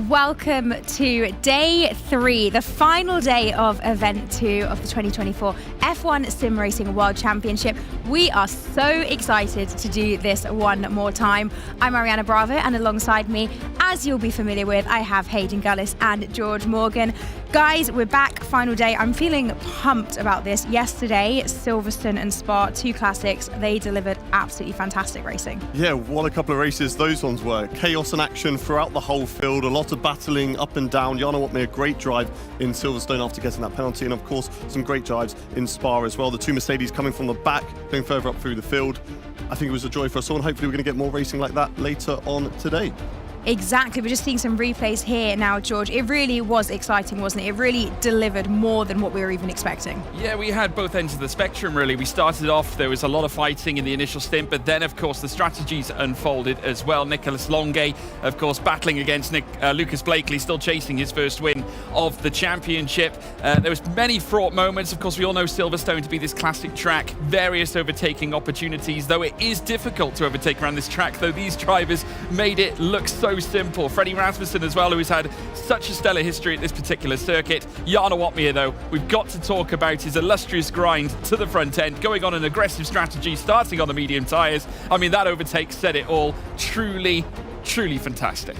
Welcome to day 3, the final day of event 2 of the 2024 F1 Sim Racing World Championship. We are so excited to do this one more time. I'm Ariana Bravo, and alongside me, as you'll be familiar with, I have Hayden Gullis and George Morgan. Guys, we're back, final day. I'm feeling pumped about this. Yesterday, Silverstone and Spa, 2 classics, they delivered absolutely fantastic racing. Yeah, what a couple of races those ones were. Chaos and action throughout the whole field, a lot of battling up and down. Jarno Opmeer, a great drive in Silverstone after getting that penalty, and of course, some great drives in Spa as well. The 2 Mercedes coming from the back, going further up through the field. I think it was a joy for us all, and hopefully we're going to get more racing like that later on today. Exactly. We're just seeing some replays here now, George. It really was exciting, wasn't it? It really delivered more than what we were even expecting. Yeah, we had both ends of the spectrum, really. We started off, there was a lot of fighting in the initial stint, but then, of course, the strategies unfolded as well. Nicolas Longuet, of course, battling against Lucas Blakely, still chasing his first win of the championship. There was many fraught moments. Of course, we all know Silverstone to be this classic track, various overtaking opportunities, though it is difficult to overtake around this track, though these drivers made it look so simple. Freddie Rasmussen as well, who's had such a stellar history at this particular circuit. Jarno Opmeer, though, we've got to talk about his illustrious grind to the front end, going on an aggressive strategy, starting on the medium tyres. I mean, that overtake said it all. Truly, truly fantastic.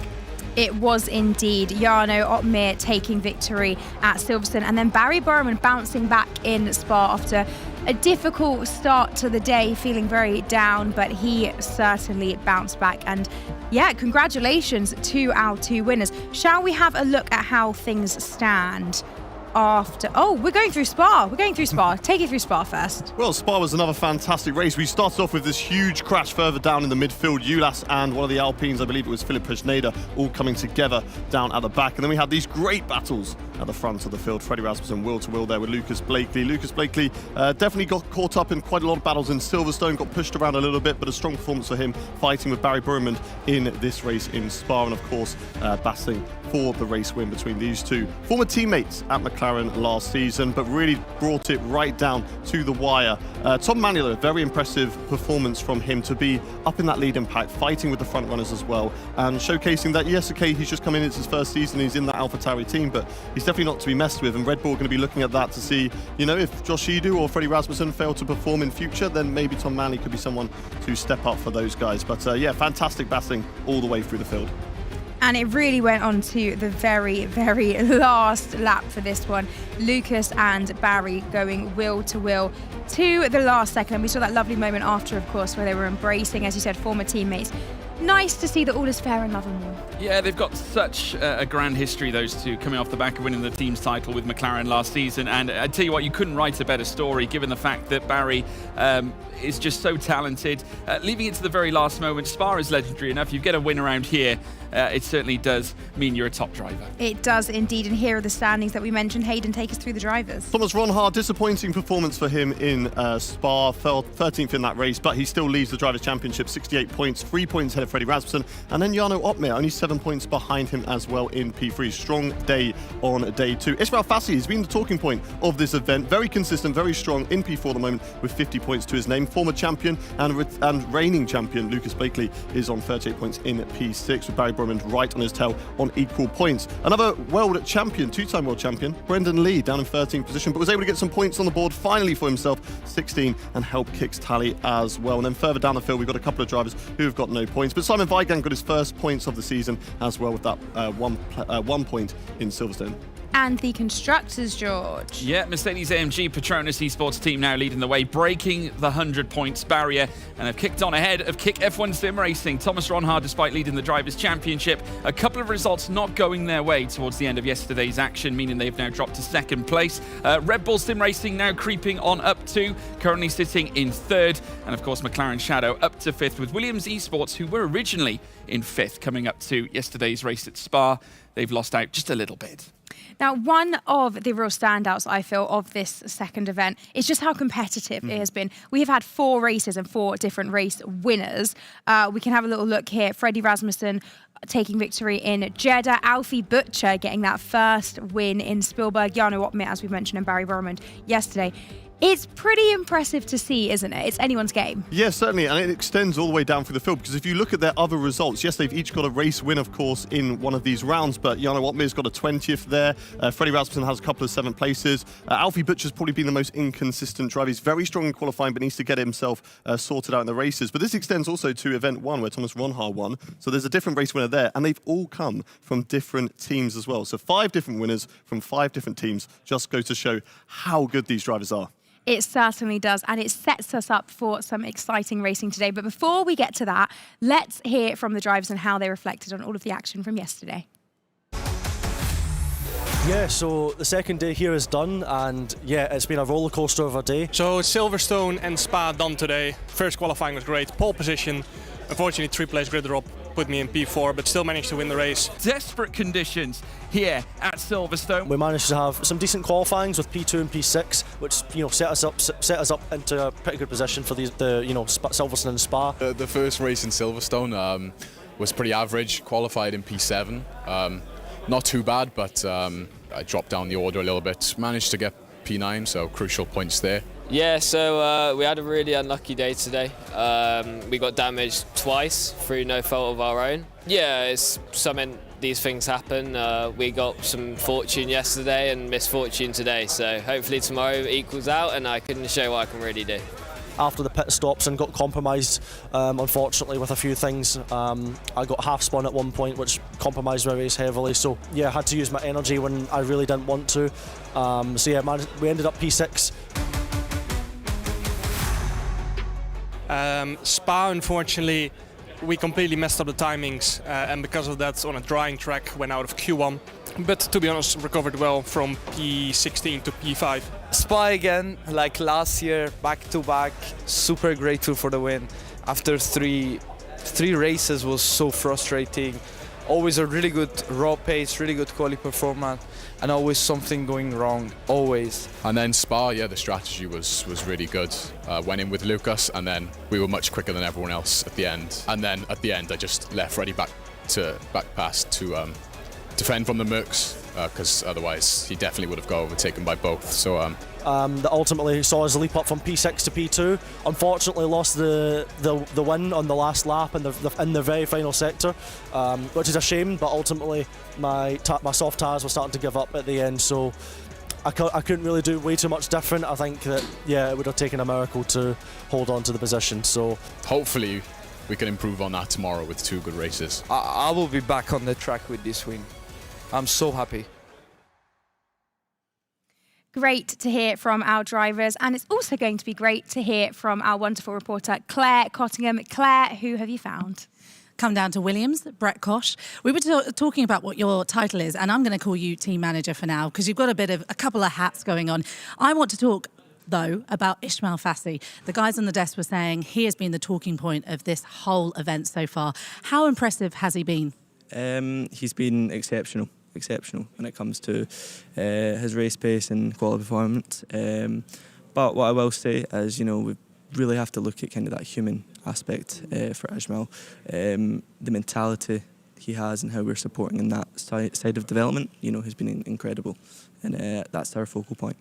It was indeed. Jarno Opmeer taking victory at Silverstone, and then Barry Burman bouncing back in Spa after a difficult start to the day, feeling very down, but he certainly bounced back. And yeah, congratulations to our 2 winners. Shall we have a look at how things stand after? Oh, we're going through Spa. Take it through Spa first. Well, Spa was another fantastic race. We started off with this huge crash further down in the midfield. Ulas and one of the Alpines, I believe it was Philipp Schneider, all coming together down at the back. And then we had these great battles at the front of the field. Freddie Rasmussen wheel to wheel there with Lucas Blakely. Lucas Blakely definitely got caught up in quite a lot of battles in Silverstone, got pushed around a little bit, but a strong performance for him fighting with Barry Burman in this race in Spa, and of course battling for the race win between these 2 former teammates at McLaren last season, but really brought it right down to the wire. Tom Manuel, very impressive performance from him to be up in that lead impact, fighting with the front runners as well, and showcasing that, yes, okay, he's just come in, it's his first season, he's in that AlphaTauri team, but he's definitely not to be messed with, and Red Bull are going to be looking at that to see, you know, if Josh Edu or Freddie Rasmussen fail to perform in future, then maybe Tom Manley could be someone to step up for those guys. But yeah, fantastic battling all the way through the field. And it really went on to the very, very last lap for this one. Lucas and Barry going wheel to wheel to the last second. And we saw that lovely moment after, of course, where they were embracing, as you said, former teammates. Nice to see that all is fair in love and war. Yeah, they've got such a grand history, those 2, coming off the back of winning the team's title with McLaren last season. And I tell you what, you couldn't write a better story, given the fact that Barry is just so talented. Leaving it to the very last moment, Spa is legendary enough. You get a win around here, it certainly does mean you're a top driver. It does indeed, and here are the standings that we mentioned. Hayden, take us through the drivers. Thomas Ronhaar, disappointing performance for him in Spa, fell 13th in that race, but he still leads the Drivers' Championship, 68 points, 3 points ahead of Freddie Rasmussen, and then Jarno Opmeer, only 7 points behind him as well in P3. Strong day on day 2. Israel Fassi has been the talking point of this event, very consistent, very strong in P4 at the moment with 50 points to his name. Former champion and reigning champion Lucas Blakely is on 38 points in P6, with Barry Burman right on his tail on equal points. Another world champion, 2-time world champion, Brendan Lee, down in 13th position, but was able to get some points on the board finally for himself, 16, and help Kick's tally as well. And then further down the field, we've got a couple of drivers who have got no points, but Simon Weigand got his first points of the season as well with that 1 point in Silverstone. And the constructors, George. Yeah, Mercedes-AMG Petronas Esports team now leading the way, breaking the 100 points barrier, and have kicked on ahead of Kick F1 Sim Racing. Thomas Ronhaar, despite leading the Drivers' Championship, a couple of results not going their way towards the end of yesterday's action, meaning they've now dropped to 2nd place. Red Bull Sim Racing now creeping on up to, currently sitting in 3rd, and of course McLaren Shadow up to 5th, with Williams Esports, who were originally in 5th, coming up to yesterday's race at Spa. They've lost out just a little bit. Now, one of the real standouts, I feel, of this second event is just how competitive it has been. We have had 4 races and 4 different race winners. We can have a little look here. Freddie Rasmussen taking victory in Jeddah. Alfie Butcher getting that first win in Spielberg. Jarno Opmeer, as we mentioned, and Barry Burman yesterday. It's pretty impressive to see, isn't it? It's anyone's game. Yeah, certainly, and it extends all the way down through the field, because if you look at their other results, yes, they've each got a race win, of course, in one of these rounds, but Jana Wotmir's got a 20th there. Freddie Rasmussen has a couple of 7th places. Alfie Butcher's probably been the most inconsistent driver. He's very strong in qualifying, but needs to get himself sorted out in the races. But this extends also to event 1, where Thomas Ronhaar won. So there's a different race winner there, and they've all come from different teams as well. So 5 different winners from 5 different teams just go to show how good these drivers are. It certainly does, and it sets us up for some exciting racing today. But before we get to that, let's hear from the drivers and how they reflected on all of the action from yesterday. Yeah, so the second day here is done, and yeah, it's been a roller coaster of a day. So Silverstone and Spa done today. First qualifying was great, pole position. Unfortunately, 3-place grid drop put me in P4, but still managed to win the race. Desperate conditions here at Silverstone. We managed to have some decent qualifyings with P2 and P6, which set us up into a pretty good position for the Silverstone and Spa. The first race in Silverstone was pretty average. Qualified in P7, not too bad, but I dropped down the order a little bit. Managed to get P9, so crucial points there. Yeah, so we had a really unlucky day today. We got damaged twice through no fault of our own. Yeah, it's something, these things happen. We got some fortune yesterday and misfortune today, so hopefully tomorrow equals out and I can show what I can really do. After the pit stops and got compromised, unfortunately, with a few things. I got half spun at one point, which compromised my race heavily. So yeah, I had to use my energy when I really didn't want to. So yeah, we ended up P6. Spa, unfortunately, we completely messed up the timings, and because of that, on a drying track, went out of Q1. But to be honest, recovered well from P16 to P5. Spa again, like last year, back to back, super grateful for the win. After three races was so frustrating. Always a really good raw pace, really good quality performance, and always something going wrong, always. And then Spa, yeah, the strategy was really good. Went in with Lucas, and then we were much quicker than everyone else at the end. And then at the end, I just left Freddie back past to defend from the Mercs, because otherwise he definitely would have got overtaken by both. So that ultimately saw us leap up from P6 to P2. Unfortunately, lost the win on the last lap in the very final sector, which is a shame. But ultimately, my soft tires were starting to give up at the end, so I couldn't really do way too much different. I think that it would have taken a miracle to hold on to the position. So hopefully we can improve on that tomorrow with 2 good races. I will be back on the track with this win. I'm so happy. Great to hear from our drivers, and it's also going to be great to hear from our wonderful reporter, Claire Cottingham. Claire, who have you found? Come down to Williams, Brett Koch. We were talking about what your title is, and I'm going to call you team manager for now because you've got a couple of hats going on. I want to talk, though, about Ismail Fassi. The guys on the desk were saying he has been the talking point of this whole event so far. How impressive has he been? He's been exceptional when it comes to his race pace and quality performance. But what I will say is, we really have to look at kind of that human aspect for Ismail. The mentality he has and how we're supporting in that side of development, has been incredible. And that's our focal point.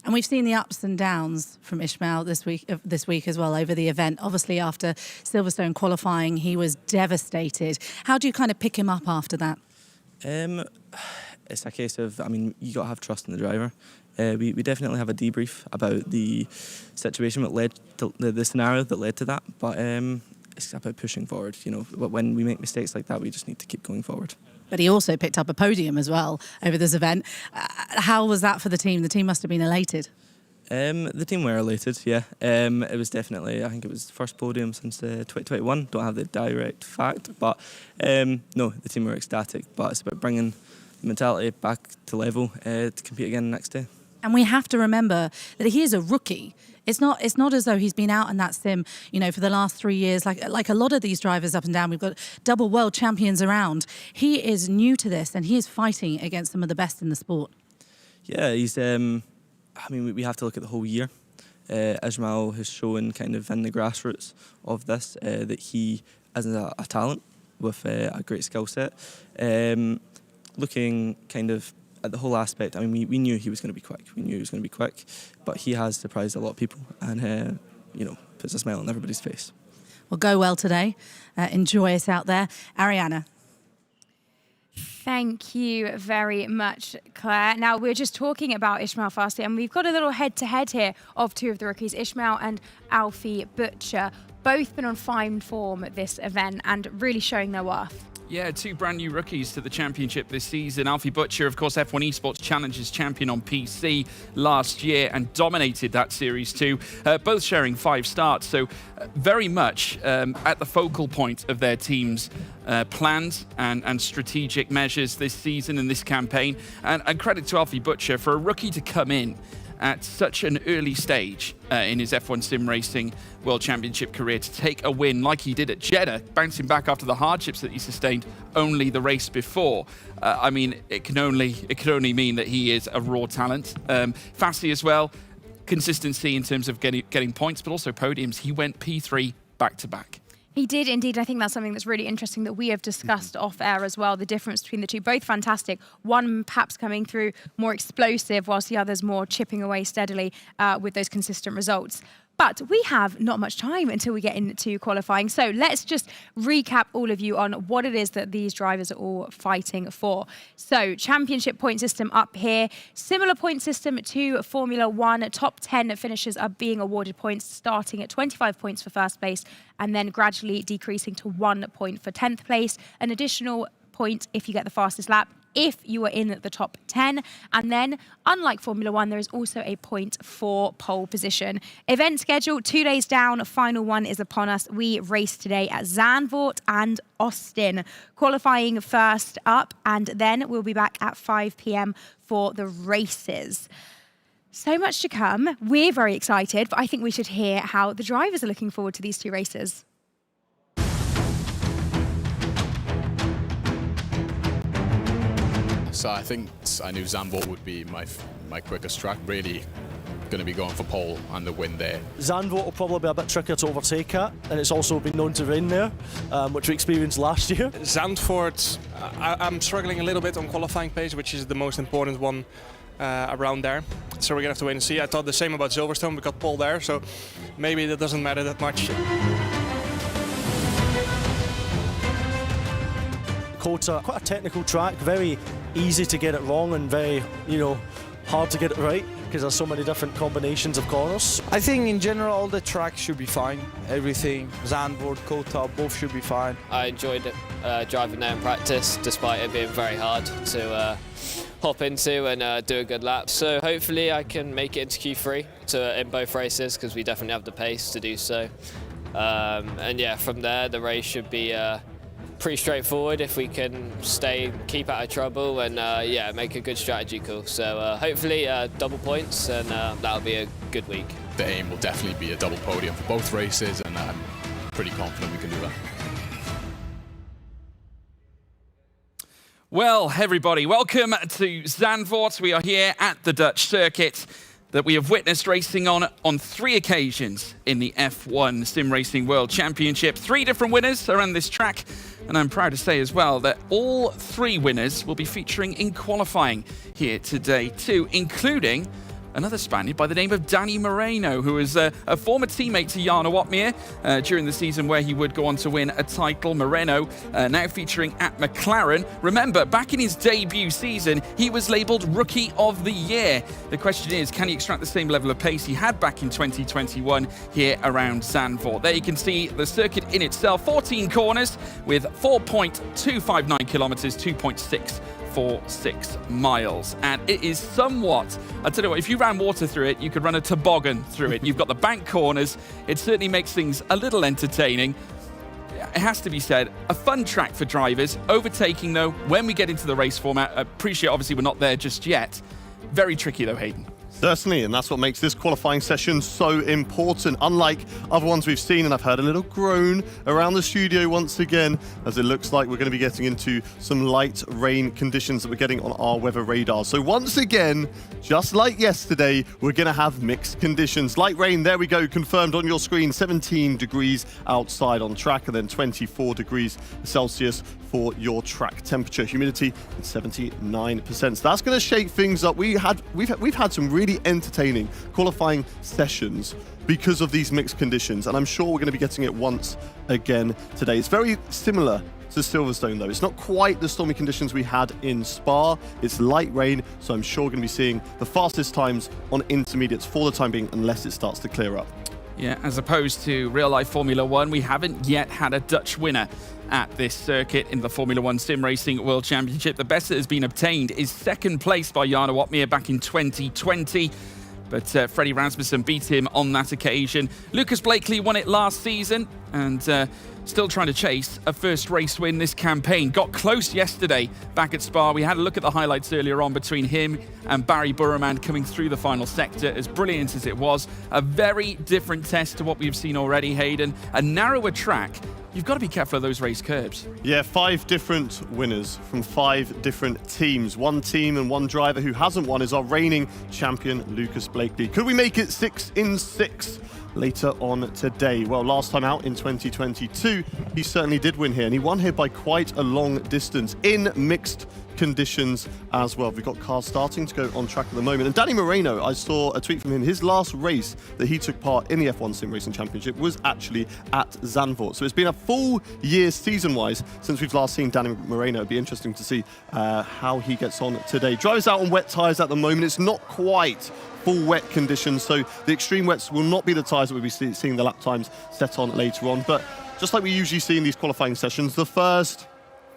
And we've seen the ups and downs from Ismail this week as well over the event. Obviously, after Silverstone qualifying, he was devastated. How do you kind of pick him up after that? It's a case of, you got to have trust in the driver. We definitely have a debrief about the situation that led to the scenario that led to that, but it's about pushing forward. When we make mistakes like that, we just need to keep going forward. But he also picked up a podium as well over this event. How was that for the team? The team must have been elated. The team were elated, yeah. It was definitely, I think it was the first podium since 2021. Don't have the direct fact, but no, the team were ecstatic. But it's about bringing the mentality back to level to compete again next day. And we have to remember that he is a rookie. It's not as though he's been out in that sim, for the last 3 years. Like a lot of these drivers up and down, we've got double world champions around. He is new to this, and he is fighting against some of the best in the sport. Yeah, he's. We have to look at the whole year. Ismail has shown kind of in the grassroots of this that he is a talent with a great skill set. Looking kind of at the whole aspect, I mean, we knew he was going to be quick. We knew he was going to be quick, but he has surprised a lot of people and, puts a smile on everybody's face. Well, go well today. Enjoy it out there. Ariana. Thank you very much, Claire. Now, we're just talking about Ismail Fassi, and we've got a little head-to-head here of two of the rookies, Ismail and Alfie Butcher. Both been on fine form at this event and really showing their worth. Yeah, two brand new rookies to the championship this season. Alfie Butcher, of course, F1 Esports Challengers champion on PC last year and dominated that series too. Both sharing 5 starts, so very much at the focal point of their team's plans and strategic measures this season and this campaign. And credit to Alfie Butcher for a rookie to come in at such an early stage in his F1 Sim Racing World Championship career to take a win like he did at Jeddah, bouncing back after the hardships that he sustained only the race before. I mean, it can only mean that he is a raw talent. Fassi as well, consistency in terms of getting points, but also podiums. He went P3 back-to-back. He did indeed. I think that's something that's really interesting that we have discussed off air as well, the difference between the two. Both fantastic. One perhaps coming through more explosive, whilst the other's more chipping away steadily with those consistent results. But we have not much time until we get into qualifying. So let's just recap all of you on what it is that these drivers are all fighting for. So championship point system up here. Similar point system to Formula One. Top 10 finishers are being awarded points, starting at 25 points for first place and then gradually decreasing to 1 point for 10th place. An additional point if you get the fastest lap, if you are in the top 10. And then, unlike Formula One, there is also a point for pole position. Event schedule, 2 days down. Final one is upon us. We race today at Zandvoort and Austin. Qualifying first up, and then we'll be back at 5 p.m. for the races. So much to come. We're very excited, but I think we should hear how the drivers are looking forward to these 2 races. So I think I knew Zandvoort would be my quickest track. Really going to be going for pole and the win there. Zandvoort will probably be a bit trickier to overtake at, and it's also been known to rain there, which we experienced last year. Zandvoort, I'm struggling a little bit on qualifying pace, which is the most important one around there. So we're going to have to wait and see. I thought the same about Silverstone. We got pole there, so maybe that doesn't matter that much. Kota, quite a technical track, very easy to get it wrong and very, hard to get it right because there's so many different combinations of corners. I think in general all the tracks should be fine. Everything, Zandvoort, Kota, both should be fine. I enjoyed driving there in practice, despite it being very hard to hop into and do a good lap. So hopefully I can make it into Q3 in both races, because we definitely have the pace to do so. And yeah, from there the race should be pretty straightforward if we can keep out of trouble and yeah, make a good strategy call. So hopefully double points, and that'll be a good week. The aim will definitely be a double podium for both races, and I'm pretty confident we can do that. Well, everybody, welcome to Zandvoort. We are here at the Dutch circuit that we have witnessed racing on 3 occasions in the F1 Sim Racing World Championship. 3 different winners are on this track, and I'm proud to say as well that all 3 winners will be featuring in qualifying here today too, including another Spaniard by the name of Danny Moreno, who is a former teammate to Jarno Opmeer during the season where he would go on to win a title. Moreno now featuring at McLaren. Remember, back in his debut season, he was labelled Rookie of the Year. The question is, can he extract the same level of pace he had back in 2021 here around Zandvoort? There you can see the circuit in itself, 14 corners with 4.259 kilometres, 2.646 miles, and it is somewhat, I tell you what, if you ran water through it, you could run a toboggan through it. You've got the bank corners. It certainly makes things a little entertaining. It has to be said, a fun track for drivers. Overtaking, though, when we get into the race format, I appreciate obviously we're not there just yet. Very tricky, though, Hayden. Certainly, and that's what makes this qualifying session so important. Unlike other ones we've seen, and I've heard a little groan around the studio once again, as it looks like we're going to be getting into some light rain conditions that we're getting on our weather radar. So once again, just like yesterday, we're going to have mixed conditions. Light rain, there we go, confirmed on your screen, 17 degrees outside on track, and then 24 degrees Celsius for your track temperature. Humidity at 79%. So that's going to shake things up. We've had some really entertaining qualifying sessions because of these mixed conditions, and I'm sure we're going to be getting it once again today. It's very similar to Silverstone though. It's not quite the stormy conditions we had in Spa. It's light rain, so I'm sure we're going to be seeing the fastest times on intermediates for the time being, unless it starts to clear up. Yeah, as opposed to real-life Formula One, we haven't yet had a Dutch winner at this circuit in the Formula One Sim Racing World Championship. The best that has been obtained is second place by Jarno Opmeer back in 2020. But Freddie Rasmussen beat him on that occasion. Lucas Blakely won it last season and still trying to chase a first race win this campaign. Got close yesterday back at Spa. We had a look at the highlights earlier on between him and Barry Burraman coming through the final sector. As brilliant as it was, a very different test to what we've seen already, Hayden. A narrower track. You've got to be careful of those raised curbs. Yeah, 5 different winners from 5 different teams. One team and one driver who hasn't won is our reigning champion, Lucas Blakely. Could we make it 6 in 6 later on today? Well, last time out in 2022, he certainly did win here, and he won here by quite a long distance in mixed conditions as well. We've got cars starting to go on track at the moment. And Danny Moreno, I saw a tweet from him. His last race that he took part in the F1 Sim Racing Championship was actually at Zandvoort. So it's been a full year season-wise since we've last seen Danny Moreno. It'd be interesting to see how he gets on today. Drivers out on wet tyres at the moment. It's not quite full wet conditions, so the extreme wets will not be the tyres that we'll be seeing the lap times set on later on. But just like we usually see in these qualifying sessions, the first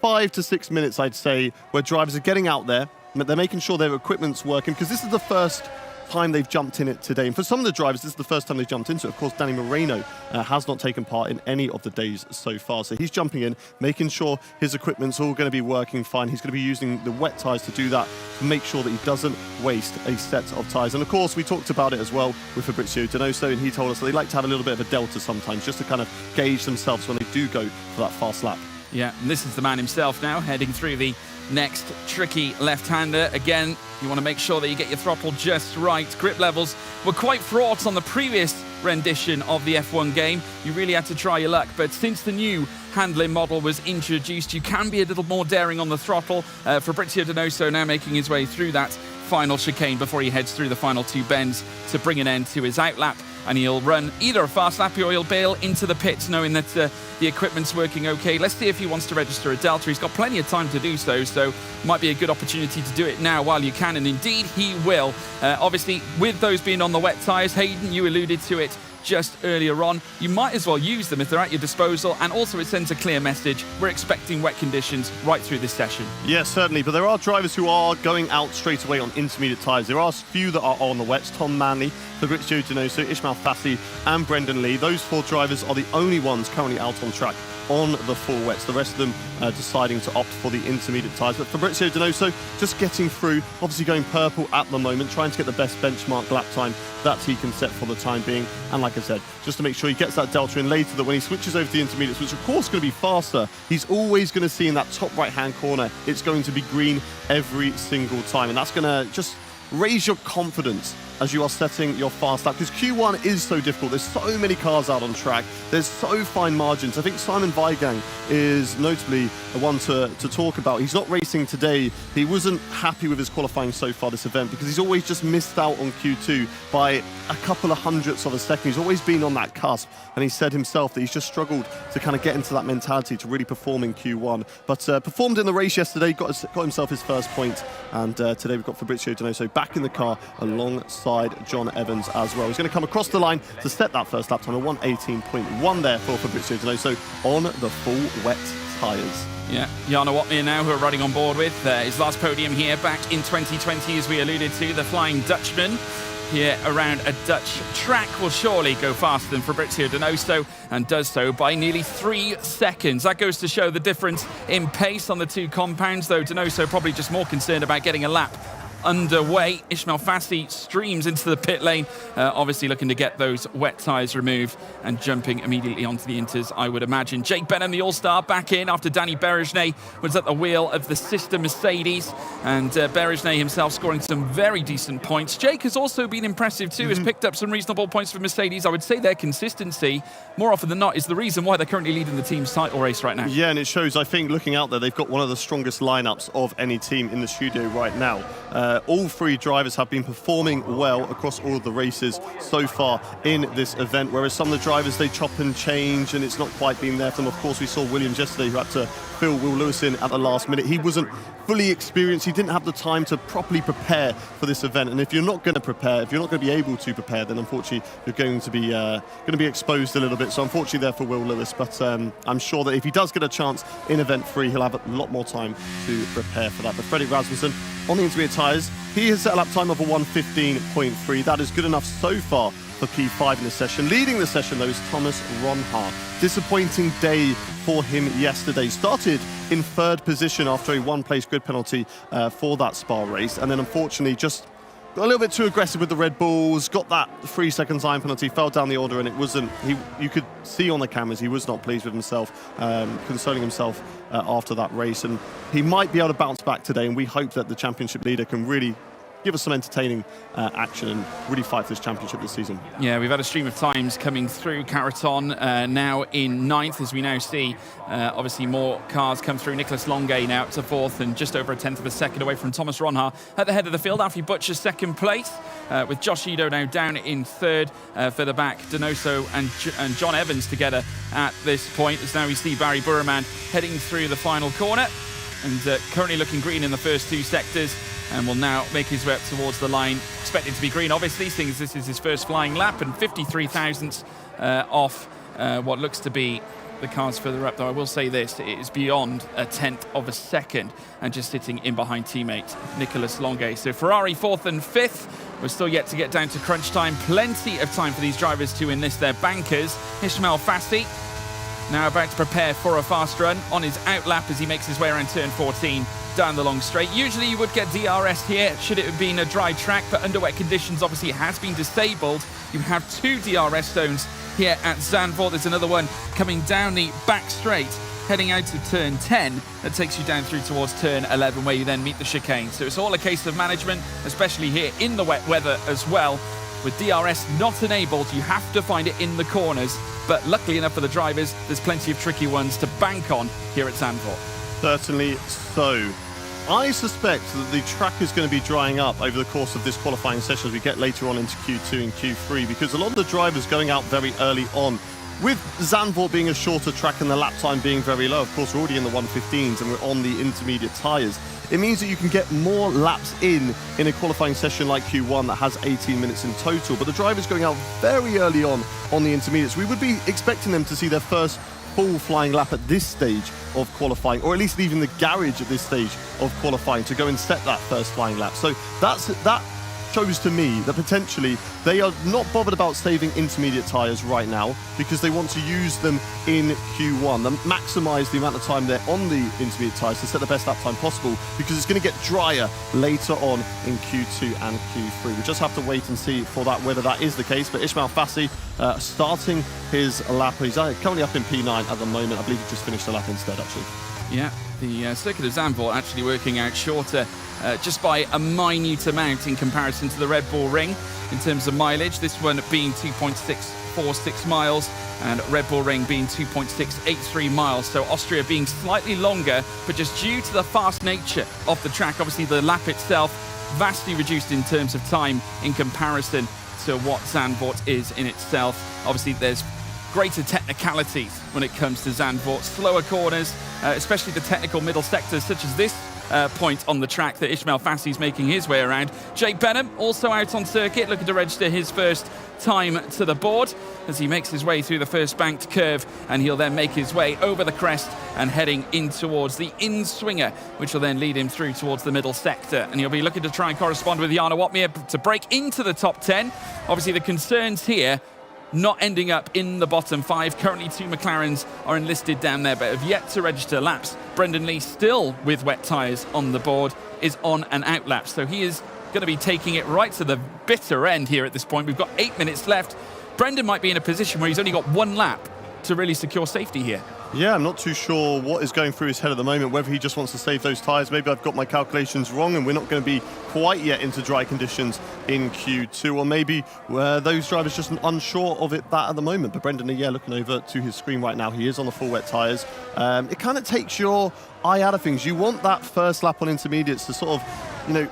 5 to 6 minutes, I'd say, where drivers are getting out there, they're making sure their equipment's working, because this is the first time they've jumped in it today. And for some of the drivers, this is the first time they've jumped into it. Of course, Danny Moreno has not taken part in any of the days so far. So he's jumping in, making sure his equipment's all going to be working fine. He's going to be using the wet tyres to do that, to make sure that he doesn't waste a set of tyres. And of course, we talked about it as well with Fabrizio Donoso, and he told us that they like to have a little bit of a delta sometimes, just to kind of gauge themselves when they do go for that fast lap. Yeah, and this is the man himself now, heading through the next tricky left-hander. Again, you want to make sure that you get your throttle just right. Grip levels were quite fraught on the previous rendition of the F1 game. You really had to try your luck, but since the new handling model was introduced, you can be a little more daring on the throttle. Fabrizio Donoso now making his way through that final chicane before he heads through the final 2 bends to bring an end to his outlap. And he'll run either a fast lap or he'll bail into the pits knowing that the equipment's working okay. Let's see if he wants to register a delta. He's got plenty of time to do so, so might be a good opportunity to do it now while you can, and indeed he will. Obviously, with those being on the wet tyres, Hayden, you alluded to it just earlier on, you might as well use them if they're at your disposal, and also it sends a clear message. We're expecting wet conditions right through this session. Yes, certainly, but there are drivers who are going out straight away on intermediate tyres. There are a few that are on the wets. Tom Manley, Fabrizio Donoso, Ismail Fassi and Brendan Lee. Those 4 drivers are the only ones currently out on track on the full wets. The rest of them deciding to opt for the intermediate tyres. But Fabrizio Donoso just getting through, obviously going purple at the moment, trying to get the best benchmark lap time that he can set for the time being. And like I said, just to make sure he gets that delta in later, that when he switches over to the intermediates, which of course is going to be faster, he's always going to see in that top right-hand corner, it's going to be green every single time. And that's going to just raise your confidence as you are setting your fast lap, because Q1 is so difficult. There's so many cars out on track. There's so fine margins. I think Simon Weigang is notably the one to talk about. He's not racing today. He wasn't happy with his qualifying so far this event, because he's always just missed out on Q2 by a couple of hundredths of a second. He's always been on that cusp, and he said himself that he's just struggled to kind of get into that mentality to really perform in Q1. But performed in the race yesterday, got himself his first point, and today we've got Fabrizio Donoso back in the car alongside John Evans as well. He's going to come across the line to set that first lap time, a 1:18.1 there for Fabrizio Donoso on the full wet tyres. Yeah, Jarno Opmeer now, who are riding on board with his last podium here back in 2020, as we alluded to. The Flying Dutchman here around a Dutch track will surely go faster than Fabrizio Donoso, and does so by nearly 3 seconds. That goes to show the difference in pace on the 2 compounds, though Donoso probably just more concerned about getting a lap underway. Ismail Fassi streams into the pit lane, obviously looking to get those wet tyres removed and jumping immediately onto the inters, I would imagine. Jake Benham, the All-Star, back in after Danny Berejnay was at the wheel of the sister Mercedes, and Berejnay himself scoring some very decent points. Jake has also been impressive too, has picked up some reasonable points for Mercedes. I would say their consistency, more often than not, is the reason why they're currently leading the team's title race right now. Yeah, and it shows, I think, looking out there, they've got one of the strongest lineups of any team in the studio right now. All three drivers have been performing well across all of the races so far in this event, whereas some of the drivers, they chop and change and it's not quite been there for them. Of course, we saw Williams yesterday who had to fill Will Lewis in at the last minute. He wasn't fully experienced. He didn't have the time to properly prepare for this event. And if you're not going to prepare, if you're not going to be able to prepare, then unfortunately you're going to be exposed a little bit. So unfortunately there for Will Lewis, but I'm sure that if he does get a chance in event 3, he'll have a lot more time to prepare for that. But Fredrik Rasmussen on the intermediate tyres, he has set a lap time of a 1:15.3. That is good enough so far for P5 in the session. Leading the session, though, is Thomas Ronhaar. Disappointing day for him yesterday. Started in 3rd position after a 1-place grid penalty for that Spa race, and then unfortunately just got a little bit too aggressive with the Red Bulls, got that 3-second time penalty, fell down the order, and it wasn't, you could see on the cameras he was not pleased with himself, consoling himself after that race, and he might be able to bounce back today, and we hope that the championship leader can really give us some entertaining action and really fight for this championship this season. Yeah, we've had a stream of times coming through. Caraton now in 9th, as we now see obviously more cars come through. Nicholas Longuet now up to 4th and just over a 10th of a second away from Thomas Ronhaar at the head of the field. Alfie Butcher 2nd place, with Josh Edo now down in 3rd. Further back, Donoso and John Evans together at this point, as now we see Barry Burman heading through the final corner and currently looking green in the first 2 sectors, and will now make his way up towards the line. Expected to be green, obviously, seeing as this is his first flying lap, and 53 thousandths off what looks to be the cars further up. Though I will say this, it is beyond a 10th of a second, and just sitting in behind teammate Nicholas Longuet. So Ferrari 4th and 5th. We're still yet to get down to crunch time. Plenty of time for these drivers to enlist their bankers. Ismail Fassi now about to prepare for a fast run on his out lap as he makes his way around turn 14 down the long straight. Usually you would get DRS here should it have been a dry track, but under wet conditions obviously it has been disabled. You have 2 DRS zones here at Zandvoort. There's another one coming down the back straight heading out to turn 10 that takes you down through towards turn 11 where you then meet the chicane. So it's all a case of management, especially here in the wet weather as well. With DRS not enabled, you have to find it in the corners, but luckily enough for the drivers, there's plenty of tricky ones to bank on here at Zandvoort. Certainly so. I suspect that the track is going to be drying up over the course of this qualifying session as we get later on into Q2 and Q3, because a lot of the drivers going out very early on. With Zandvoort being a shorter track and the lap time being very low, of course we're already in the 1:15s and we're on the intermediate tyres. It means that you can get more laps in a qualifying session like Q1 that has 18 minutes in total. But the drivers going out very early on the intermediates, we would be expecting them to see their first full flying lap at this stage of qualifying, or at least leaving the garage at this stage of qualifying to go and set that first flying lap. So that shows to me that potentially they are not bothered about saving intermediate tyres right now because they want to use them in Q1 and maximise the amount of time they're on the intermediate tyres to set the best lap time possible, because it's going to get drier later on in Q2 and Q3. We just have to wait and see for that, whether that is the case. But Ismail Fassi starting his lap. He's currently up in P9 at the moment. I believe he just finished the lap instead, actually. Yeah, the circuit of Zandvoort actually working out shorter just by a minute amount in comparison to the Red Bull Ring in terms of mileage. This one being 2.646 miles and Red Bull Ring being 2.683 miles. So Austria being slightly longer, but just due to the fast nature of the track, obviously the lap itself vastly reduced in terms of time in comparison to what Zandvoort is in itself. Obviously there's greater technicalities when it comes to Zandvoort. Slower corners, especially the technical middle sectors such as this point on the track that Ismail Fassi is making his way around. Jake Benham also out on circuit, looking to register his first time to the board as he makes his way through the first banked curve, and he'll then make his way over the crest and heading in towards the in-swinger, which will then lead him through towards the middle sector, and he'll be looking to try and correspond with Jana Watmere to break into the top 10. Obviously the concerns here not ending up in the bottom 5. Currently 2 McLarens are enlisted down there, but have yet to register laps. Brendan Lee, still with wet tyres on the board, is on an out lap. So he is going to be taking it right to the bitter end here at this point. We've got 8 minutes left. Brendan might be in a position where he's only got 1 lap to really secure safety here. Yeah, I'm not too sure what is going through his head at the moment, whether he just wants to save those tyres. Maybe I've got my calculations wrong and we're not going to be quite yet into dry conditions in Q2, or maybe those drivers just unsure of that at the moment. But Brendan, yeah, looking over to his screen right now, he is on the full wet tyres. It kind of takes your eye out of things. You want that first lap on intermediates to sort of,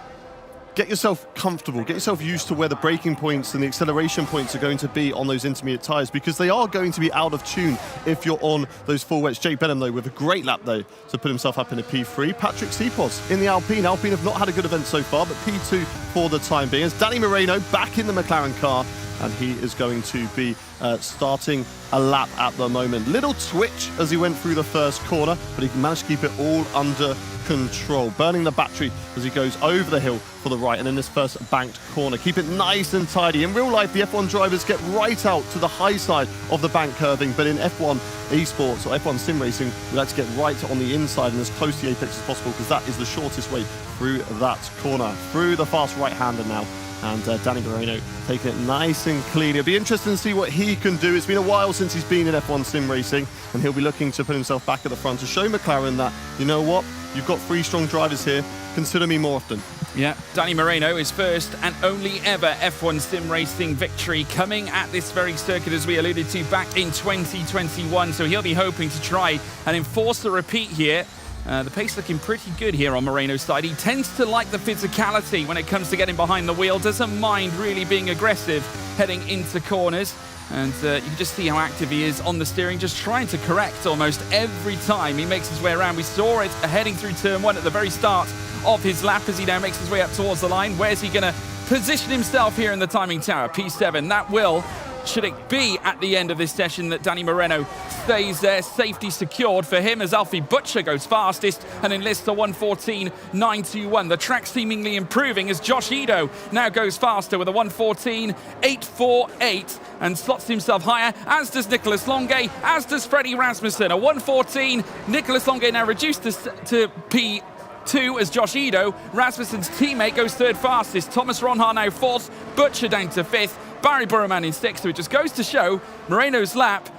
get yourself comfortable, get yourself used to where the braking points and the acceleration points are going to be on those intermediate tyres, because they are going to be out of tune if you're on those full wets. Jake Benham, though, with a great lap, though, to put himself up in a P3. Patrick Seepos in the Alpine. Alpine have not had a good event so far, but P2 for the time being. As Danny Moreno back in the McLaren car, and he is going to be starting a lap at the moment. Little twitch as he went through the first corner, but he managed to keep it all under control, burning the battery as he goes over the hill for the right, and in this first banked corner, keep it nice and tidy. In real life, the F1 drivers get right out to the high side of the bank curving, but in F1 esports or F1 sim racing, we like to get right on the inside and as close to the apex as possible, because that is the shortest way through that corner, through the fast right-hander now. And Danny Moreno taking it nice and clean. It'll be interesting to see what he can do. It's been a while since he's been in F1 sim racing, and he'll be looking to put himself back at the front to show McLaren that, you know what, you've got 3 strong drivers here. Consider me more often. Yeah, Danny Moreno, his first and only ever F1 sim racing victory, coming at this very circuit, as we alluded to, back in 2021. So he'll be hoping to try and enforce the repeat here. The pace looking pretty good here on Moreno's side. He tends to like the physicality when it comes to getting behind the wheel. Doesn't mind really being aggressive heading into corners. And you can just see how active he is on the steering, just trying to correct almost every time he makes his way around. We saw it heading through turn 1 at the very start of his lap as he now makes his way up towards the line. Where's he going to position himself here in the timing tower? P7, that will... Should it be at the end of this session that Danny Moreno stays there, safety secured for him as Alfie Butcher goes fastest and enlists a 1:14.921. The track seemingly improving as Josh Edo now goes faster with a 1:14.848 and slots himself higher, as does Nicholas Longe, as does Freddie Rasmussen. A 1:14. Nicholas Longe now reduced to P2 as Josh Edo. Rasmussen's teammate goes third fastest. Thomas Ronhaar now 4th, Butcher down to 5th. Barry Burman in 6th, so it just goes to show Moreno's lap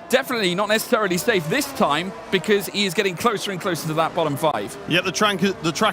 definitely not necessarily safe this time, because he is getting closer and closer to that bottom 5. Yeah, the track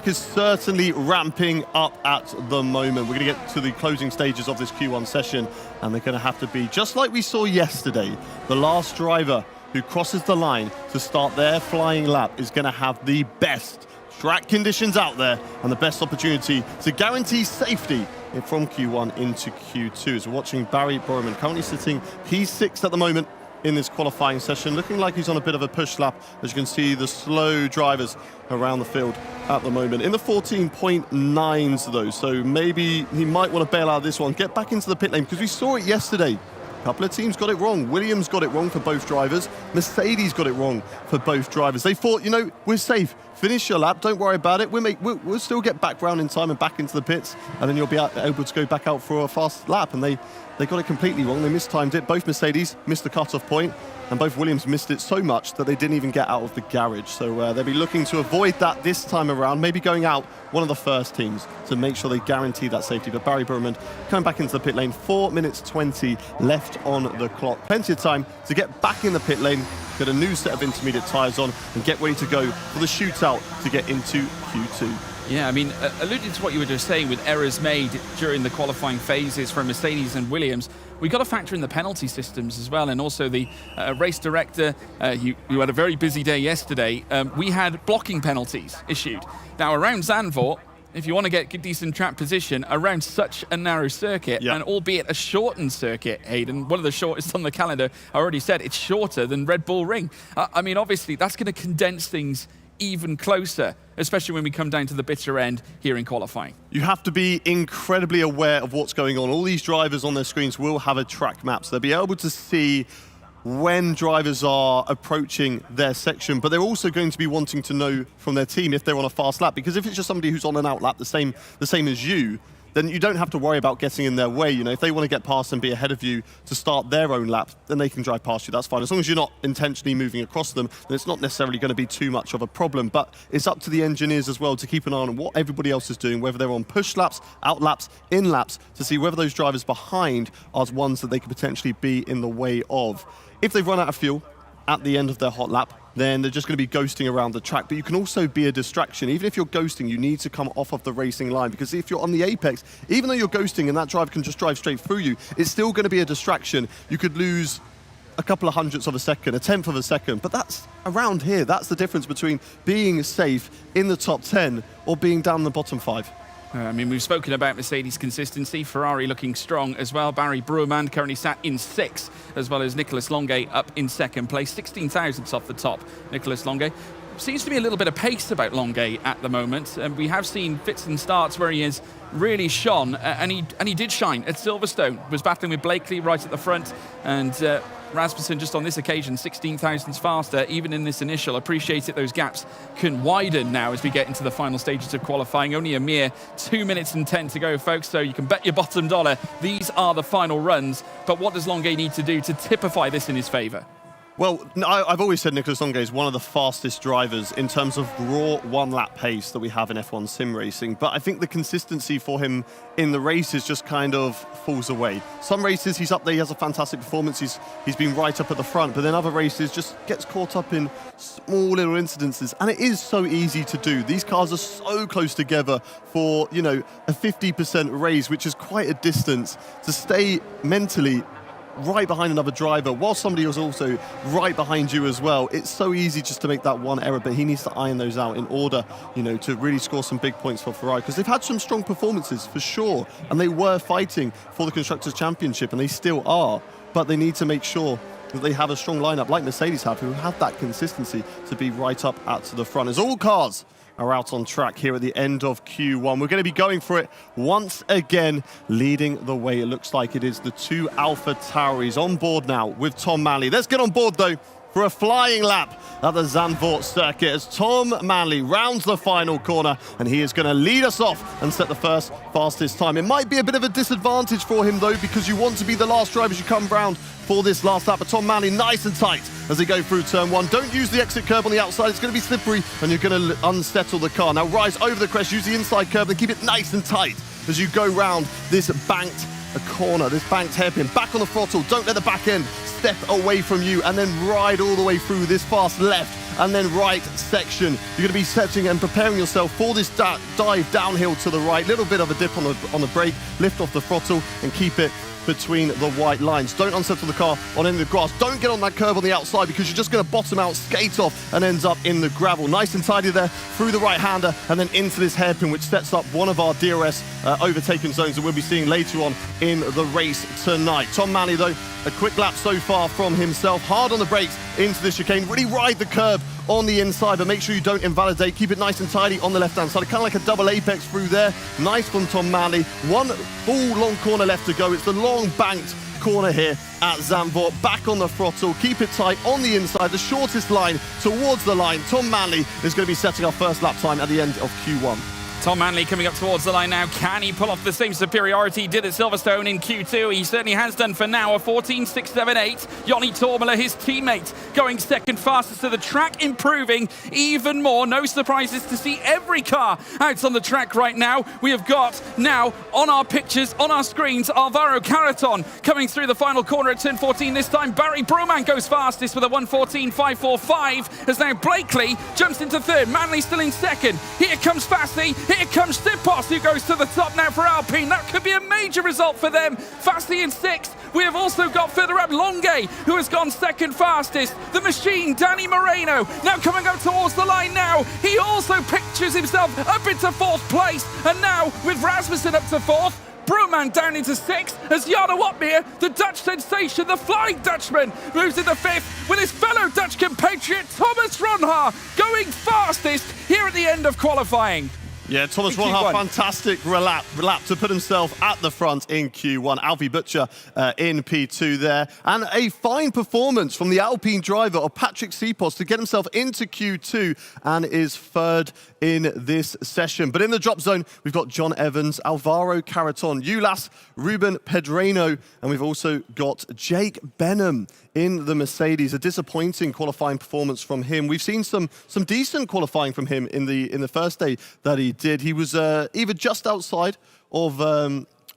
is certainly ramping up at the moment. We're going to get to the closing stages of this Q1 session, and they're going to have to be, just like we saw yesterday, the last driver who crosses the line to start their flying lap is going to have the best track conditions out there and the best opportunity to guarantee safety from Q1 into Q2. So we're watching Barry Borman, currently sitting P6 at the moment in this qualifying session, looking like he's on a bit of a push lap, as you can see the slow drivers around the field at the moment. In the 14.9s though, so maybe he might want to bail out of this one, get back into the pit lane, because we saw it yesterday. A couple of teams got it wrong. Williams got it wrong for both drivers. Mercedes got it wrong for both drivers. They thought, we're safe. Finish your lap. Don't worry about it. We'll still get back round in time and back into the pits, and then you'll be able to go back out for a fast lap. And they got it completely wrong. They mistimed it. Both Mercedes missed the cut-off point, and both Williams missed it so much that they didn't even get out of the garage. So they'll be looking to avoid that this time around, maybe going out one of the first teams to make sure they guarantee that safety. But Barry Burman coming back into the pit lane, 4 minutes 20 left on the clock. Plenty of time to get back in the pit lane, get a new set of intermediate tyres on, and get ready to go for the shootout to get into Q2. Yeah, I mean, alluding to what you were just saying with errors made during the qualifying phases from Mercedes and Williams, we've got to factor in the penalty systems as well, and also the race director, you had a very busy day yesterday. We had blocking penalties issued. Now, around Zandvoort, if you want to get decent track position around such a narrow circuit, and albeit a shortened circuit, Hayden, one of the shortest on the calendar, I already said it's shorter than Red Bull Ring. I mean, obviously, that's going to condense things even closer, especially when we come down to the bitter end here in qualifying. You have to be incredibly aware of what's going on. All these drivers on their screens will have a track map, so they'll be able to see when drivers are approaching their section, but they're also going to be wanting to know from their team if they're on a fast lap, because if it's just somebody who's on an out lap, the same as you, then you don't have to worry about getting in their way. You know, if they want to get past and be ahead of you to start their own lap, then they can drive past you. That's fine. As long as you're not intentionally moving across them, then it's not necessarily going to be too much of a problem. But it's up to the engineers as well to keep an eye on what everybody else is doing, whether they're on push laps, out laps, in laps, to see whether those drivers behind are ones that they could potentially be in the way of. If they've run out of fuel at the end of their hot lap, then they're just going to be ghosting around the track. But you can also be a distraction. Even if you're ghosting, you need to come off of the racing line, because if you're on the apex, even though you're ghosting and that driver can just drive straight through you, it's still going to be a distraction. You could lose a couple of hundredths of a second, a tenth of a second, but that's around here. That's the difference between being safe in the top 10 or being down in the bottom 5. I mean, we've spoken about Mercedes consistency, Ferrari looking strong as well. Barry Breuermann currently sat in 6th, as well as Nicolas Longuet up in 2nd place. 16 thousandths off the top, Nicolas Longuet. Seems to be a little bit of pace about Longuet at the moment. And we have seen fits and starts where he has really shone, and he did shine at Silverstone. Was battling with Blakely right at the front, and Rasmussen just on this occasion 16 thousandths faster, even in this initial. Appreciate it, those gaps can widen now as we get into the final stages of qualifying. Only a mere 2 minutes and 10 to go, folks, so you can bet your bottom dollar these are the final runs. But what does Longuet need to do to typify this in his favour? Well, I've always said Nicolas Longuet is one of the fastest drivers in terms of raw one-lap pace that we have in F1 sim racing, but I think the consistency for him in the races just kind of falls away. Some races he's up there, he has a fantastic performance, he's been right up at the front, but then other races just gets caught up in small little incidences, and it is so easy to do. These cars are so close together for, you know, a 50% raise, which is quite a distance, to stay mentally right behind another driver while somebody was also right behind you as well. It's so easy just to make that one error, but he needs to iron those out in order, you know, to really score some big points for Ferrari, because they've had some strong performances for sure, and they were fighting for the Constructors' Championship, and they still are, but they need to make sure that they have a strong lineup like Mercedes have, who have that consistency to be right up at the front. As all cars are out on track here at the end of Q1. We're going to be going for it once again, leading the way. It looks like it is the 2 Alpha Tauris on board now with Tom Manley. Let's get on board, though, for a flying lap at the Zandvoort circuit as Tom Manley rounds the final corner, and he is going to lead us off and set the first fastest time. It might be a bit of a disadvantage for him, though, because you want to be the last driver as you come round for this last lap. But Tom Manley nice and tight as they go through turn 1. Don't use the exit curb on the outside. It's going to be slippery, and you're going to unsettle the car. Now rise over the crest, use the inside curb, and keep it nice and tight as you go round this banked corner, this banked hairpin. Back on the throttle, don't let the back end step away from you, and then ride all the way through this fast left and then right section. You're going to be setting and preparing yourself for this dive downhill to the right. Little bit of a dip on the brake, lift off the throttle and keep it between the white lines. Don't unsettle the car on any of the grass. Don't get on that curb on the outside, because you're just going to bottom out, skate off, and ends up in the gravel. Nice and tidy there through the right-hander and then into this hairpin, which sets up one of our DRS overtaken zones that we'll be seeing later on in the race tonight. Tom Manley, though, a quick lap so far from himself. Hard on the brakes into the chicane. Really ride the curb on the inside, but make sure you don't invalidate. Keep it nice and tidy on the left-hand side. Kind of like a double apex through there. Nice from Tom Manley. One full long corner left to go. It's the long banked corner here at Zandvoort. Back on the throttle. Keep it tight on the inside. The shortest line towards the line. Tom Manley is going to be setting our first lap time at the end of Q1. Tom Manley coming up towards the line now. Can he pull off the same superiority he did at Silverstone in Q2? He certainly has done for now. A 14.678. Jonny Tormela, his teammate, going second fastest to the track, improving even more. No surprises to see every car out on the track right now. We have got now on our pictures, on our screens, Alvaro Carreton coming through the final corner at turn 14 this time. Barry Breuermann goes fastest with a 1:14.545 as now Blakely jumps into third. Manley still in second. Here comes Fassi. Here comes Stipos, who goes to the top now for Alpine. That could be a major result for them. Fassi in sixth. We have also got further up Longuet, who has gone second fastest. The machine, Danny Moreno, now coming up towards the line now. He also pictures himself up into fourth place. And now with Rasmussen up to fourth, Breuermann down into sixth as Jarno Opmeer, the Dutch sensation, the Flying Dutchman, moves into fifth with his fellow Dutch compatriot Thomas Ronhaar going fastest here at the end of qualifying. Yeah, Thomas in Ronhard, Q1. fantastic lap to put himself at the front in Q1. Alfie Butcher in P2 there. And a fine performance from the Alpine driver of Patrick Sipos to get himself into Q2 and is third in this session. But in the drop zone, we've got John Evans, Alvaro Caraton, Ulas, Ruben Pedreño, and we've also got Jake Benham in the Mercedes. A disappointing qualifying performance from him. We've seen some decent qualifying from him in the first day that he did. He was either just outside of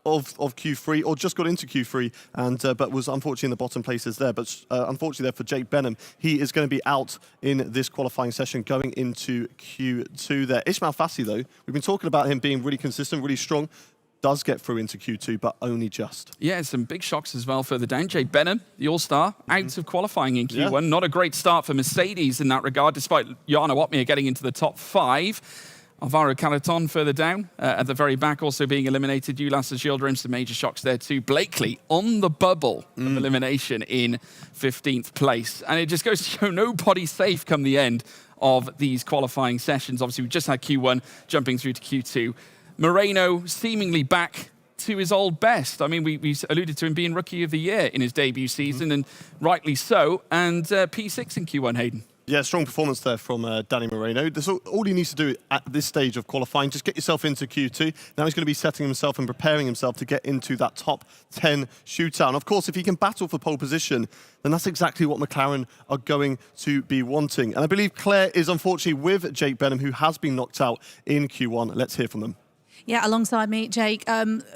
Q3 or just got into Q3, and but was unfortunately in the bottom places there. But unfortunately there for Jake Benham, he is going to be out in this qualifying session going into Q2 there. Ismail Fassi, though, we've been talking about him being really consistent, really strong. Does get through into Q2, but only just. Yeah, some big shocks as well further down. Jake Benham, the All-Star, out of qualifying in Q1. Yeah. Not a great start for Mercedes in that regard, despite Jarno Opmeer getting into the top 5. Alvaro Caraton further down at the very back, also being eliminated. Ulas Gilderham, some major shocks there too. Blakely on the bubble of elimination in 15th place. And it just goes to show nobody's safe come the end of these qualifying sessions. Obviously, we just had Q1 jumping through to Q2. Moreno seemingly back to his old best. I mean, we alluded to him being Rookie of the Year in his debut season, and rightly so. And P6 in Q1, Hayden. Yeah, strong performance there from Danny Moreno. That's all he needs to do at this stage of qualifying. Just get yourself into Q2. Now he's going to be setting himself and preparing himself to get into that top 10 shootout. And of course, if he can battle for pole position, then that's exactly what McLaren are going to be wanting. And I believe Claire is unfortunately with Jake Benham, who has been knocked out in Q1. Let's hear from them. Yeah, alongside me, Jake.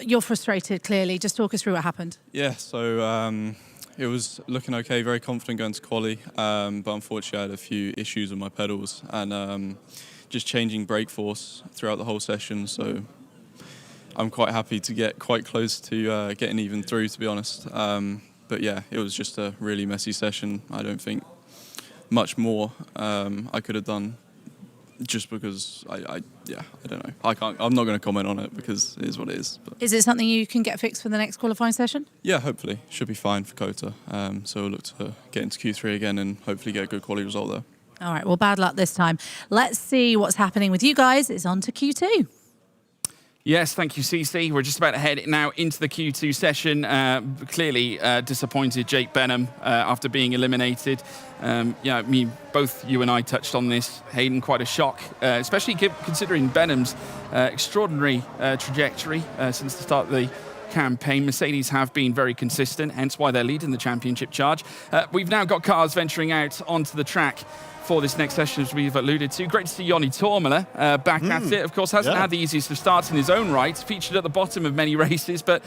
You're frustrated, clearly. Just talk us through what happened. Yeah, so it was looking okay, very confident going to quali, but unfortunately I had a few issues with my pedals and just changing brake force throughout the whole session. So I'm quite happy to get quite close to getting even through, to be honest. But yeah, it was just a really messy session. I don't think much more I could have done. Just because I don't know. I'm not going to comment on it because it is what it is. But. Is it something you can get fixed for the next qualifying session? Yeah, hopefully. Should be fine for Kota. So we'll look to get into Q3 again and hopefully get a good quality result there. All right, well, bad luck this time. Let's see what's happening with you guys. It's on to Q2. Yes, thank you, CC. We're just about to head now into the Q2 session. Clearly disappointed Jake Benham after being eliminated. Yeah, I mean, both you and I touched on this. Hayden, quite a shock, especially considering Benham's extraordinary trajectory since the start of the campaign. Mercedes have been very consistent, hence why they're leading the championship charge. We've now got cars venturing out onto the track for this next session, as we've alluded to. Great to see Joni Tormela back at it. Of course, hasn't had the easiest of starts in his own right. Featured at the bottom of many races, but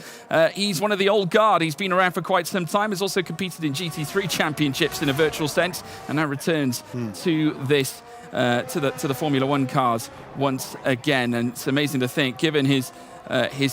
he's one of the old guard. He's been around for quite some time. Has also competed in GT3 championships in a virtual sense, and now returns to this to the Formula One cars once again. And it's amazing to think, given his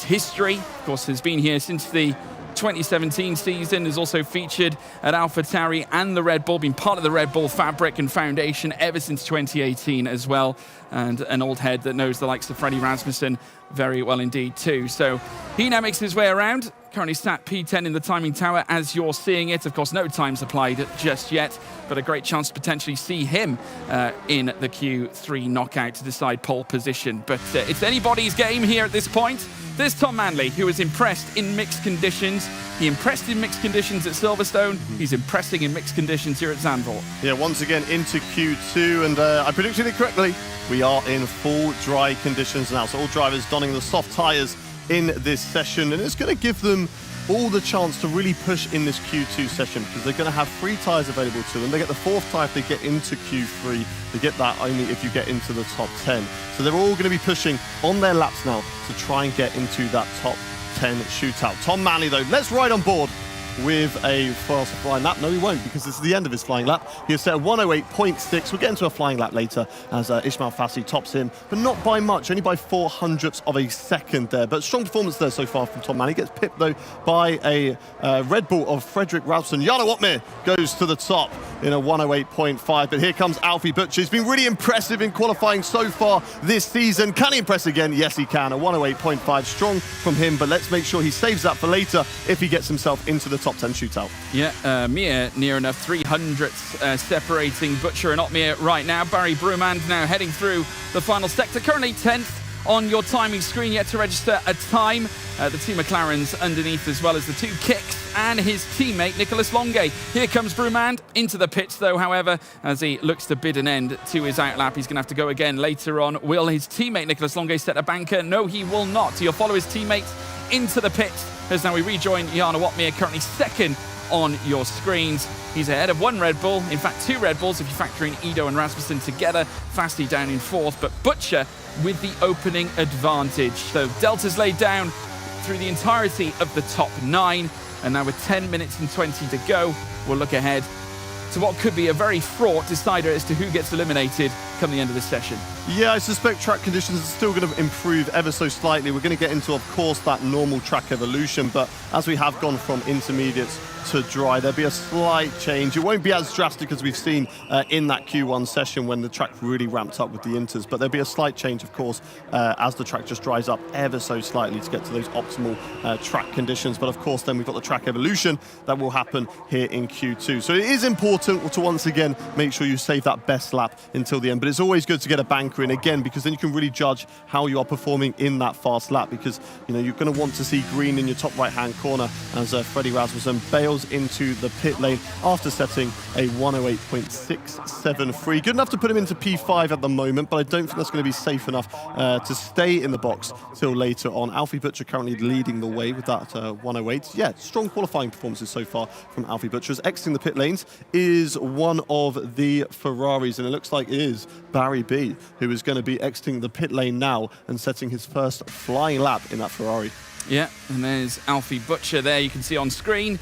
history, of course, has been here since the 2017 season, has also featured at AlphaTauri and the Red Bull, been part of the Red Bull fabric and foundation ever since 2018 as well, and an old head that knows the likes of Freddie Rasmussen very well indeed too. So he now makes his way around, currently sat P10 in the timing tower as you're seeing it. Of course, no times applied just yet, but a great chance to potentially see him in the Q3 knockout to decide pole position. But it's anybody's game here at this point. There's Tom Manley, who was impressed in mixed conditions. He impressed in mixed conditions at Silverstone. He's impressing in mixed conditions here at Zandvoort. Yeah, once again into Q2, and I predicted it correctly. We are in full dry conditions now, so all drivers donning the soft tyres in this session, and it's going to give them all the chance to really push in this Q2 session, because they're going to have 3 tyres available to them. They get the 4th tyre if they get into Q3. They get that only if you get into the top 10. So they're all going to be pushing on their laps now to try and get into that top 10 shootout. Tom Manley, though, let's ride on board with a fast flying lap. No, he won't, because this is the end of his flying lap. He has set a 108.6. We'll get into a flying lap later as Ismail Fassi tops him, but not by much, only by 0.04 of a second there. But strong performance there so far from Tom Manley. Gets pipped, though, by a Red Bull of Frederick Rasmussen. Jarno Opmeer goes to the top in a 108.5. But here comes Alfie Butcher. He's been really impressive in qualifying so far this season. Can he impress again? Yes, he can. A 108.5. Strong from him, but let's make sure he saves that for later if he gets himself into the top 10 shootout. Yeah, Mir near enough 300ths separating Butcher and Opmeer right now. Barry Brumand now heading through the final sector, currently 10th on your timing screen yet to register a time. The two McLarens underneath, as well as the two Kicks and his teammate Nicholas Longay. Here comes Broomand into the pits though, however, as he looks to bid an end to his outlap. He's going to have to go again later on. Will his teammate Nicholas Longay set a banker? No, he will not. He'll follow his teammate into the pits as now we rejoin Jana Watmere, currently second on your screens. He's ahead of one Red Bull, in fact 2 Red Bulls if you factor in Ido and Rasmussen together. Fasti down in 4th, but Butcher with the opening advantage. So Delta's laid down through the entirety of the top 9, and now with 10 minutes and 20 to go, we'll look ahead to what could be a very fraught decider as to who gets eliminated come the end of this session. Yeah, I suspect track conditions are still going to improve ever so slightly. We're going to get into, of course, that normal track evolution, but as we have gone from intermediates to dry, there'll be a slight change. It won't be as drastic as we've seen in that Q1 session when the track really ramped up with the inters, but there'll be a slight change, of course, as the track just dries up ever so slightly to get to those optimal track conditions. But of course, then we've got the track evolution that will happen here in Q2. So it is important to once again make sure you save that best lap until the end, but it's always good to get a banker in again, because then you can really judge how you are performing in that fast lap, because you're going to want to see green in your top right hand corner as Freddie Rasmussen bails into the pit lane after setting a 108.673. Good enough to put him into P5 at the moment, but I don't think that's going to be safe enough to stay in the box till later on. Alfie Butcher currently leading the way with that 108. Yeah, strong qualifying performances so far from Alfie Butcher. Exiting the pit lanes is one of the Ferraris, and it looks like it is Barry B who is going to be exiting the pit lane now and setting his first flying lap in that Ferrari. Yeah, and there's Alfie Butcher there, you can see on screen,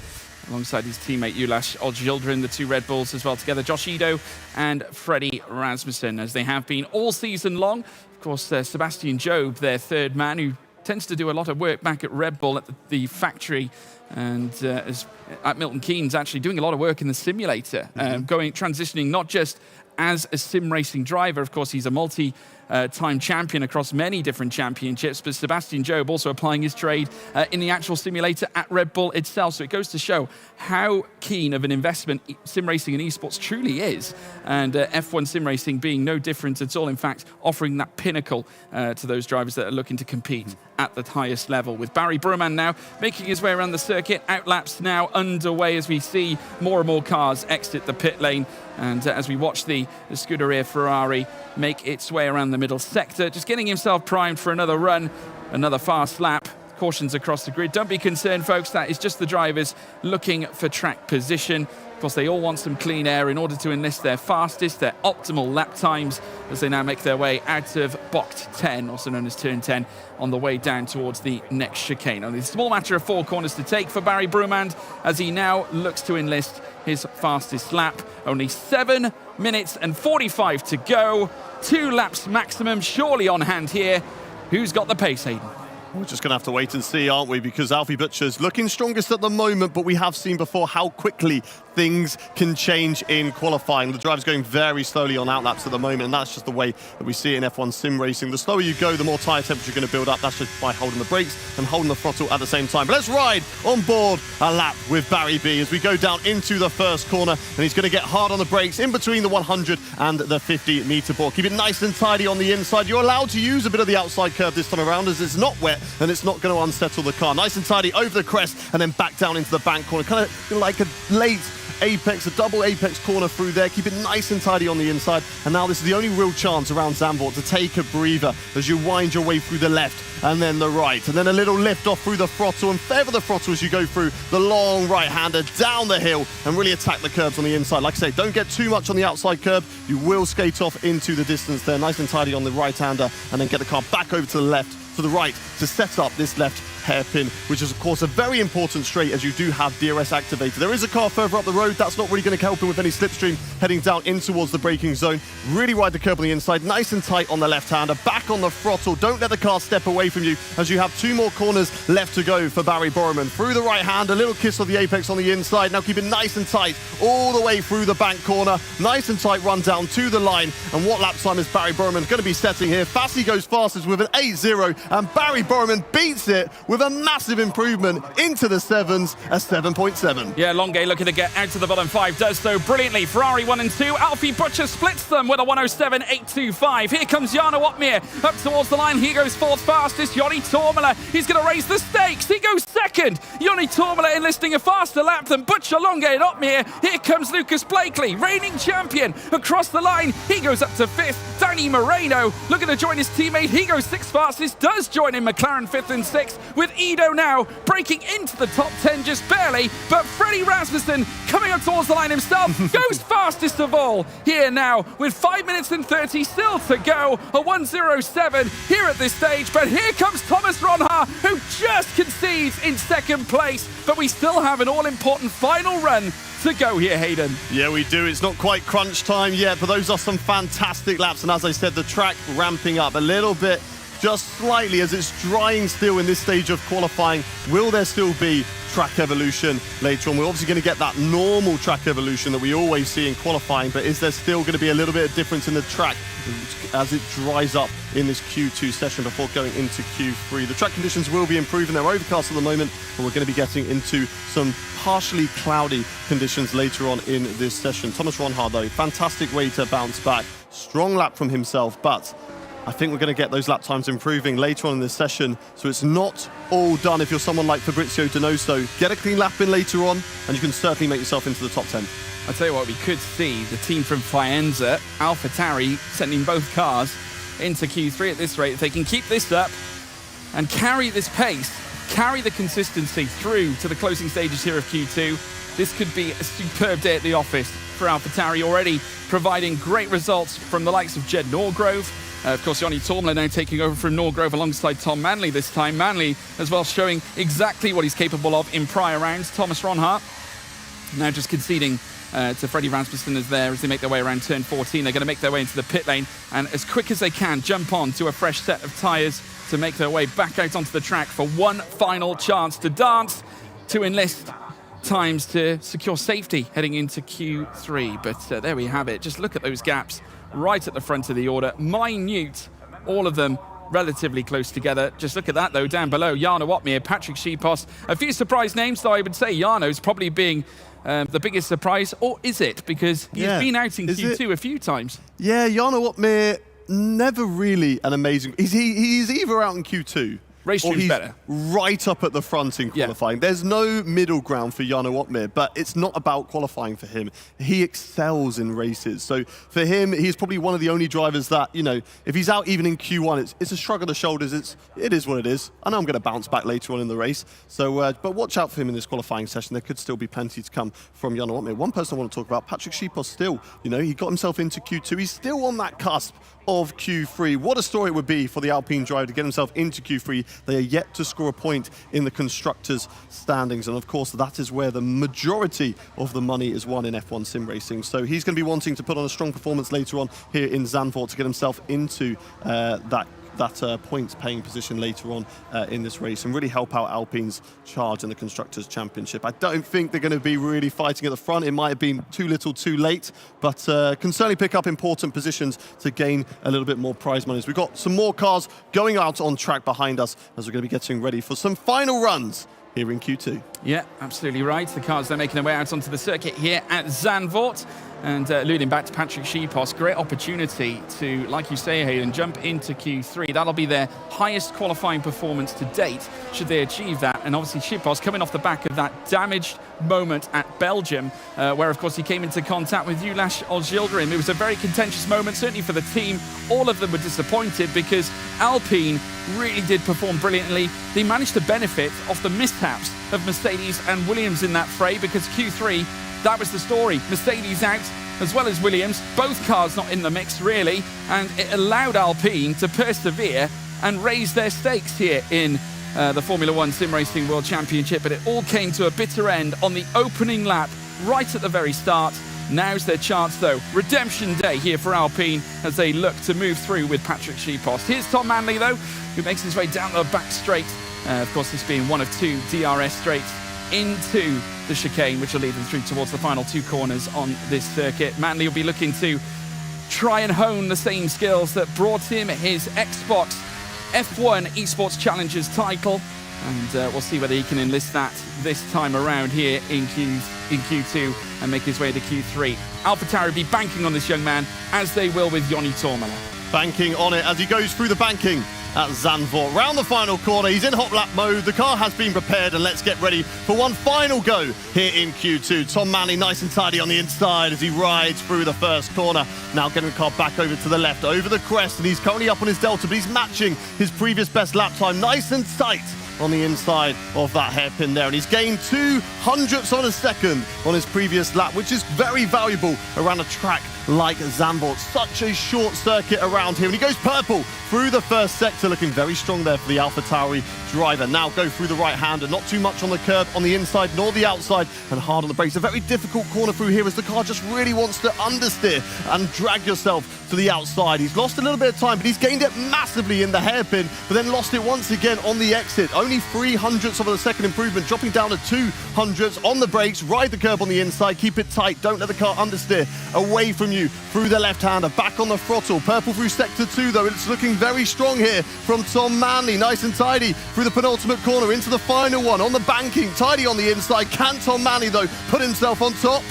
alongside his teammate Ulash Oldjildren, the 2 Red Bulls as well together, Josh Ido and Freddie Rasmussen, as they have been all season long. Of course, Sebastian Job, their 3rd man, who tends to do a lot of work back at Red Bull at the factory, and at Milton Keynes, actually doing a lot of work in the simulator, transitioning not just as a sim racing driver. Of course, he's a multi-time champion across many different championships, but Sebastian Job also applying his trade in the actual simulator at Red Bull itself. So it goes to show how keen of an investment sim racing and esports truly is, and F1 sim racing being no different at all. In fact, offering that pinnacle to those drivers that are looking to compete at the highest level. With Barry Broman now making his way around the circuit, outlaps now underway as we see more and more cars exit the pit lane, and as we watch the Scuderia Ferrari make its way around the middle sector, just getting himself primed for another run, another fast lap. Cautions across the grid. Don't be concerned, folks, that is just the drivers looking for track position. Of course, they all want some clean air in order to enlist their fastest, their optimal lap times, as they now make their way out of box 10, also known as turn 10, on the way down towards the next chicane. Only a small matter of 4 corners to take for Barry Broomand as he now looks to enlist his fastest lap. Only 7 minutes and 45 to go. 2 laps maximum surely on hand here. Who's got the pace, Hayden? We're just going to have to wait and see, aren't we? Because Alfie Butcher's looking strongest at the moment, but we have seen before how quickly things can change in qualifying. The driver's going very slowly on outlaps at the moment, and that's just the way that we see it in F1 sim racing. The slower you go, the more tyre temperature you're going to build up. That's just by holding the brakes and holding the throttle at the same time. But let's ride on board a lap with Barry B as we go down into the first corner, and he's going to get hard on the brakes in between the 100 and the 50 metre board. Keep it nice and tidy on the inside. You're allowed to use a bit of the outside curve this time around as it's not wet and it's not going to unsettle the car. Nice and tidy over the crest and then back down into the bank corner. Kind of like a late apex, a double apex corner through there. Keep it nice and tidy on the inside. And now this is the only real chance around Zandvoort to take a breather as you wind your way through the left and then the right. And then a little lift off through the throttle and feather the throttle as you go through the long right-hander down the hill and really attack the curves on the inside. Like I say, don't get too much on the outside curb. You will skate off into the distance there. Nice and tidy on the right-hander and then get the car back over to the left, to the right to set up this left hairpin, which is of course a very important straight as you do have DRS activated. There is a car further up the road. That's not really going to help him with any slipstream heading down in towards the braking zone. Really ride the curb on the inside, nice and tight on the left-hander, back on the throttle. Don't let the car step away from you as you have 2 more corners left to go for Barry Borman. Through the right hand, a little kiss of the apex on the inside. Now keep it nice and tight all the way through the bank corner. Nice and tight run down to the line. And what lap time is Barry Borman going to be setting here? Fassi goes fastest with an 8.0 and Barry Borman beats it with with a massive improvement into the 7s, a 7.7. Yeah, Longue looking to get out to the bottom 5, does so brilliantly. Ferrari 1 and 2, Alfie Butcher splits them with a 107.825. Here comes Jarno Opmeer up towards the line. He goes fourth fastest. Joni Tormela, he's going to raise the stakes. He goes second. Joni Tormela enlisting a faster lap than Butcher, Longue and Opmeer. Here comes Lucas Blakely, reigning champion, across the line. He goes up to fifth. Danny Moreno looking to join his teammate. He goes sixth fastest, does join in McLaren fifth and sixth, with Ido now breaking into the top 10 just barely. But Freddie Rasmussen coming up towards the line himself goes fastest of all here now with 5 minutes and 30 still to go. A 1:07 here at this stage. But here comes Thomas Ronha, who just concedes in second place. But we still have an all-important final run to go here, Hayden. Yeah, we do. It's not quite crunch time yet, but those are some fantastic laps. And as I said, the track ramping up a little bit, just slightly, as it's drying still in this stage of qualifying. Will there still be track evolution later on? We're obviously going to get that normal track evolution that we always see in qualifying, but is there still going to be a little bit of difference in the track as it dries up in this Q2 session before going into Q3? The track conditions will be improving. They're overcast at the moment, but we're going to be getting into some partially cloudy conditions later on in this session. Thomas Ronha, though, fantastic way to bounce back. Strong lap from himself, but I think we're going to get those lap times improving later on in this session, so it's not all done. If you're someone like Fabrizio Donoso, get a clean lap in later on, and you can certainly make yourself into the top 10. I'll tell you what, we could see the team from Faenza, AlphaTauri, sending both cars into Q3 at this rate. If they can keep this up and carry this pace, carry the consistency through to the closing stages here of Q2, this could be a superb day at the office for AlphaTauri, already providing great results from the likes of Jed Norgrove. Of course, Joni Tormela now taking over from Norgrove alongside Tom Manley this time. Manley as well showing exactly what he's capable of in prior rounds. Thomas Ronha now just conceding to Freddie Rasmussen as they make their way around turn 14. They're going to make their way into the pit lane and as quick as they can jump on to a fresh set of tyres to make their way back out onto the track for one final chance to dance, to enlist times to secure safety heading into Q3. But there we have it. Just look at those gaps right at the front of the order. Minute, all of them relatively close together. Just look at that, though, down below. Jarno Opmeer, Patrick Schipos. A few surprise names, though I would say Jarno's probably being the biggest surprise. Or is it? Because he's been out in Q2 a few times. Yeah, Jarno Opmeer, never really an amazing... He's either out in Q2 Race or stream's he's better. right up at the front in qualifying. Yeah. There's no middle ground for Jarno Opmeer, but it's not about qualifying for him. He excels in races. So for him, he's probably one of the only drivers that, you know, if he's out even in Q1, it's a shrug of the shoulders. It is what it is. I know I'm going to bounce back later on in the race. So, but watch out for him in this qualifying session. There could still be plenty to come from Jarno Opmeer. One person I want to talk about, Patrick Schipos, still, you know, he got himself into Q2. He's still on that cusp of Q3. What a story it would be for the Alpine driver to get himself into Q3. They are yet to score a point in the constructors' standings, and of course that is where the majority of the money is won in F1 sim racing. So he's going to be wanting to put on a strong performance later on here in Zandvoort to get himself into that points-paying position later on in this race and really help out Alpine's charge in the Constructors' Championship. I don't think they're going to be really fighting at the front. It might have been too little too late, but can certainly pick up important positions to gain a little bit more prize money. We've got some more cars going out on track behind us as we're going to be getting ready for some final runs here in Q2. Yeah, absolutely right. The cars, they're making their way out onto the circuit here at Zandvoort. And alluding back to Patrick Schipos, great opportunity to, like you say, Hayden, jump into Q3. That'll be their highest qualifying performance to date, should they achieve that. And obviously Schipos coming off the back of that damaged moment at Belgium, where, of course, he came into contact with Ulash Oljildirim. It was a very contentious moment, certainly for the team. All of them were disappointed because Alpine really did perform brilliantly. They managed to benefit off the mishaps of Mercedes and Williams in that fray because Q3, that was the story. Mercedes out, as well as Williams. Both cars not in the mix, really. And it allowed Alpine to persevere and raise their stakes here in the Formula One Sim Racing World Championship. But it all came to a bitter end on the opening lap, right at the very start. Now's their chance, though. Redemption day here for Alpine as they look to move through with Patrick Schipos. Here's Tom Manley, though, who makes his way down the back straight. Of course, this being one of two DRS straights into the chicane, which will lead them through towards the final two corners on this circuit. Manley will be looking to try and hone the same skills that brought him his Xbox F1 Esports Challengers title And we'll see whether he can enlist that this time around here in Q2 and make his way to Q3. AlphaTauri be banking on this young man, as they will with Joni Tormala. Banking on it as he goes through the banking at Zandvoort. Round the final corner, he's in hot lap mode. The car has been prepared, and let's get ready for one final go here in Q2. Tom Manley nice and tidy on the inside as he rides through the first corner. Now getting the car back over to the left, over the crest, and he's currently up on his delta, but he's matching his previous best lap time. Nice and tight on the inside of that hairpin there, and he's gained 0.02 of a second on his previous lap, which is very valuable around a track like Zandvoort. Such a short circuit around here, and he goes purple through the first sector, looking very strong there for the AlphaTauri driver. Now go through the right-hander, not too much on the curb on the inside nor the outside, and hard on the brakes. A very difficult corner through here as the car just really wants to understeer and drag yourself to the outside. He's lost a little bit of time, but he's gained it massively in the hairpin, but then lost it once again on the exit. Only 0.03 of a second improvement, dropping down to 0.02 on the brakes. Ride the curb on the inside, keep it tight, don't let the car understeer away from you through the left-hander. Back on the throttle, purple through sector 2 though. It's looking very strong here from Tom Manley. Nice and tidy through the penultimate corner into the final one on the banking. Tidy on the inside. Can Tom Manley though put himself on top?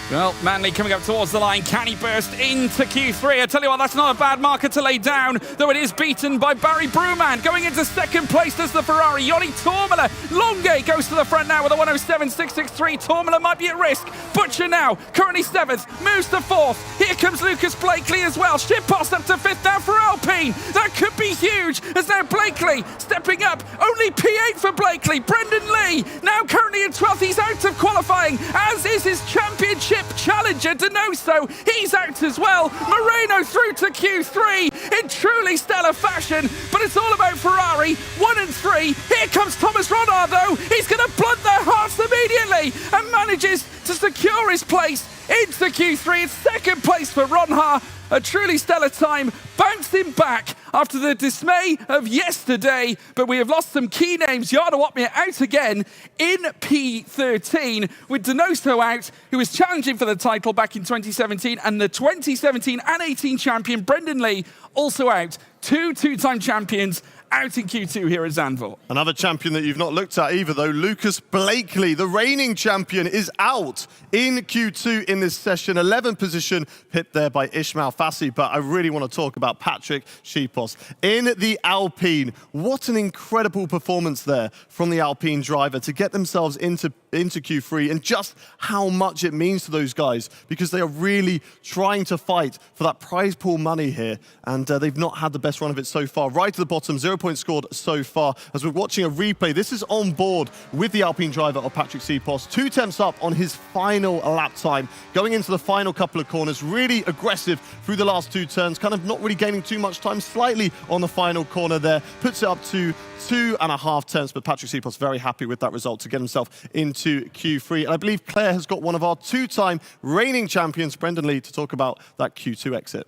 Well, Manley coming up towards the line. Can he burst into Q3? I tell you what, that's not a bad marker to lay down, though it is beaten by Barry Brewman. Going into second place, there's the Ferrari. Joni Tormala. Longe goes to the front now with a 107.663. Tormala might be at risk. Butcher now, currently 7th, moves to 4th. Here comes Lucas Blakely as well. Shippost up to 5th now for Alpine. That could be huge, as now Blakely stepping up. Only P8 for Blakely. Brendan Lee now currently in 12th. He's out of qualifying, as is his championship challenger Donoso. He's out as well. Moreno through to Q3 in truly stellar fashion, but it's all about Ferrari. 1 and 3. Here comes Thomas Ronard though. He's going to blunt their hearts immediately and manages to secure his place into Q3. It's second place for Ronhar. A truly stellar time, bouncing back after the dismay of yesterday, but we have lost some key names. Jarno Opmeer out again in P13, with Donoso out, who was challenging for the title back in 2017, and the 2017 and 18 champion Brendan Lee also out. Two-time champions out in Q2 here at Zandvoort. Another champion that you've not looked at either, though, Lucas Blakely, the reigning champion, is out in Q2 in this session. 11th position, pipped there by Ismail Fassi, but I really want to talk about Patrick Shipos in the Alpine. What an incredible performance there from the Alpine driver to get themselves into Q3, and just how much it means to those guys, because they are really trying to fight for that prize pool money here, and they've not had the best run of it so far. Right to the bottom, 0 points scored so far. As we're watching a replay, this is on board with the Alpine driver of Patrick Shipos. 2 tenths up on his final lap time, going into the final couple of corners, really aggressive through the last 2 turns, kind of not really gaining too much time, slightly on the final corner there, puts it up to 2.5 tenths, but Patrick Shipos very happy with that result to get himself into Q3. And I believe Claire has got one of our 2-time reigning champions, Brendan Lee, to talk about that Q2 exit.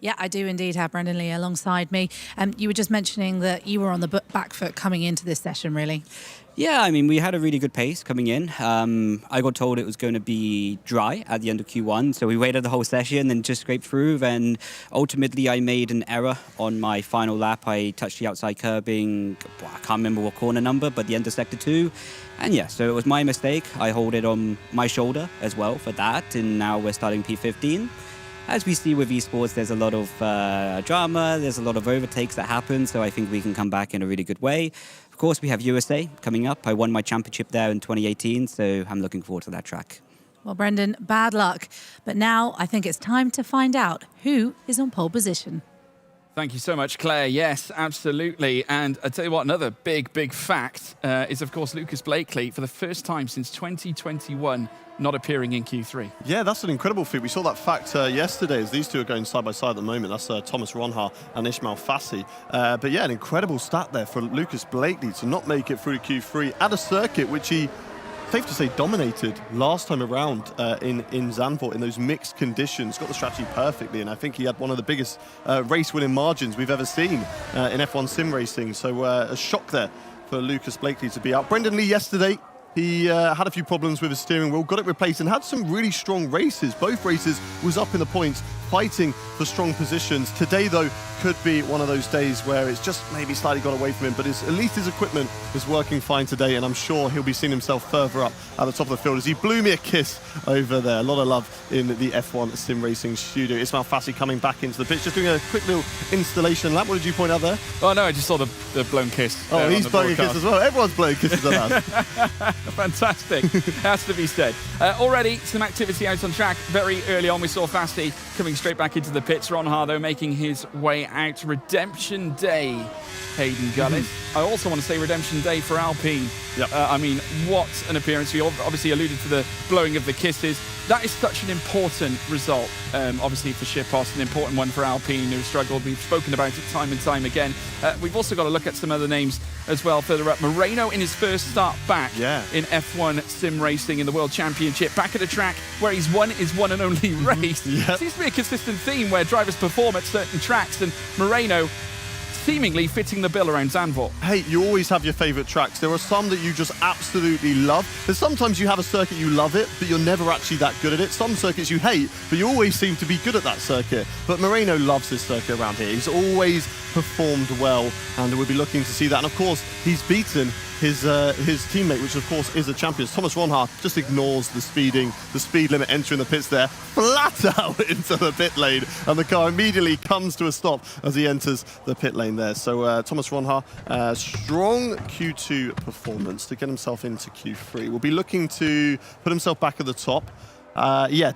Yeah, I do indeed have Brendan Lee alongside me. You were just mentioning that you were on the back foot coming into this session, really. Yeah, I mean, we had a really good pace coming in. I got told it was going to be dry at the end of Q1, so we waited the whole session and just scraped through, and ultimately I made an error on my final lap. I touched the outside curbing, I can't remember what corner number, but the end of sector 2. And yeah, so it was my mistake. I hold it on my shoulder as well for that, and now we're starting P15. As we see with esports, there's a lot of drama, there's a lot of overtakes that happen, so I think we can come back in a really good way. Of course, we have USA coming up. I won my championship there in 2018, so I'm looking forward to that track. Well, Brendan, bad luck. But now I think it's time to find out who is on pole position. Thank you so much, Claire. Yes, absolutely. And I tell you what, another big fact is, of course, Lucas Blakely, for the first time since 2021, not appearing in Q3. Yeah, that's an incredible feat. We saw that fact yesterday as these two are going side by side at the moment. That's Thomas Ronhar and Ismail Fassi. But yeah, an incredible stat there for Lucas Blakely to not make it through Q3 at a circuit which he, safe to say, dominated last time around in Zandvoort in those mixed conditions. Got the strategy perfectly, and I think he had one of the biggest race-winning margins we've ever seen in F1 sim racing. So a shock there for Lucas Blakely to be out. Brendan Lee yesterday, he had a few problems with his steering wheel, got it replaced, and had some really strong races. Both races was up in the points fighting for strong positions. Today, though, could be one of those days where it's just maybe slightly got away from him, but at least his equipment is working fine today, and I'm sure he'll be seeing himself further up at the top of the field as he blew me a kiss over there. A lot of love in the F1 sim racing studio. Ismail Fassi coming back into the pitch, just doing a quick little installation lap. What did you point out there? Oh, no, I just saw the blown kiss. Oh, he's blowing a kiss as well. Everyone's blowing kisses at that. Fantastic. Has to be said. Already some activity out on track. Very early on, we saw Fassi coming straight back into the pits. Ron Hardo making his way out. Redemption Day, Hayden Gullis. I also want to say Redemption Day for Alpine. Yep. I mean, what an appearance. We obviously alluded to the blowing of the kisses. That is such an important result, obviously, for Shippos, an important one for Alpine, who struggled. We've spoken about it time and time again. We've also got to look at some other names as well further up. Moreno in his first start back in F1 sim racing in the World Championship. Back at a track where he's won his one and only race. Seems to be a consistent theme where drivers perform at certain tracks, and Moreno seemingly fitting the bill around Zandvoort. Hey, you always have your favourite tracks. There are some that you just absolutely love. There's sometimes you have a circuit you love it, but you're never actually that good at it. Some circuits you hate, but you always seem to be good at that circuit. But Moreno loves this circuit around here. He's always performed well, and we'll be looking to see that. And of course, he's beaten his teammate, which of course is a champion. Thomas Ronhaar just ignores the speed limit entering the pits there, flat out into the pit lane, and the car immediately comes to a stop as he enters the pit lane there. So Thomas Ronhaar, strong Q2 performance to get himself into Q3. Will be looking to put himself back at the top.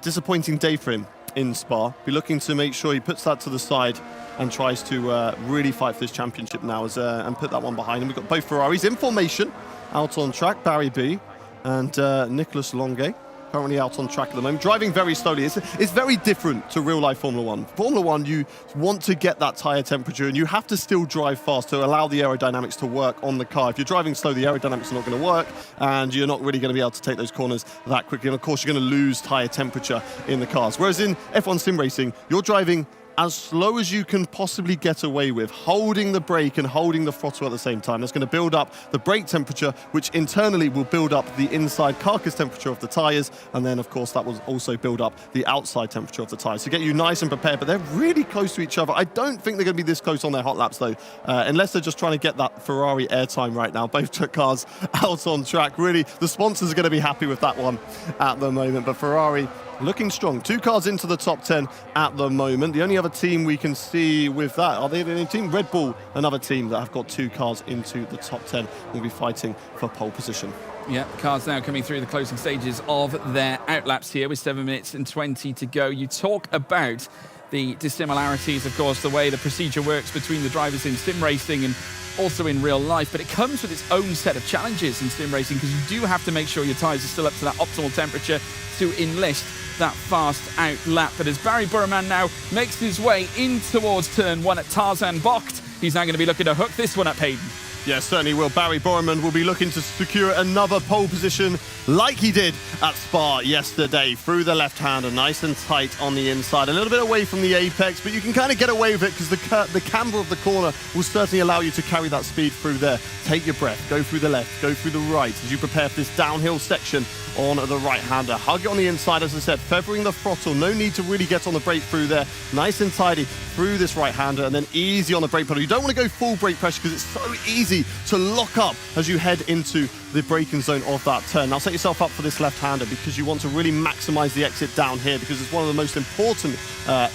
Disappointing day for him in Spa. Be looking to make sure he puts that to the side and tries to really fight for this championship now and put that one behind him. We've got both Ferraris in formation out on track, Barry B and Nicolas Longuet. Currently out on track at the moment, driving very slowly. It's very different to real-life Formula 1. Formula 1, you want to get that tyre temperature, and you have to still drive fast to allow the aerodynamics to work on the car. If you're driving slow, the aerodynamics are not going to work, and you're not really going to be able to take those corners that quickly. And of course, you're going to lose tyre temperature in the cars. Whereas in F1 sim racing, you're driving as slow as you can possibly get away with, holding the brake and holding the throttle at the same time. That's going to build up the brake temperature, which internally will build up the inside carcass temperature of the tyres, and then of course that will also build up the outside temperature of the tyres to get you nice and prepared. But they're really close to each other. I don't think they're going to be this close on their hot laps though, unless they're just trying to get that Ferrari airtime right now. Both cars out on track. Really, the sponsors are going to be happy with that one at the moment, but Ferrari looking strong. 2 cars into the top 10 at the moment. The only other team we can see with that, are they the only team? Red Bull, another team that have got 2 cars into the top 10, will be fighting for pole position. Yeah, cars now coming through the closing stages of their outlaps here with 7 minutes and 20 to go. You talk about the dissimilarities, of course, the way the procedure works between the drivers in sim racing and also in real life, but it comes with its own set of challenges in sim racing because you do have to make sure your tyres are still up to that optimal temperature to enlist that fast out lap. But as Barry Burman now makes his way in towards turn 1 at Tarzan Bocht, he's now going to be looking to hook this one up, Hayden. Yeah, certainly will. Barry Borman will be looking to secure another pole position like he did at Spa yesterday. Through the left-hander, nice and tight on the inside. A little bit away from the apex, but you can kind of get away with it because the camber of the corner will certainly allow you to carry that speed through there. Take your breath, go through the left, go through the right as you prepare for this downhill section on the right-hander. Hug it on the inside, as I said, feathering the throttle. No need to really get on the brake through there. Nice and tidy through this right-hander, and then easy on the brake pedal. You don't want to go full brake pressure because it's so easy to lock up as you head into the braking zone of that turn. Now set yourself up for this left-hander because you want to really maximize the exit down here because it's one of the most important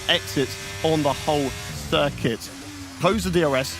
exits on the whole circuit. Close the DRS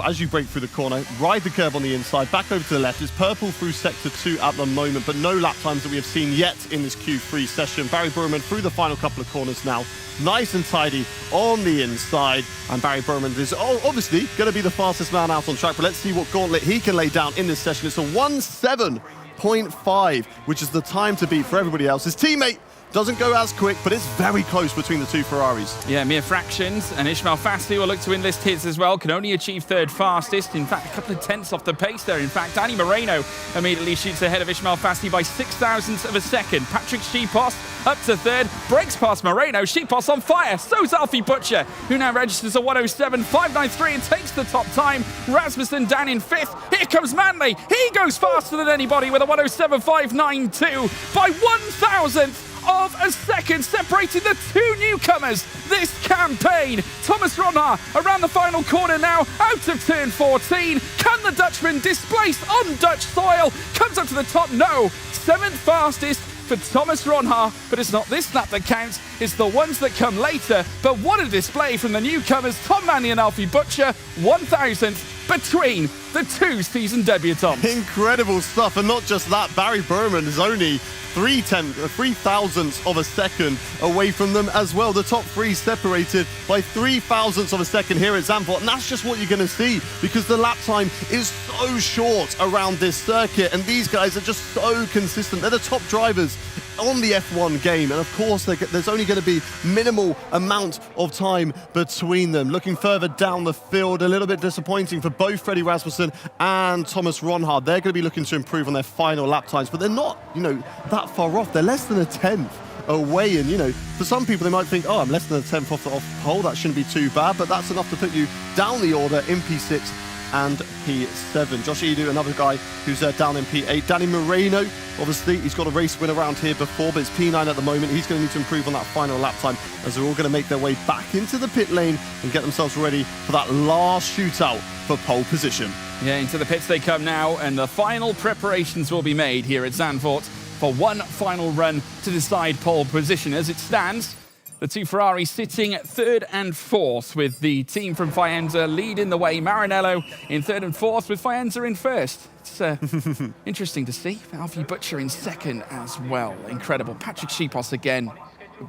as you brake through the corner, ride the curve on the inside, back over to the left. It's purple through sector 2 at the moment, but no lap times that we have seen yet in this Q3 session. Barry Burman through the final couple of corners now, nice and tidy on the inside, and Barry Burman is obviously going to be the fastest man out on track, but let's see what gauntlet he can lay down in this session. It's a 1:7.5, which is the time to beat for everybody else. His teammate doesn't go as quick, but it's very close between the 2 Ferraris. Yeah, mere fractions, and Ismail Fassi will look to enlist his as well, can only achieve 3rd fastest. In fact, a couple of tenths off the pace there. In fact, Danny Moreno immediately shoots ahead of Ismail Fassi by 0.06 of a second. Patrick Schipos up to 3rd, breaks past Moreno. Schipos on fire, so's Alfie Butcher, who now registers a 1:07.593 and takes the top time. Rasmussen down in 5th. Here comes Manley. He goes faster than anybody with a 1:07.592 by 1,000th of a second, separating the two newcomers this campaign. Thomas Ronhaar around the final corner now, out of turn 14. Can the Dutchman displace on Dutch soil? Comes up to the top, no. 7th fastest for Thomas Ronhaar, but it's not this lap that counts, it's the ones that come later. But what a display from the newcomers, Tom Manley and Alfie Butcher, 1,000th between the two season debutants. Incredible stuff, and not just that, Barry Burman is only 3/thousandths of a second away from them as well. The top three separated by 3/1000ths of a second here at Zandvoort, and that's just what you're going to see because the lap time is so short around this circuit, and these guys are just so consistent. They're the top drivers on the F1 game, and of course there's only going to be minimal amount of time between them. Looking further down the field, a little bit disappointing for both Freddie Rasmussen and Thomas Ronhaar. They're going to be looking to improve on their final lap times, but they're not, that far off. They're less than a 10th away, and for some people they might think, oh, I'm less than a 10th off the pole, that shouldn't be too bad, but that's enough to put you down the order in P6 and P7. Josh Edu, another guy who's down in P8. Danny Moreno, obviously, he's got a race win around here before, but it's P9 at the moment. He's going to need to improve on that final lap time as they're all going to make their way back into the pit lane and get themselves ready for that last shootout for pole position. Yeah, into the pits they come now, and the final preparations will be made here at Zandvoort for one final run to decide pole position. As it stands, the two Ferraris sitting 3rd and 4th, with the team from Faenza leading the way. Maranello in 3rd and 4th, with Faenza in 1st. It's interesting to see. Alfie Butcher in 2nd as well. Incredible. Patrick Schipos again.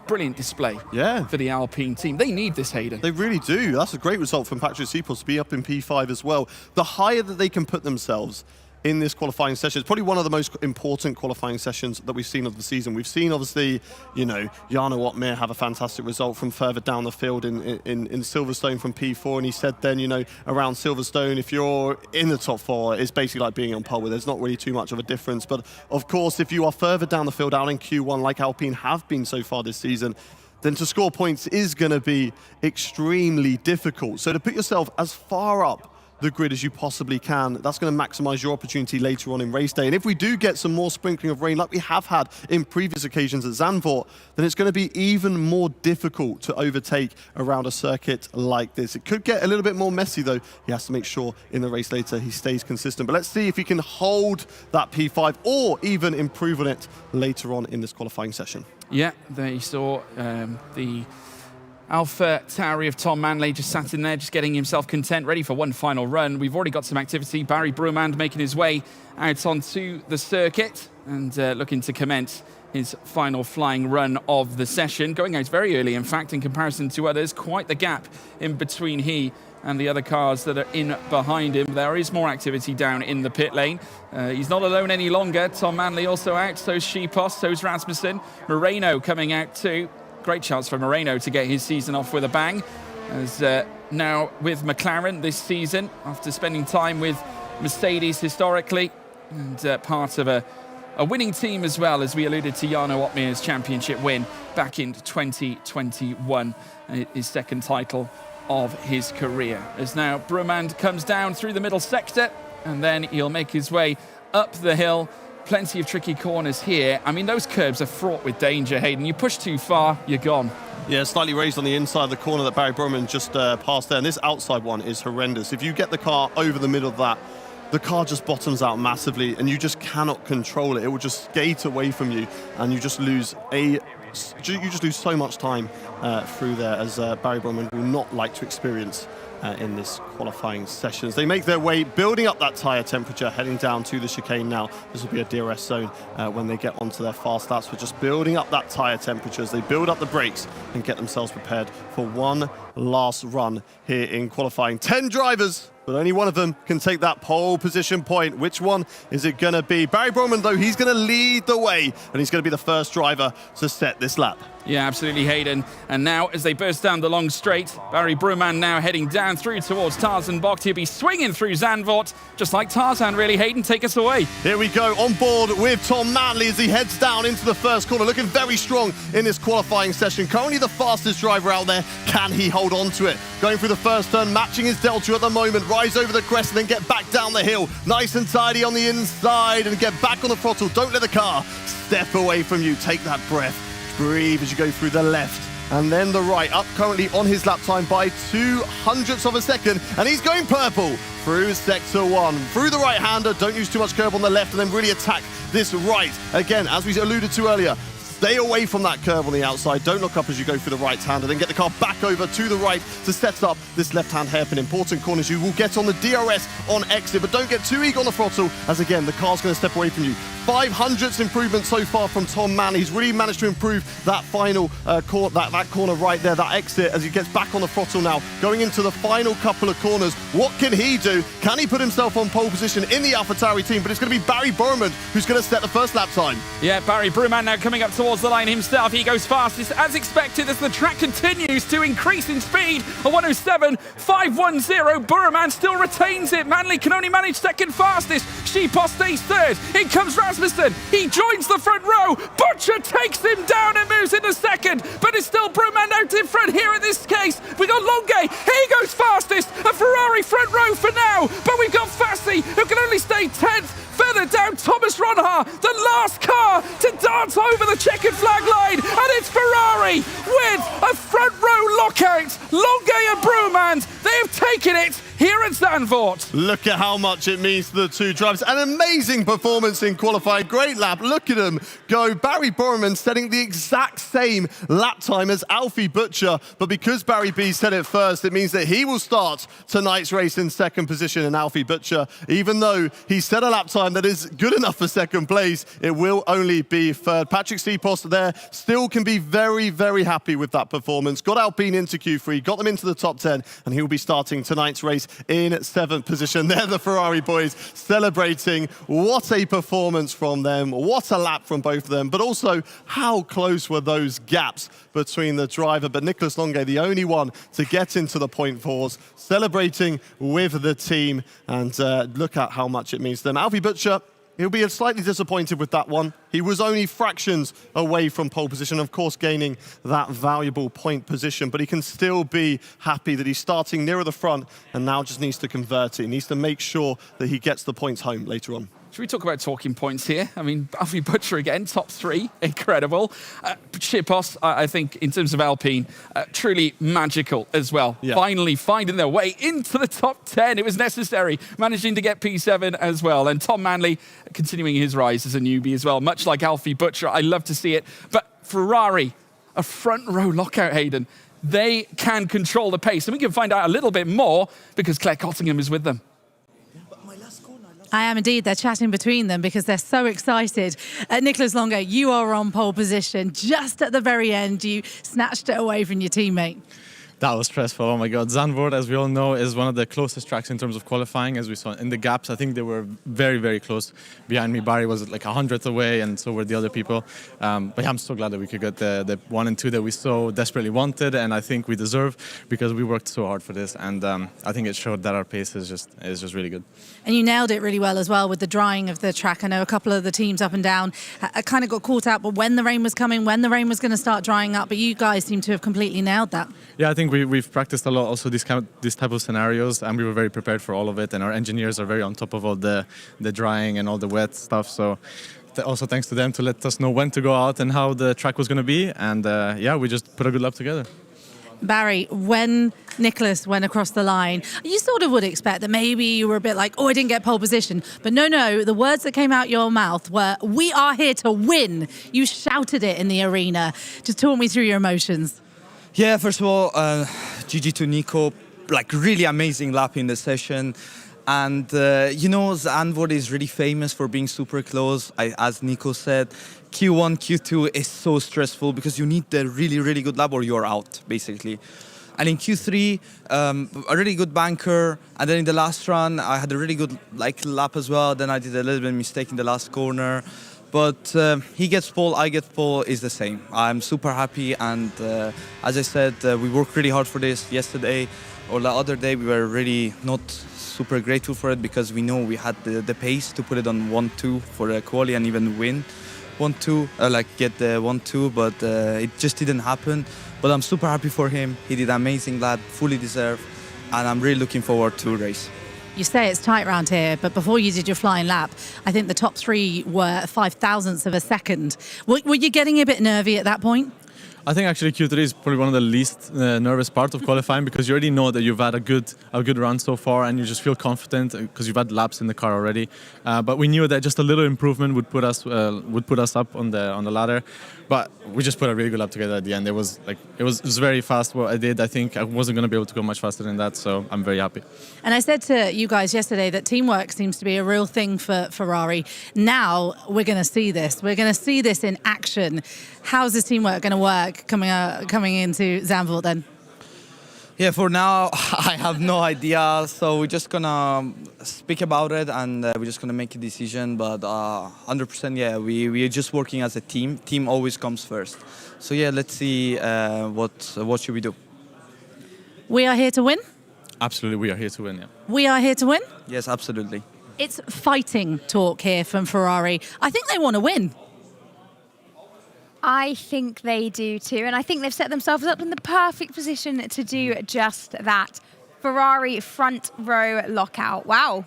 Brilliant display for the Alpine team. They need this, Hayden. They really do. That's a great result from Patrick Schipos to be up in P5 as well. The higher that they can put themselves in this qualifying session, it's probably one of the most important qualifying sessions that we've seen of the season. We've seen, obviously, Jarno Opmeer have a fantastic result from further down the field in Silverstone from P4, and he said then, around Silverstone, if you're in the top 4, it's basically like being on pole, where there's not really too much of a difference. But of course, if you are further down the field out in Q1, like Alpine have been so far this season, then to score points is going to be extremely difficult. So to put yourself as far up the grid as you possibly can, that's going to maximize your opportunity later on in race day. And if we do get some more sprinkling of rain like we have had in previous occasions at Zandvoort, then it's going to be even more difficult to overtake around a circuit like this. It could get a little bit more messy though. He has to make sure in the race later he stays consistent. But let's see if he can hold that P5 or even improve on it later on in this qualifying session. Yeah, there you saw the Alpha Tauri of Tom Manley just sat in there, just getting himself content, ready for one final run. We've already got some activity. Barry Brumand making his way out onto the circuit and looking to commence his final flying run of the session. Going out very early, in fact, in comparison to others. Quite the gap in between he and the other cars that are in behind him. There is more activity down in the pit lane. He's not alone any longer. Tom Manley also out, so's Schipos, so's Rasmussen. Moreno coming out too. Great chance for Moreno to get his season off with a bang. As now with McLaren this season, after spending time with Mercedes historically, and part of a winning team as well, as we alluded to Jarno Opmeer's championship win back in 2021, his second title of his career. As now Brumand comes down through the middle sector, and then he'll make his way up the hill. Plenty of tricky corners here. I mean, those curbs are fraught with danger, Hayden. You push too far, you're gone. Yeah, slightly raised on the inside of the corner that Barry Brumand just passed there. And this outside one is horrendous. If you get the car over the middle of that, the car just bottoms out massively and you just cannot control it. It will just skate away from you and you just lose so much time through there, as Barry Brumand will not like to experience in this qualifying session. As they make their way, building up that tyre temperature, heading down to the chicane now. This will be a DRS zone when they get onto their fast laps. We're just building up that tyre temperature as they build up the brakes and get themselves prepared for one last run here in qualifying. 10 drivers, but only one of them can take that pole position point. Which one is it going to be? Barry Brumand, though, he's going to lead the way, and he's going to be the first driver to set this lap. Yeah, absolutely, Hayden. And now, as they burst down the long straight, Barry Brumand now heading down through towards Tarzan Bocht. He'll be swinging through Zandvoort, just like Tarzan, really. Hayden, take us away. Here we go, on board with Tom Manley as he heads down into the first corner, looking very strong in this qualifying session. Currently the fastest driver out there. Can he hold on to it? Going through the first turn, matching his delta at the moment. Rise over the crest and then get back down the hill. Nice and tidy on the inside and get back on the throttle. Don't let the car step away from you. Take that breath. Breathe as you go through the left and then the right. Up currently on his lap time by 0.02 of a second. And he's going purple through sector 1. Through the right-hander, don't use too much curve on the left and then really attack this right. Again, as we alluded to earlier, stay away from that curve on the outside. Don't look up as you go through the right-hander. Then get the car back over to the right to set up this left-hand hairpin. Important corners you will get on the DRS on exit, but don't get too eager on the throttle as, again, the car's going to step away from you. 500th improvement so far from Tom Manley. He's really managed to improve that final corner, that corner right there, that exit, as he gets back on the throttle now. Going into the final couple of corners, what can he do? Can he put himself on pole position in the AlphaTauri team? But it's going to be Barry Borman who's going to set the first lap time. Yeah, Barry Brumand now coming up towards the line himself. He goes fastest as expected as the track continues to increase in speed. A 107.510. Brumand still retains it. Manley can only manage second fastest. Sheepos stays third. In comes Rasmussen. He joins the front row. Butcher takes him down and moves into second. But it's still Brumand out in front here in this case. We got Longue. He goes fastest. A Ferrari front row for now. But we've got Fassi who can only stay 10th. Further down, Thomas Ronha, the last car to dance over the checkered flag line. And it's Ferrari with a front row lockout. Longue and Brumand, they have taken it here at Zandvoort. Look at how much it means to the two drivers. An amazing performance in qualifying. Great lap. Look at him go. Barry Borman setting the exact same lap time as Alfie Butcher. But because Barry B said it first, it means that he will start tonight's race in second position. And Alfie Butcher, even though he set a lap time that is good enough for second place, it will only be third. Patrick Seapost there still can be very, very happy with that performance. Got Alpine into Q3, got them into the top 10, and he'll be starting tonight's race in 7th position. They're the Ferrari boys celebrating. What a performance from them. What a lap from both of them. But also, how close were those gaps between the driver? But Nicolas Longue, the only one to get into the point fours, celebrating with the team. And look at how much it means to them. Alfie Butcher, he'll be slightly disappointed with that one. He was only fractions away from pole position, of course, gaining that valuable point position, but he can still be happy that he's starting nearer the front and now just needs to convert it. He needs to make sure that he gets the points home later on. Should we talk about talking points here? I mean, Alfie Butcher again, top 3, incredible. Sheepos, I think, in terms of Alpine, truly magical as well. Yeah. Finally finding their way into the top 10. It was necessary, managing to get P7 as well. And Tom Manley continuing his rise as a newbie as well, much like Alfie Butcher. I love to see it. But Ferrari, a front row lockout, Hayden. They can control the pace. And we can find out a little bit more because Claire Cottingham is with them. I am indeed. They're chatting between them because they're so excited. Nicolas Longue, you are on pole position. Just at the very end, you snatched it away from your teammate. That was stressful. Oh my God. Zandvoort, as we all know, is one of the closest tracks in terms of qualifying, as we saw in the gaps. I think they were very, very close. Behind me, Barry was like 100th away, and so were the other people. But yeah, I'm so glad that we could get the 1 and 2 that we so desperately wanted, and I think we deserve because we worked so hard for this. And I think it showed that our pace is just really good. And you nailed it really well as well with the drying of the track. I know a couple of the teams up and down kind of got caught out, but when the rain was coming, when the rain was going to start drying up, but you guys seem to have completely nailed that. Yeah, I think we've practiced a lot also this type of scenarios, and we were very prepared for all of it, and our engineers are very on top of all the drying and all the wet stuff, so also thanks to them to let us know when to go out and how the track was going to be, and yeah, we just put a good lap together. Barry, when Nicolas went across the line, you sort of would expect that maybe you were a bit like, oh, I didn't get pole position. But no, the words that came out your mouth were, we are here to win. You shouted it in the arena. Just talk me through your emotions. Yeah, first of all, GG to Nico, like really amazing lap in the session. And, you know, Zandvoort is really famous for being super close. As Nico said, Q1, Q2 is so stressful because you need the really, really good lap or you're out, basically. And in Q3, a really good banker. And then in the last run, I had a really good lap as well. Then I did a little bit of mistake in the last corner. But he gets pole, I get pole, is the same. I'm super happy. And as I said, we worked really hard for this yesterday. Or the other day, we were really not super grateful for it because we know we had the pace to put it on 1-2 for the quali and even win 1-2, get the 1-2, but it just didn't happen. But I'm super happy for him. He did an amazing lap, fully deserved, and I'm really looking forward to the race. You say it's tight round here, but before you did your flying lap, I think the top 3 were 5,000ths of a second. Were you getting a bit nervy at that point? I think actually Q3 is probably one of the least nervous parts of qualifying because you already know that you've had a good run so far and you just feel confident because you've had laps in the car already. But we knew that just a little improvement would put us up on the ladder. But we just put a really good lap together at the end. It was very fast what I did. I think I wasn't going to be able to go much faster than that, so I'm very happy. And I said to you guys yesterday that teamwork seems to be a real thing for Ferrari. Now we're going to see this. We're going to see this in action. How's this teamwork going to work coming into Zandvoort then? Yeah, for now, I have no idea. So we're just going to speak about it and we're just going to make a decision. But 100%, yeah, we are just working as a team. Team always comes first. So yeah, let's see what should we do. We are here to win? Absolutely, we are here to win, yeah. We are here to win? Yes, absolutely. It's fighting talk here from Ferrari. I think they want to win. I think they do too, and I think they've set themselves up in the perfect position to do just that. Ferrari front row lockout. Wow.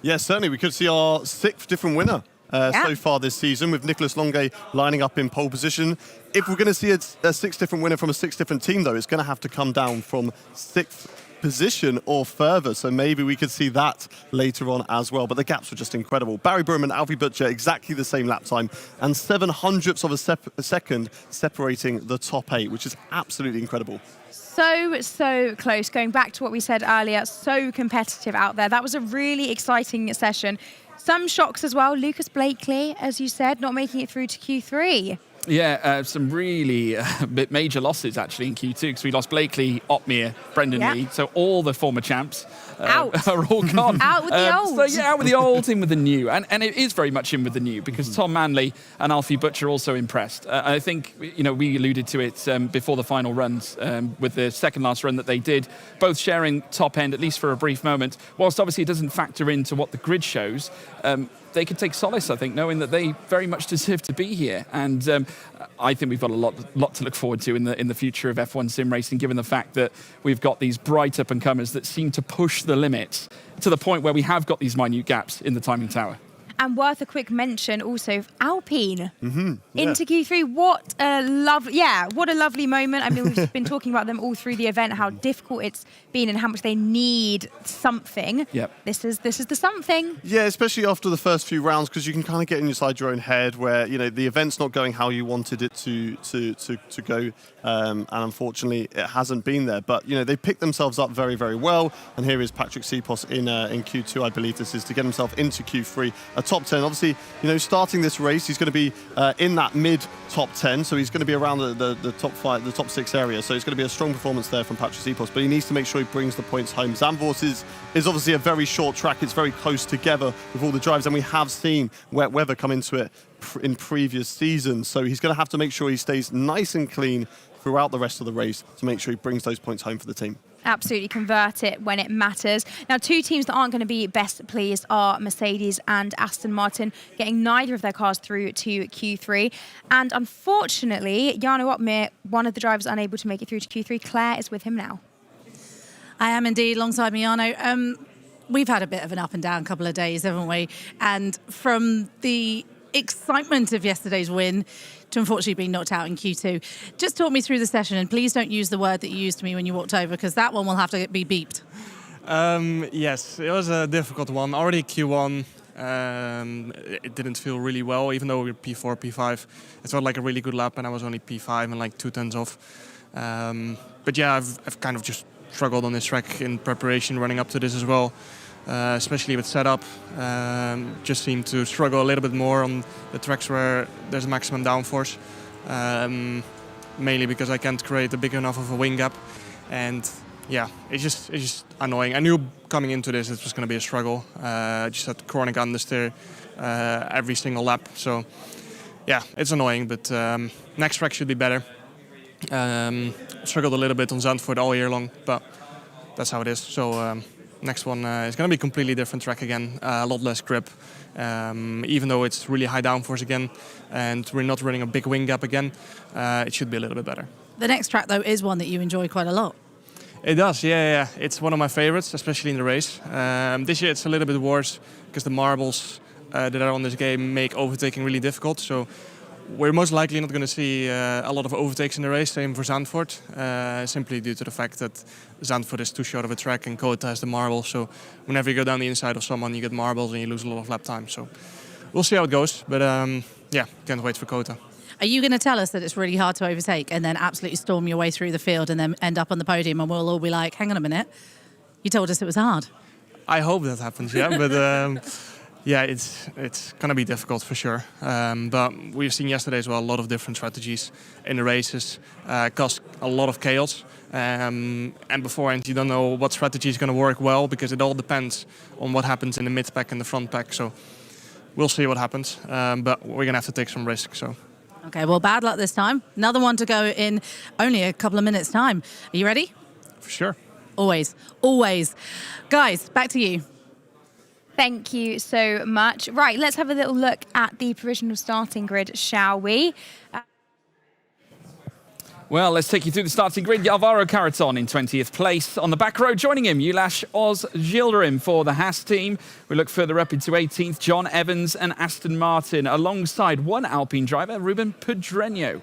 Yes, certainly. We could see our 6th different winner so far this season, with Nicolas Longuet lining up in pole position. If we're going to see a 6th different winner from a 6th different team, though, it's going to have to come down from 6th position or further, so maybe we could see that later on as well. But the gaps were just incredible. Barry Broom and Alfie Butcher exactly the same lap time and 700ths of a second separating the top 8, which is absolutely incredible. So close. Going back to what we said earlier, so competitive out there. That was a really exciting session. Some shocks as well. Lucas Blakely, as you said, not making it through to Q3. Yeah, some really major losses actually in Q2 because we lost Blakely, Otmir, Brendan Lee. So all the former champs are all gone. Out with the old. So yeah, out with the old, in with the new. And it is very much in with the new because Tom Manley and Alfie Butcher also impressed. I think, we alluded to it before the final runs with the second last run that they did, both sharing top end, at least for a brief moment. Whilst obviously it doesn't factor into what the grid shows, they could take solace, I think, knowing that they very much deserve to be here. And I think we've got a lot to look forward to in the future of F1 sim racing, given the fact that we've got these bright up-and-comers that seem to push the limits to the point where we have got these minute gaps in the timing tower. And worth a quick mention also, Alpine into Q3. What a lovely moment. I mean, we've been talking about them all through the event, how difficult it's been and how much they need something. Yep. This is the something. Yeah, especially after the first few rounds, because you can kind of get inside your own head where, the event's not going how you wanted it to go. And unfortunately, it hasn't been there. But, they picked themselves up very, very well. And here is Patrick Sipos in Q2, I believe this is, to get himself into Q3. A top 10. Obviously, starting this race, he's going to be in that mid top 10. So he's going to be around the top 5, the top 6 area. So it's going to be a strong performance there from Patrick Sipos. But he needs to make sure he brings the points home. Zandvoort is obviously a very short track. It's very close together with all the drives. And we have seen wet weather come into it in previous seasons. So he's going to have to make sure he stays nice and clean throughout the rest of the race to make sure he brings those points home for the team. Absolutely convert it when it matters. Now, 2 teams that aren't going to be best pleased are Mercedes and Aston Martin, getting neither of their cars through to Q3. And unfortunately, Jarno Otmir, one of the drivers unable to make it through to Q3. Claire is with him now. I am indeed, alongside me, Jarno. We've had a bit of an up and down couple of days, haven't we? And from the excitement of yesterday's win to unfortunately being knocked out in Q2. Just talk me through the session, and please don't use the word that you used to me when you walked over, because that one will have to be beeped. Yes, it was a difficult one. Already Q1, it didn't feel really well, even though we were P4, P5. It felt like a really good lap, and I was only P5 and like 2/10 off. But yeah, I've kind of just struggled on this track in preparation running up to this as well. Especially with setup, just seem to struggle a little bit more on the tracks where there's a maximum downforce, mainly because I can't create a big enough of a wing gap, and yeah, it's just annoying. I knew coming into this it was going to be a struggle. I just had chronic understeer every single lap, so yeah, it's annoying, but next track should be better. Struggled a little bit on Zandvoort all year long, but that's how it is. So next one is going to be a completely different track again, a lot less grip, even though it's really high downforce again, and we're not running a big wing gap again. It should be a little bit better. The next track, though, is one that you enjoy quite a lot. It does, yeah. It's one of my favorites, especially in the race. This year it's a little bit worse because the marbles that are on this game make overtaking really difficult. So we're most likely not going to see a lot of overtakes in the race, same for Zandvoort, simply due to the fact that Zandvoort is too short of a track and Kota has the marble. So whenever you go down the inside of someone, you get marbles and you lose a lot of lap time. So we'll see how it goes, but yeah, can't wait for Kota. Are you going to tell us that it's really hard to overtake and then absolutely storm your way through the field and then end up on the podium and we'll all be like, hang on a minute, you told us it was hard? I hope that happens, yeah, but yeah, it's going to be difficult for sure. But we've seen yesterday as well a lot of different strategies in the races, caused a lot of chaos. And beforehand, you don't know what strategy is going to work well because it all depends on what happens in the mid pack and the front pack. So we'll see what happens, but we're going to have to take some risks. So. Okay, well, bad luck this time. Another one to go in only a couple of minutes' time. Are you ready? For sure. Always, always. Guys, back to you. Thank you so much. Right, let's have a little look at the provisional starting grid, shall we? Well, let's take you through the starting grid. Alvaro Caraton in 20th place. On the back row, joining him, Julash Oz Gilderim for the Haas team. We look further up into 18th, John Evans and Aston Martin, alongside one Alpine driver, Ruben Pedreño.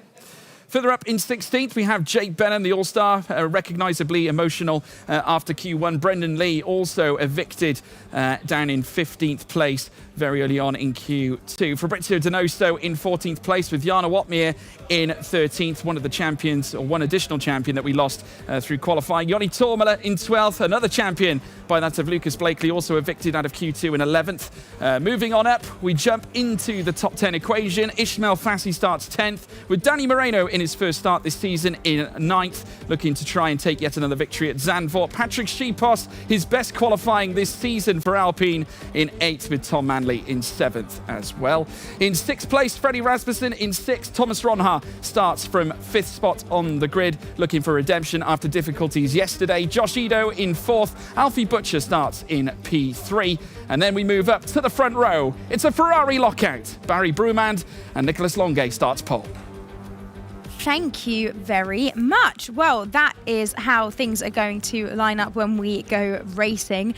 Further up in 16th, we have Jake Benham, the All-Star, recognisably emotional after Q1. Brendan Lee also evicted down in 15th place very early on in Q2. Fabrizio Donoso in 14th place with Jana Watmir in 13th, one of the champions, or one additional champion that we lost through qualifying. Joni Tormela in 12th, another champion by that of Lucas Blakely, also evicted out of Q2 in 11th. Moving on up, we jump into the top 10 equation. Ismail Fassi starts 10th, with Danny Moreno in his first start this season in 9th, looking to try and take yet another victory at Zandvoort. Patrick Schipos, his best qualifying this season for Alpine, in 8th, with Tom Manley in 7th as well. In 6th place, Freddie Rasmussen in 6th. Thomas Ronha starts from 5th spot on the grid, looking for redemption after difficulties yesterday. Josh Ido in 4th. Alfie Butcher starts in P3. And then we move up to the front row. It's a Ferrari lockout. Barry Brumand and Nicholas Longuet starts pole. Thank you very much. Well, that is how things are going to line up when we go racing.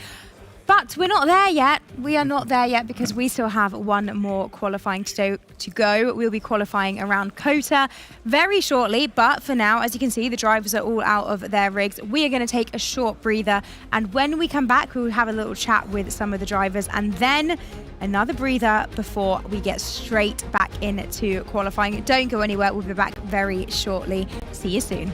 But we're not there yet. We are not there yet because we still have one more qualifying to go. We'll be qualifying around Kota very shortly. But for now, as you can see, the drivers are all out of their rigs. We are going to take a short breather. And when we come back, we'll have a little chat with some of the drivers and then another breather before we get straight back into qualifying. Don't go anywhere. We'll be back very shortly. See you soon.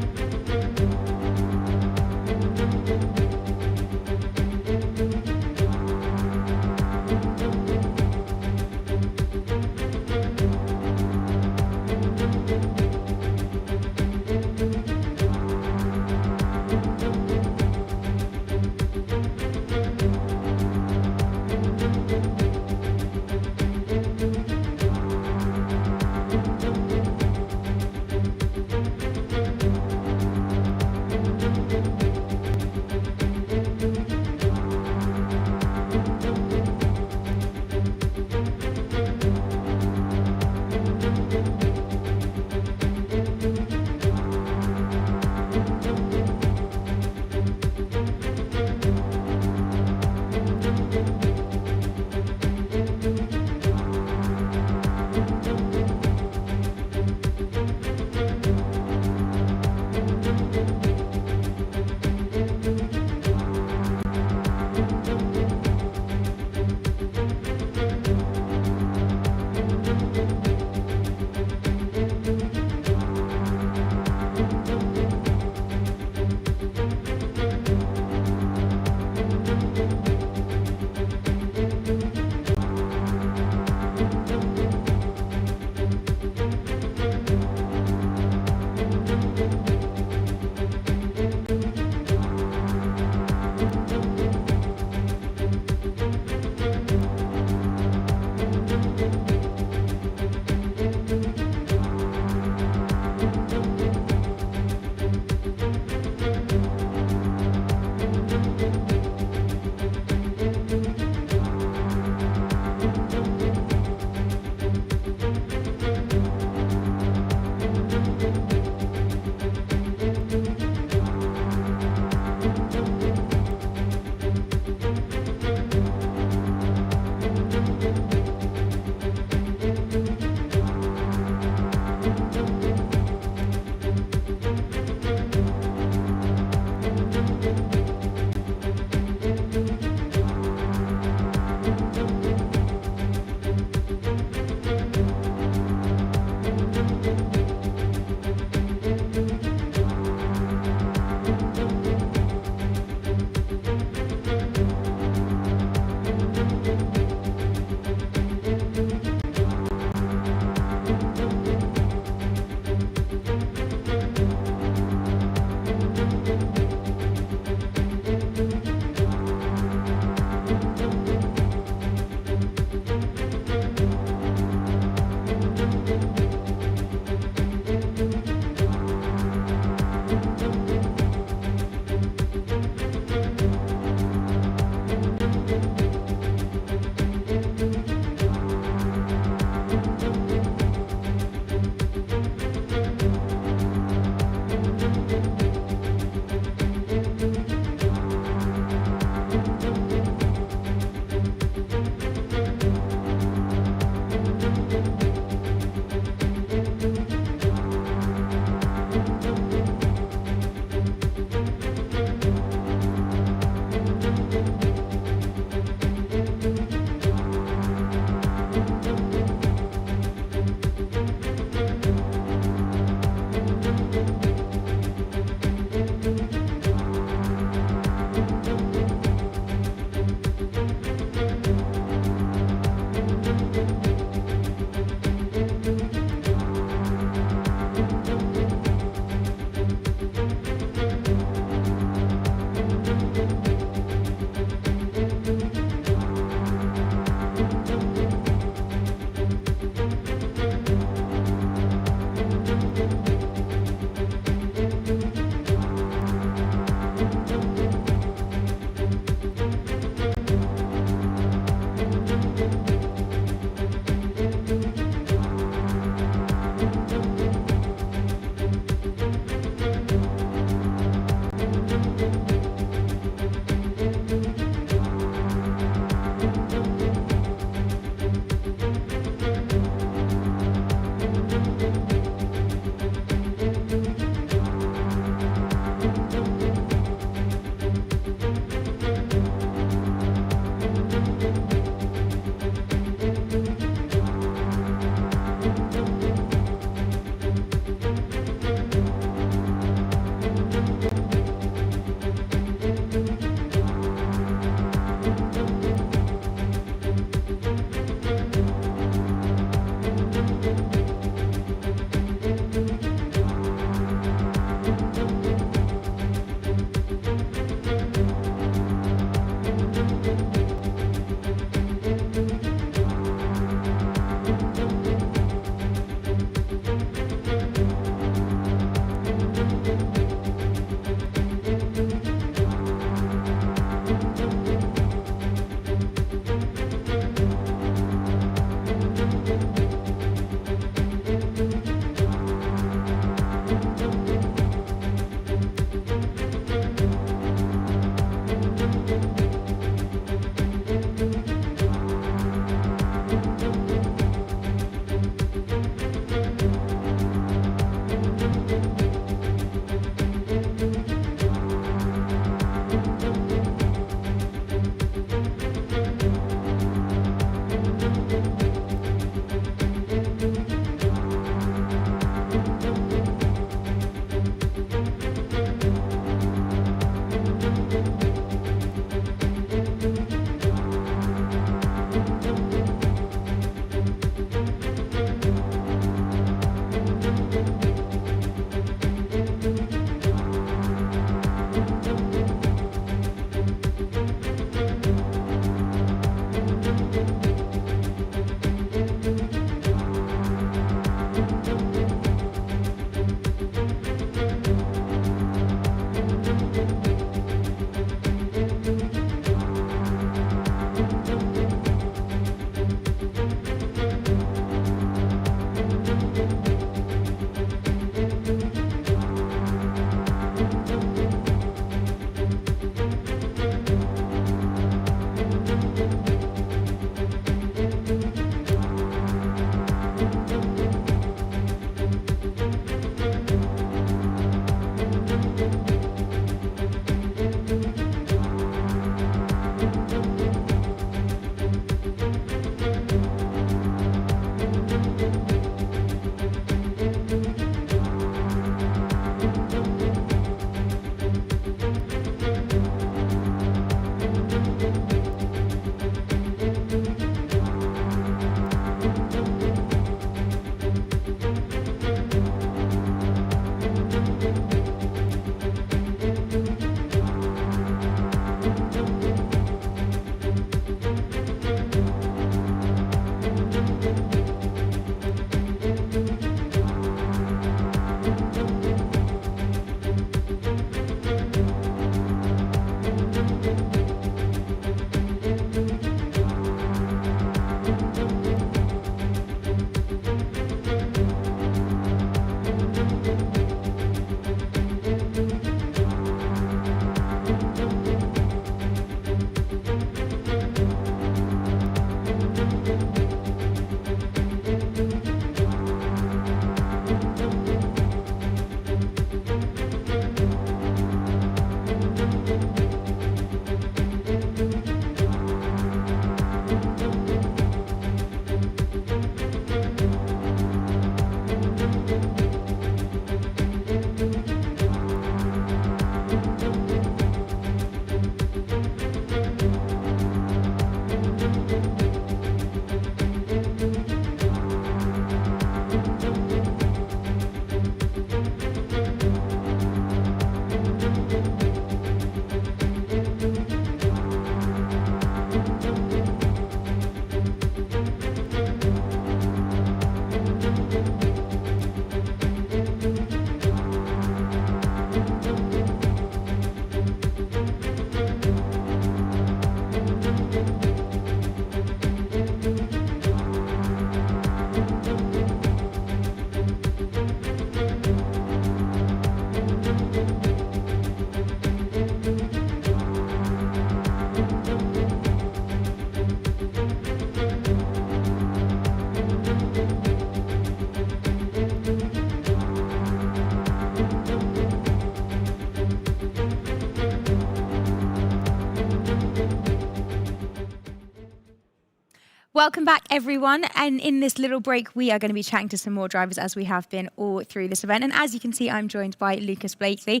Welcome back, everyone. And in this little break, we are going to be chatting to some more drivers as we have been all through this event. And as you can see, I'm joined by Lucas Blakely.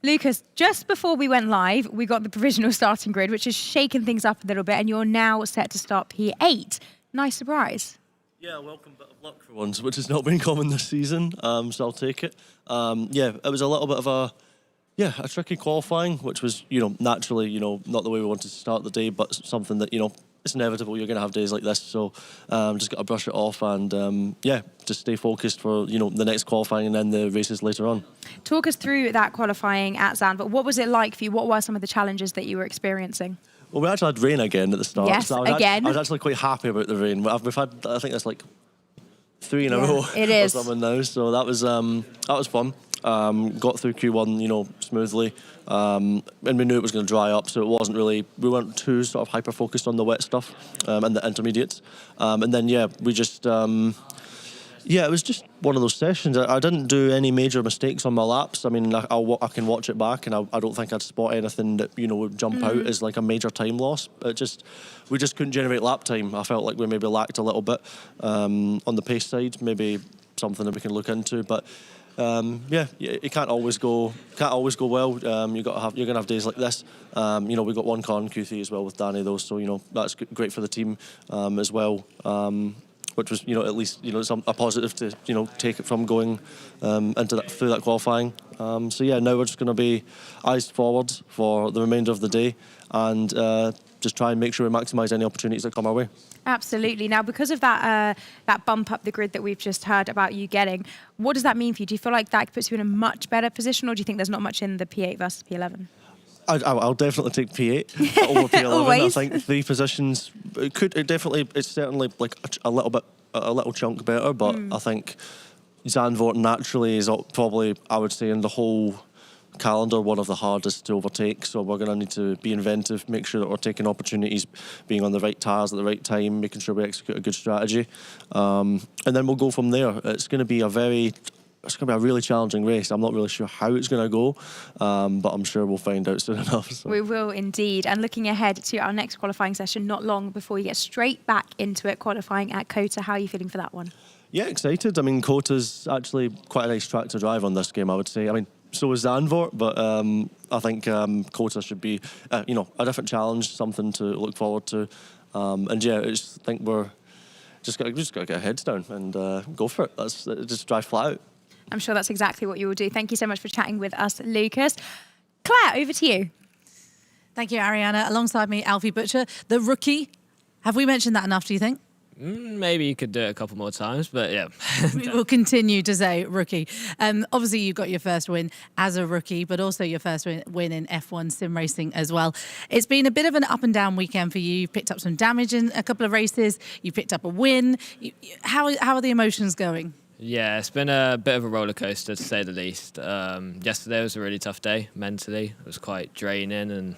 Lucas, just before we went live, we got the provisional starting grid, which has shaken things up a little bit, and you're now set to start P8. Nice surprise. Yeah, welcome, bit of luck for once, which has not been common this season, so I'll take it. Yeah, it was a little bit of a tricky qualifying, which was, naturally, not the way we wanted to start the day, but something that, it's inevitable. You're going to have days like this, so just got to brush it off and, just stay focused for, the next qualifying and then the races later on. Talk us through that qualifying at Zandvoort. What was it like for you? What were some of the challenges that you were experiencing? Well, we actually had rain again at the start. Yes, so again. I was actually quite happy about the rain. We've had, I think that's like 3 in a row. It is. Or something now, so that was fun. Got through Q1, smoothly. And we knew it was going to dry up, so it wasn't really, we weren't too sort of hyper-focused on the wet stuff and the intermediates. And then, we just, it was just one of those sessions. I didn't do any major mistakes on my laps. I mean, I can watch it back, and I don't think I'd spot anything that, would jump out as like a major time loss. We just couldn't generate lap time. I felt like we maybe lacked a little bit on the pace side, maybe something that we can look into, but it can't always go well. You're gonna have days like this. We got one car in Q3 as well with Danny though, so that's great for the team as well. Which was at least a positive to take it from going through that qualifying. Now we're just going to be eyes forward for the remainder of the day and just try and make sure we maximise any opportunities that come our way. Absolutely. Now, because of that bump up the grid that we've just heard about you getting, what does that mean for you? Do you feel like that puts you in a much better position, or do you think there's not much in the P8 versus P11? I'll definitely take P8 over P11. I think 3 positions. It's certainly like a little chunk better, but I think Zandvoort naturally is probably, I would say, in the whole calendar, one of the hardest to overtake. So we're going to need to be inventive, make sure that we're taking opportunities, being on the right tyres at the right time, making sure we execute a good strategy, and then we'll go from there. It's going to be a really challenging race. I'm not really sure how it's going to go, but I'm sure we'll find out soon enough. So. We will indeed. And looking ahead to our next qualifying session, not long before you get straight back into it, qualifying at Kota. How are you feeling for that one? Yeah, excited. I mean, Kota's actually quite a nice track to drive on this game, I would say. I mean, so is Zandvoort, but I think Kota should be, a different challenge, something to look forward to. I just think we're just got to get our heads down and go for it. Just drive flat out. I'm sure that's exactly what you will do. Thank you so much for chatting with us, Lucas. Claire, over to you. Thank you, Ariana. Alongside me, Alfie Butcher, the rookie. Have we mentioned that enough, do you think? Maybe you could do it a couple more times, but yeah. We will continue to say rookie. Obviously, you got your first win as a rookie, but also your first win in F1 sim racing as well. It's been a bit of an up and down weekend for you. You've picked up some damage in a couple of races. You picked up a win. How are the emotions going? Yeah, it's been a bit of a roller coaster to say the least. Yesterday was a really tough day mentally. It was quite draining, and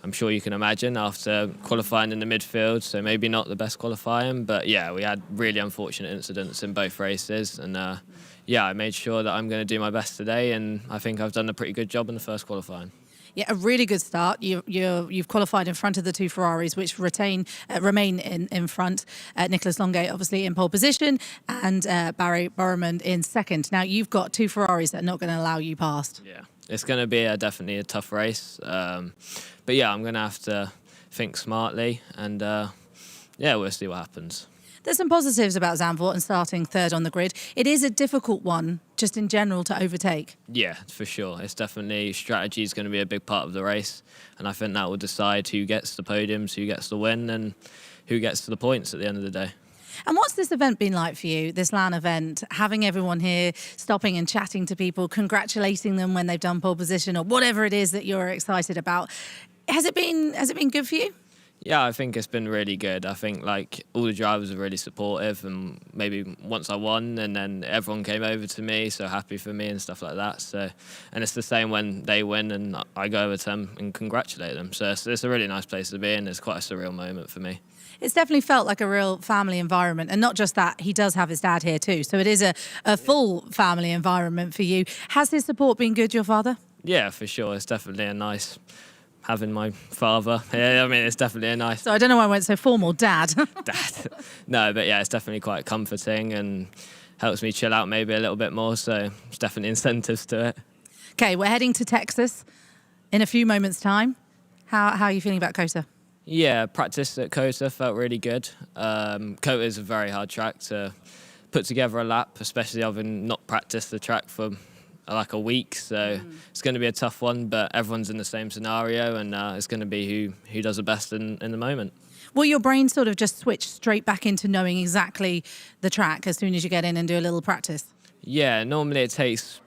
I'm sure you can imagine after qualifying in the midfield, so maybe not the best qualifying, but yeah, we had really unfortunate incidents in both races, and I made sure that I'm going to do my best today, and I think I've done a pretty good job in the first qualifying. Yeah, a really good start. You've qualified in front of the 2 Ferraris, which remain in front. Nicholas Longay, obviously, in pole position, and Barry Borremond in second. Now, you've got 2 Ferraris that are not going to allow you past. Yeah, it's going to be definitely a tough race. But yeah, I'm going to have to think smartly, and we'll see what happens. There's some positives about Zandvoort and starting 3rd on the grid. It is a difficult one, just in general, to overtake. Yeah, for sure. It's definitely, strategy is going to be a big part of the race, and I think that will decide who gets the podiums, who gets the win, and who gets to the points at the end of the day. And what's this event been like for you, this LAN event, having everyone here, stopping and chatting to people, congratulating them when they've done pole position or whatever it is that you're excited about? Has it been good for you? Yeah, I think it's been really good. I think all the drivers are really supportive, and maybe once I won, and then everyone came over to me, so happy for me and stuff like that. So, and it's the same when they win, and I go over to them and congratulate them. So it's a really nice place to be, and it's quite a surreal moment for me. It's definitely felt like a real family environment, and not just that, he does have his dad here too. So it is a full family environment for you. Has his support been good, your father? Yeah, for sure. It's definitely a nice having my father. Yeah, I mean, it's definitely a nice So I don't know why I went so formal, Dad. dad. No, but yeah, it's definitely quite comforting and helps me chill out maybe a little bit more. So there's definitely incentives to it. Okay, we're heading to Texas in a few moments' time. How are you feeling about Kota? Yeah, practice at Kota felt really good. Kota is a very hard track to put together a lap, especially having not practiced the track for like a week. So it's going to be a tough one, but everyone's in the same scenario, and it's going to be who does the best in the moment. Will your brain sort of just switch straight back into knowing exactly the track as soon as you get in and do a little practice? Yeah, normally it takes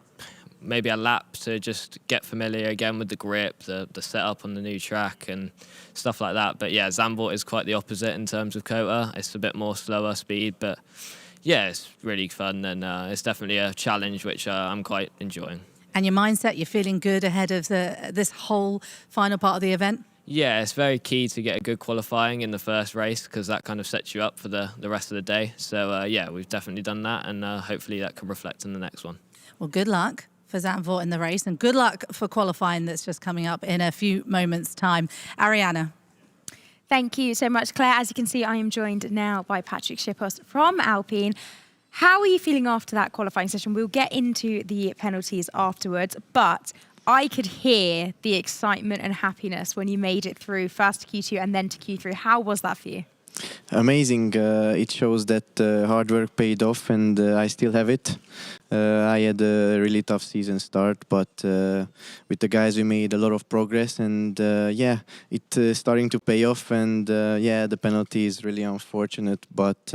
maybe a lap to just get familiar again with the grip, the setup on the new track and stuff like that. But yeah, Zandvoort is quite the opposite in terms of Kota. It's a bit more slower speed, but yeah, it's really fun, and it's definitely a challenge which I'm quite enjoying. And your mindset, you're feeling good ahead of this whole final part of the event? Yeah, it's very key to get a good qualifying in the first race because that kind of sets you up for the rest of the day. So yeah, we've definitely done that, and hopefully that can reflect in the next one. Well, good luck for Zandvoort in the race, and good luck for qualifying that's just coming up in a few moments' time. Ariana. Thank you so much, Claire. As you can see, I am joined now by Patrick Schippos from Alpine. How are you feeling after that qualifying session? We'll get into the penalties afterwards, but I could hear the excitement and happiness when you made it through first to Q2 and then to Q3. How was that for you? Amazing. It shows that hard work paid off, and I still have it. I had a really tough season start, but with the guys we made a lot of progress, and yeah, it's starting to pay off. And yeah, the penalty is really unfortunate, but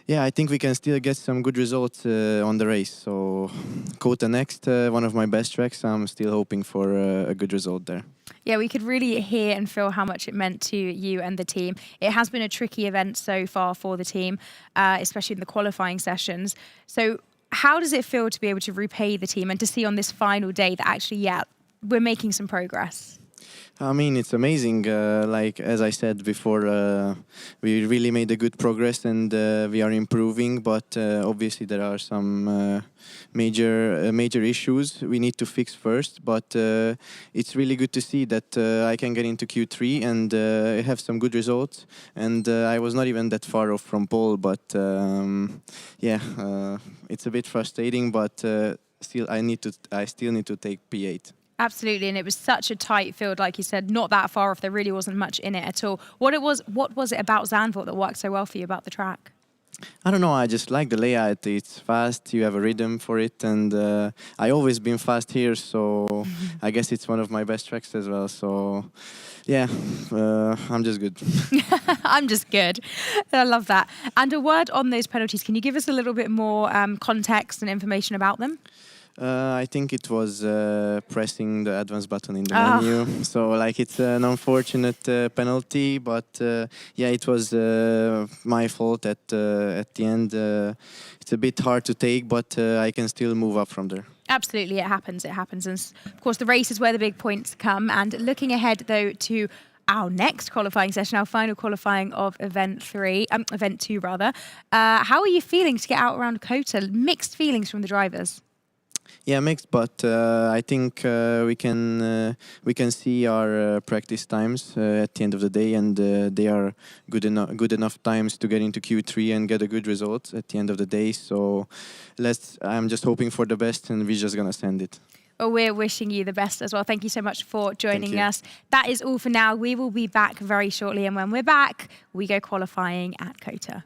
yeah, I think we can still get some good results on the race. So Kota next, one of my best tracks. I'm still hoping for a good result there. Yeah, we could really hear and feel how much it meant to you and the team. It has been a tricky event so far for the team, especially in the qualifying sessions. So how does it feel to be able to repay the team and to see on this final day that actually, yeah, we're making some progress? I mean, it's amazing. Like, as I said before, we really made a good progress, and we are improving, but obviously there are some major issues we need to fix first, but it's really good to see that I can get into Q3 and have some good results, and I was not even that far off from pole, but yeah, it's a bit frustrating, but still I still need to take P8. Absolutely, and it was such a tight field, like you said, not that far off. There really wasn't much in it at all. What was it about Zandvoort that worked so well for you about the track? I don't know, I just like the layout. It's fast, you have a rhythm for it, and I always been fast here, so I guess it's one of my best tracks as well. So yeah, I'm just good. I'm just good. I love that. And a word on those penalties. Can you give us a little bit more context and information about them? I think it was pressing the advance button in the menu. So like it's an unfortunate penalty, but yeah, it was my fault at the end. It's a bit hard to take, but I can still move up from there. Absolutely, it happens. It happens. And of course, the race is where the big points come. And looking ahead, though, to our next qualifying session, our final qualifying of event 2 rather. How are you feeling to get out around Kota? Mixed feelings from the drivers. Yeah, mixed, but I think we can see our practice times at the end of the day, and they are good enough times to get into Q3 and get a good result at the end of the day. So I'm just hoping for the best, and we're just gonna send it. Well, we're wishing you the best as well. Thank you so much for joining us. That is all for now. We will be back very shortly, and when we're back, we go qualifying at Kota.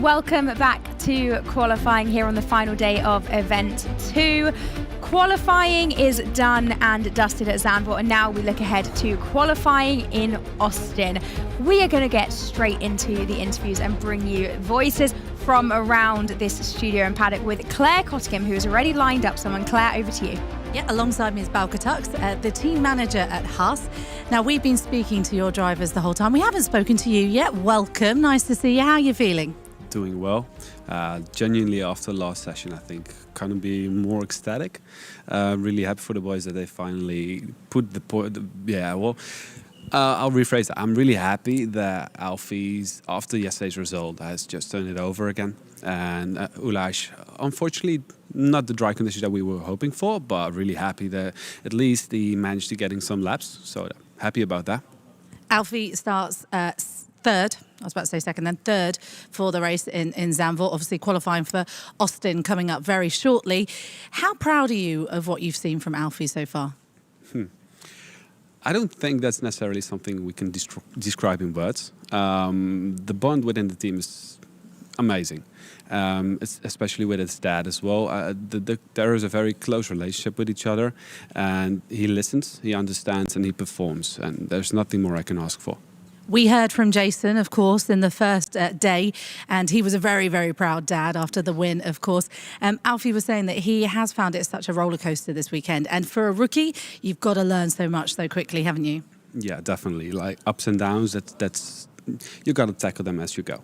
welcome back to qualifying here on the final day of event 2. Qualifying is done and dusted at Zandvoort, and now we look ahead to qualifying in Austin. We are going to get straight into the interviews and bring you voices from around this studio and paddock with Claire Cottingham, who has already lined up someone. Claire, over to you. Yeah, alongside me is Bauke Tux, the team manager at Haas. Now, we've been speaking to your drivers the whole time. We haven't spoken to you yet. Welcome. Nice to see you. How are you feeling? Doing well. Genuinely, after the last session, I think couldn't be more ecstatic. Really happy for the boys that they finally put the point. I'll rephrase that. I'm really happy that Alfie's, after yesterday's result, has just turned it over again. And Ulash, unfortunately, not the dry conditions that we were hoping for, but really happy that at least he managed to getting some laps. So happy about that. Alfie starts third. I was about to say second, then third for the race in Zandvoort. Obviously qualifying for Austin coming up very shortly. How proud are you of what you've seen from Alfie so far? I don't think that's necessarily something we can describe in words. The bond within the team is amazing, especially with his dad as well. There is a very close relationship with each other, and he listens, he understands, and he performs. And there's nothing more I can ask for. We heard from Jason, of course, in the first day, and he was a very, very proud dad after the win, of course. Alfie was saying that he has found it such a roller coaster this weekend. And for a rookie, you've got to learn so much so quickly, haven't you? Yeah, definitely. Like ups and downs, that's you got to tackle them as you go.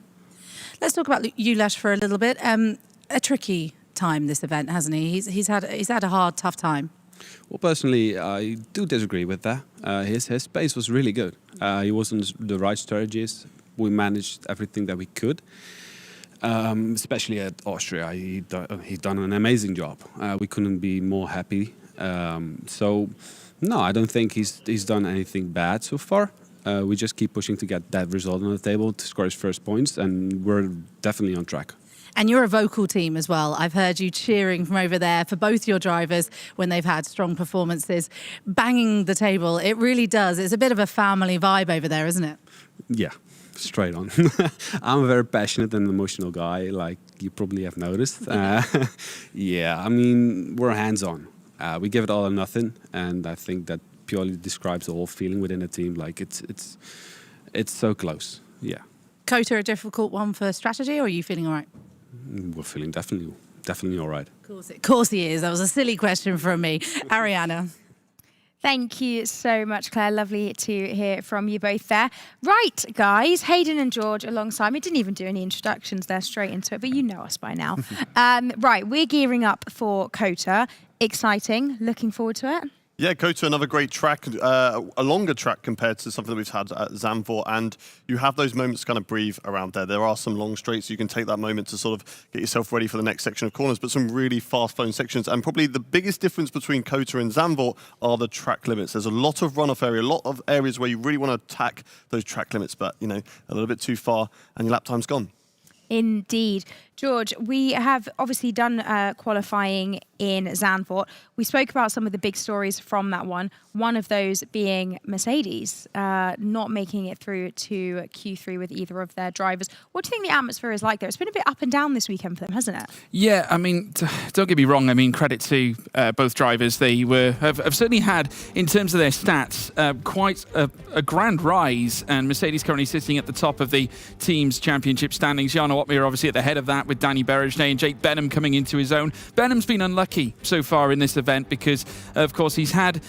Let's talk about Ulash for a little bit. A tricky time, this event, hasn't he? He's had a hard, tough time. Well, personally, I do disagree with that. His pace was really good. He wasn't the right strategist. We managed everything that we could, especially at Austria. He done an amazing job. We couldn't be more happy. So, no, I don't think he's done anything bad so far. We just keep pushing to get that result on the table to score his first points, and we're definitely on track. And you're a vocal team as well. I've heard you cheering from over there for both your drivers when they've had strong performances, banging the table. It really does. It's a bit of a family vibe over there, isn't it? Yeah, straight on. I'm a very passionate and emotional guy, like you probably have noticed. Yeah, I mean, we're hands-on. We give it all or nothing, and I think that purely describes the whole feeling within the team. Like it's so close. Yeah. Kota a difficult one for strategy, or are you feeling all right? We're feeling definitely all right. Of course he is. That was a silly question from me. Ariana. Thank you so much, Claire. Lovely to hear from you both there. Right, guys, Hayden and George alongside me. Didn't even do any introductions there, straight into it, but you know us by now. Right, we're gearing up for Kota. Exciting. Looking forward to it. Yeah, Kota, another great track, a longer track compared to something that we've had at Zandvoort, and you have those moments to kind of breathe around there. There are some long straights, you can take that moment to sort of get yourself ready for the next section of corners, but some really fast-flowing sections, and probably the biggest difference between Kota and Zandvoort are the track limits. There's a lot of runoff area, a lot of areas where you really want to attack those track limits, but, you know, a little bit too far, and your lap time's gone. Indeed. George, we have obviously done qualifying in Zandvoort. We spoke about some of the big stories from that one. One of those being Mercedes not making it through to Q3 with either of their drivers. What do you think the atmosphere is like there? It's been a bit up and down this weekend for them, hasn't it? Yeah, I mean, don't get me wrong. I mean, credit to both drivers. They have certainly had, in terms of their stats, quite a grand rise. And Mercedes currently sitting at the top of the team's championship standings. Jarno Opmeer obviously at the head of that, with Danny Berejnay and Jake Benham coming into his own. Benham's been unlucky so far in this event because, of course, he's had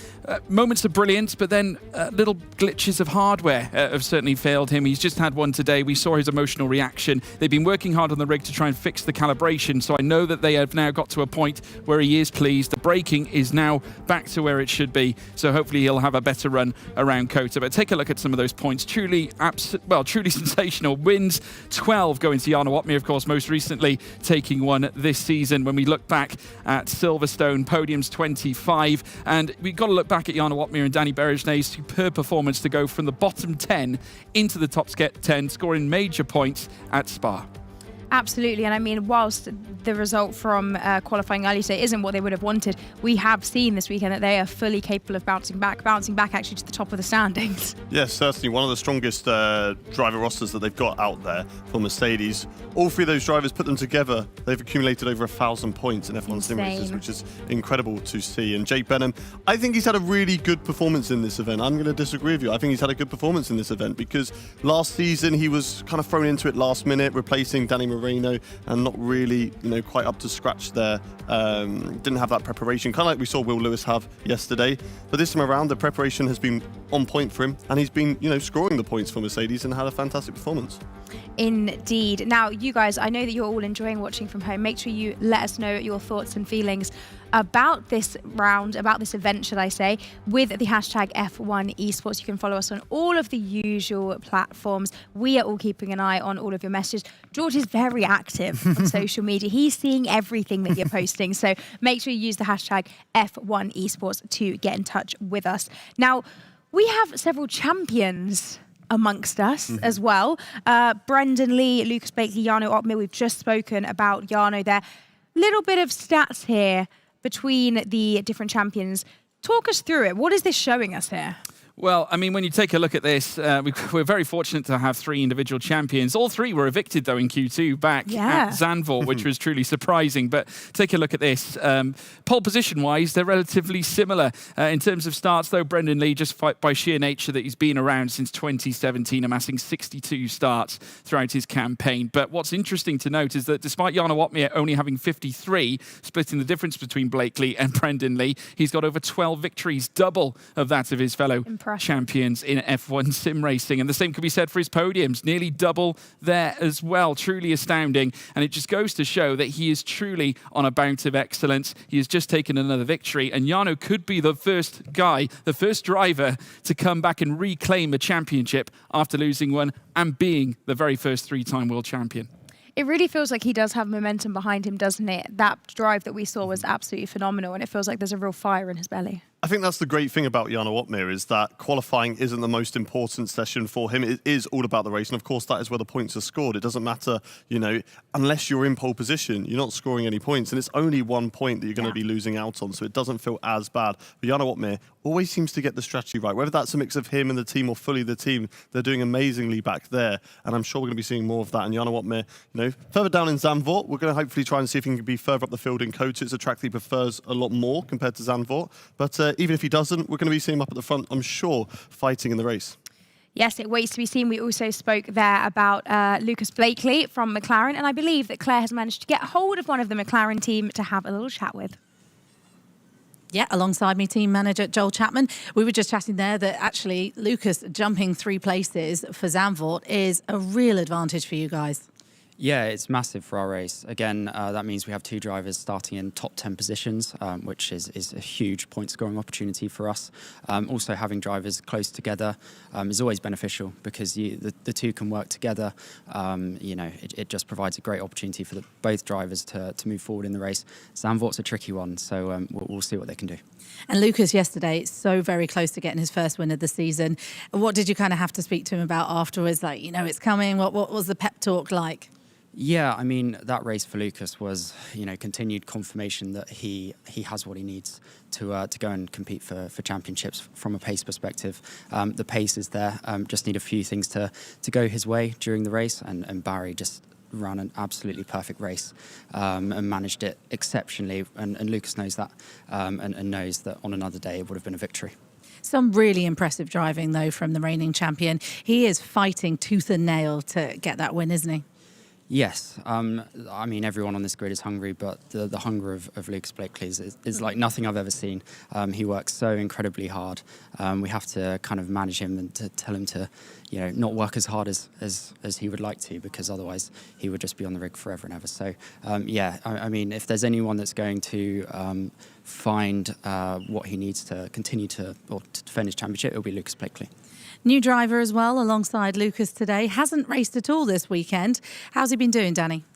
moments of brilliance, but then little glitches of hardware have certainly failed him. He's just had one today. We saw his emotional reaction. They've been working hard on the rig to try and fix the calibration, so I know that they have now got to a point where he is pleased. The braking is now back to where it should be, so hopefully he'll have a better run around Kota. But take a look at some of those points. Truly sensational wins. 12 going to Jarno Opmeer, of course, most recently taking one this season. When we look back at Silverstone, podiums 25, and we've got to look back at Jarno Opmeer and Danny Berejnay's superb performance to go from the bottom 10 into the top 10, scoring major points at Spa. Absolutely, and I mean, whilst the result from qualifying early today isn't what they would have wanted, we have seen this weekend that they are fully capable of bouncing back actually to the top of the standings. Yes, certainly one of the strongest driver rosters that they've got out there for Mercedes. All three of those drivers, put them together, they've accumulated over 1,000 points in F1 sim races, which is incredible to see. And Jake Benham, I think he's had a really good performance in this event. I'm going to disagree with you. I think he's had a good performance in this event because last season he was kind of thrown into it last minute, replacing Danny Moreno, and not really, quite up to scratch there. Didn't have that preparation, kind of like we saw Will Lewis have yesterday. But this time around, the preparation has been on point for him, and he's been, scoring the points for Mercedes and had a fantastic performance. Indeed. Now, you guys, I know that you're all enjoying watching from home. Make sure you let us know your thoughts and feelings about this round, about this event, should I say, with the hashtag F1 Esports. You can follow us on all of the usual platforms. We are all keeping an eye on all of your messages. George is very active on social media. He's seeing everything that you're posting. So make sure you use the hashtag F1 Esports to get in touch with us. Now, we have several champions amongst us as well. Brendan Lee, Lucas Blakely, Jarno Opmeer. We've just spoken about Jarno there. Little bit of stats here between the different champions. Talk us through it. What is this showing us here? Well, I mean, when you take a look at this, we're very fortunate to have 3 individual champions. All 3 were evicted, though, in Q2 back at Zandvoort, which was truly surprising. But take a look at this. Pole position-wise, they're relatively similar. In terms of starts, though, Brendan Lee, just by sheer nature that he's been around since 2017, amassing 62 starts throughout his campaign. But what's interesting to note is that despite Jarno Opmeer only having 53, splitting the difference between Blakely and Brendan Lee, he's got over 12 victories, double of that of his fellow champions in F1 sim racing. And the same could be said for his podiums, nearly double there as well. Truly astounding. And it just goes to show that he is truly on a bout of excellence. He has just taken another victory, and Jarno could be the first guy, the first driver to come back and reclaim a championship after losing one and being the very first 3-time world champion. It really feels like he does have momentum behind him, doesn't it? That drive that we saw was absolutely phenomenal, and it feels like there's a real fire in his belly. I think that's the great thing about Jarno Opmeer is that qualifying isn't the most important session for him. It is all about the race, and of course that is where the points are scored. It doesn't matter, unless you're in pole position, you're not scoring any points, and it's only 1 point that you're going to be losing out on, so it doesn't feel as bad. But Jarno Opmeer always seems to get the strategy right. Whether that's a mix of him and the team or fully the team, they're doing amazingly back there, and I'm sure we're going to be seeing more of that. And Jarno Opmeer, further down in Zandvoort, we're going to hopefully try and see if he can be further up the field in Coates. It's a track that he prefers a lot more compared to Zandvoort, but even if he doesn't, we're going to be seeing him up at the front, I'm sure, fighting in the race. Yes, it waits to be seen. We also spoke there about Lucas Blakely from McLaren, and I believe that Claire has managed to get hold of one of the McLaren team to have a little chat with. Yeah, alongside me, team manager Joel Chapman. We were just chatting there that actually Lucas jumping 3 places for Zandvoort is a real advantage for you guys. Yeah, it's massive for our race. Again, that means we have 2 drivers starting in top 10 positions, which is a huge point scoring opportunity for us. Also, having drivers close together is always beneficial because the 2 can work together. It just provides a great opportunity for both drivers to move forward in the race. Zandvoort's a tricky one, so we'll see what they can do. And Lucas yesterday, so very close to getting his first win of the season. What did you kind of have to speak to him about afterwards? Like, it's coming. What was the pep talk like? Yeah, I mean, that race for Lucas was, continued confirmation that he has what he needs to go and compete for championships from a pace perspective. The pace is there. Just need a few things to go his way during the race, and Barry just ran an absolutely perfect race and managed it exceptionally. And Lucas knows that and knows that on another day it would have been a victory. Some really impressive driving, though, from the reigning champion. He is fighting tooth and nail to get that win, isn't he? Yes, I mean, everyone on this grid is hungry, but the hunger of Lucas Blakely is like nothing I've ever seen. He works so incredibly hard. We have to kind of manage him and to tell him to, not work as hard as he would like to, because otherwise he would just be on the rig forever and ever. So, I mean, if there's anyone that's going to find what he needs to continue to defend his championship, it'll be Lucas Blakely. New driver as well, alongside Lucas today. Hasn't raced at all this weekend. How's he been doing, Danny?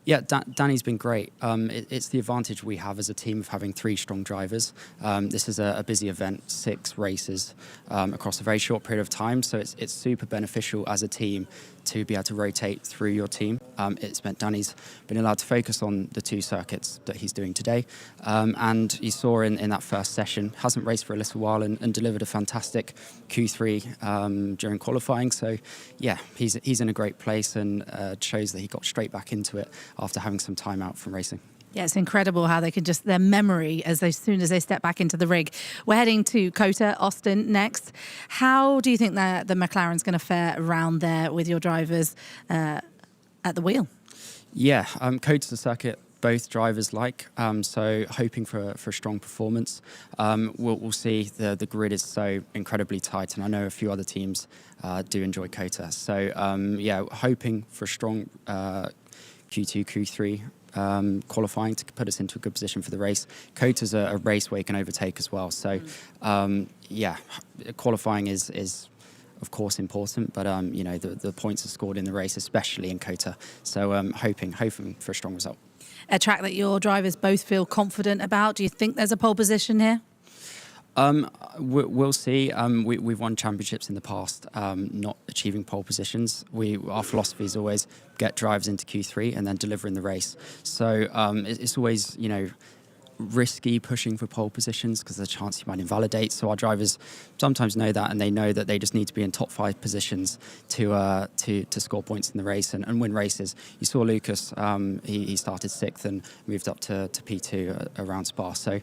Yeah, Danny's been great. It's the advantage we have as a team of having 3 strong drivers. This is a busy event, 6 races across a very short period of time, so it's super beneficial as a team to be able to rotate through your team. It's meant Danny's been allowed to focus on the 2 circuits that he's doing today. And you saw in that first session, hasn't raced for a little while and delivered a fantastic Q3 during qualifying. So yeah, he's in a great place and shows that he got straight back into it after having some time out from racing. Yeah, it's incredible how they can just, their memory as soon as they step back into the rig. We're heading to COTA, Austin next. How do you think that the McLaren's going to fare around there with your drivers at the wheel? Yeah, COTA's a circuit both drivers like, so hoping for a strong performance. We'll see. The grid is so incredibly tight, and I know a few other teams do enjoy COTA. So yeah, hoping for a strong Q2, Q3 qualifying to put us into a good position for the race. COTA's a race where you can overtake as well. So yeah, qualifying is of course important, but you know, the points are scored in the race, especially in COTA. So hoping for a strong result. A track that your drivers both feel confident about. Do you think there's a pole position here? We'll see. We've won championships in the past, not achieving pole positions. Our philosophy is always get drivers into Q3 and then deliver in the race. So it's always, you know, risky pushing for pole positions because there's a chance you might invalidate. So our drivers sometimes know that, and they know that they just need to be in top 5 positions to score points in the race and win races. You saw Lucas, he started 6th and moved up to P2 around Spa. So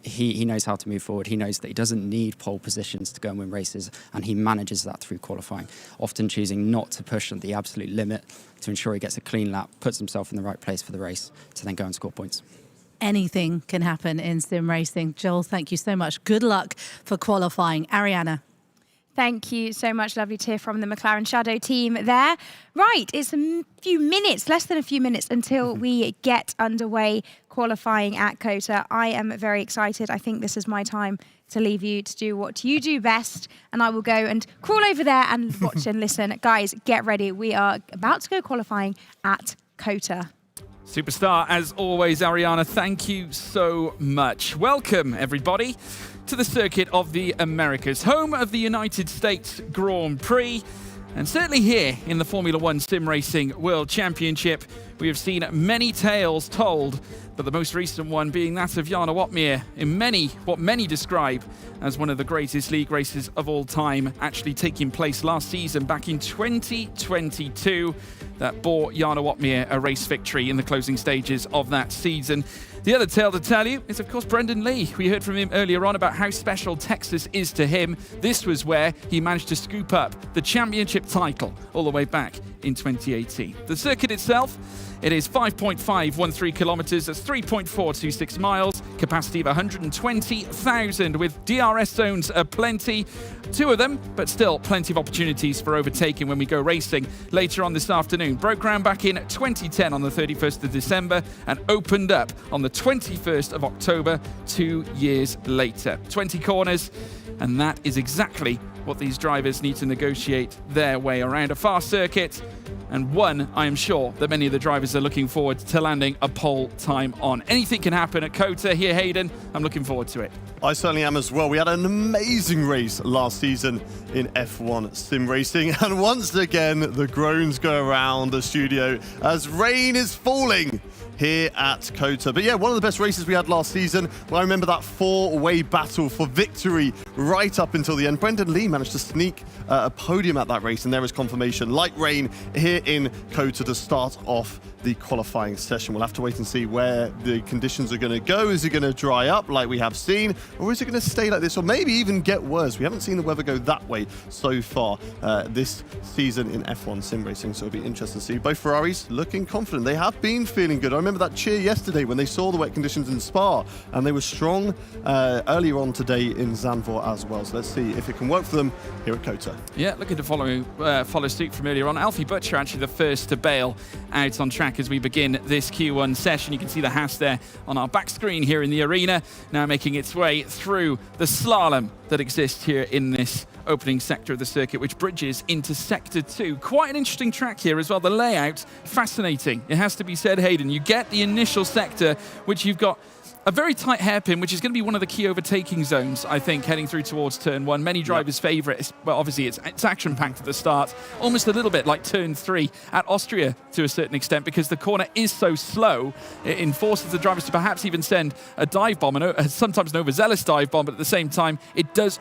he knows how to move forward. He knows that he doesn't need pole positions to go and win races, and he manages that through qualifying, often choosing not to push at the absolute limit to ensure he gets a clean lap, puts himself in the right place for the race to then go and score points. Anything can happen in sim racing. Joel, thank you so much. Good luck for qualifying. Ariana. Thank you so much. Lovely to hear from the McLaren Shadow team there. Right, it's a few minutes, less than a few minutes until we get underway qualifying at COTA. I am very excited. I think this is my time to leave you to do what you do best, and I will go and crawl over there and watch and listen. Guys, get ready. We are about to go qualifying at COTA. Superstar, as always, Ariana, thank you so much. Welcome, everybody, to the Circuit of the Americas, home of the United States Grand Prix. And certainly here in the Formula One Sim Racing World Championship, we have seen many tales told, but the most recent one being that of Jarno Opmeer in what many describe as one of the greatest league races of all time, actually taking place last season back in 2022. That bore Jarno Opmeer a race victory in the closing stages of that season. The other tale to tell you is, of course, Brendan Lee. We heard from him earlier on about how special Texas is to him. This was where he managed to scoop up the championship title all the way back in 2018. The circuit itself, it is 5.513 kilometers, that's 3.426 miles, capacity of 120,000 with DRS zones aplenty. 2 of them, but still plenty of opportunities for overtaking when we go racing later on this afternoon. Broke ground back in 2010 on the 31st of December and opened up on the 21st of October 2 years later. 20 corners, and that is exactly what these drivers need to negotiate their way around a fast circuit, and one I am sure that many of the drivers are looking forward to landing a pole time on. Anything can happen at COTA here, Hayden. I'm looking forward to it. I certainly am as well. We had an amazing race last season in F1 sim racing, and once again the groans go around the studio as rain is falling here at COTA. But yeah, one of the best races we had last season. Well, I remember that 4-way battle for victory right up until the end. Brendan Lee managed to sneak a podium at that race, and there is confirmation. Light rain here in COTA to start off the qualifying session. We'll have to wait and see where the conditions are going to go. Is it going to dry up like we have seen, or is it going to stay like this, or maybe even get worse? We haven't seen the weather go that way so far this season in F1 sim racing, so it'll be interesting to see. Both Ferraris looking confident. They have been feeling good. I remember that cheer yesterday when they saw the wet conditions in Spa, and they were strong earlier on today in Zandvoort as well. So let's see if it can work for them here at COTA. Yeah, looking to follow suit from earlier on. Alfie Butcher actually the first to bail out on track as we begin this Q1 session. You can see the Haas there on our back screen here in the arena, now making its way through the slalom that exists here in this opening sector of the circuit, which bridges into Sector 2. Quite an interesting track here as well. The layout, fascinating. It has to be said, Hayden. You get the initial sector, which you've got A very tight hairpin, which is going to be one of the key overtaking zones, I think, heading through towards turn 1. Many drivers' favourite. Well, obviously, it's action-packed at the start, almost a little bit like turn 3 at Austria to a certain extent, because the corner is so slow. It forces the drivers to perhaps even send a dive bomb, sometimes an overzealous dive bomb, but at the same time, it does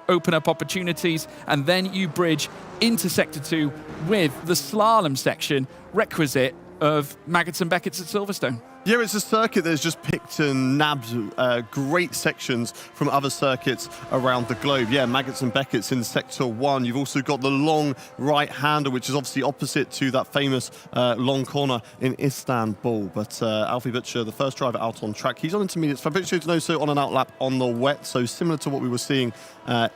open up opportunities, and then you bridge into Sector 2 with the slalom section requisite of Maggots and Beckett's at Silverstone. Yeah, it's a circuit that's just picked and nabbed great sections from other circuits around the globe. Yeah, Maggots and Beckett's in Sector 1. You've also got the long right-hander, which is obviously opposite to that famous long corner in Istanbul. But Alfie Butcher, the first driver out on track, he's on intermediates. Fabrizio Donoso on an outlap on the wet, so similar to what we were seeing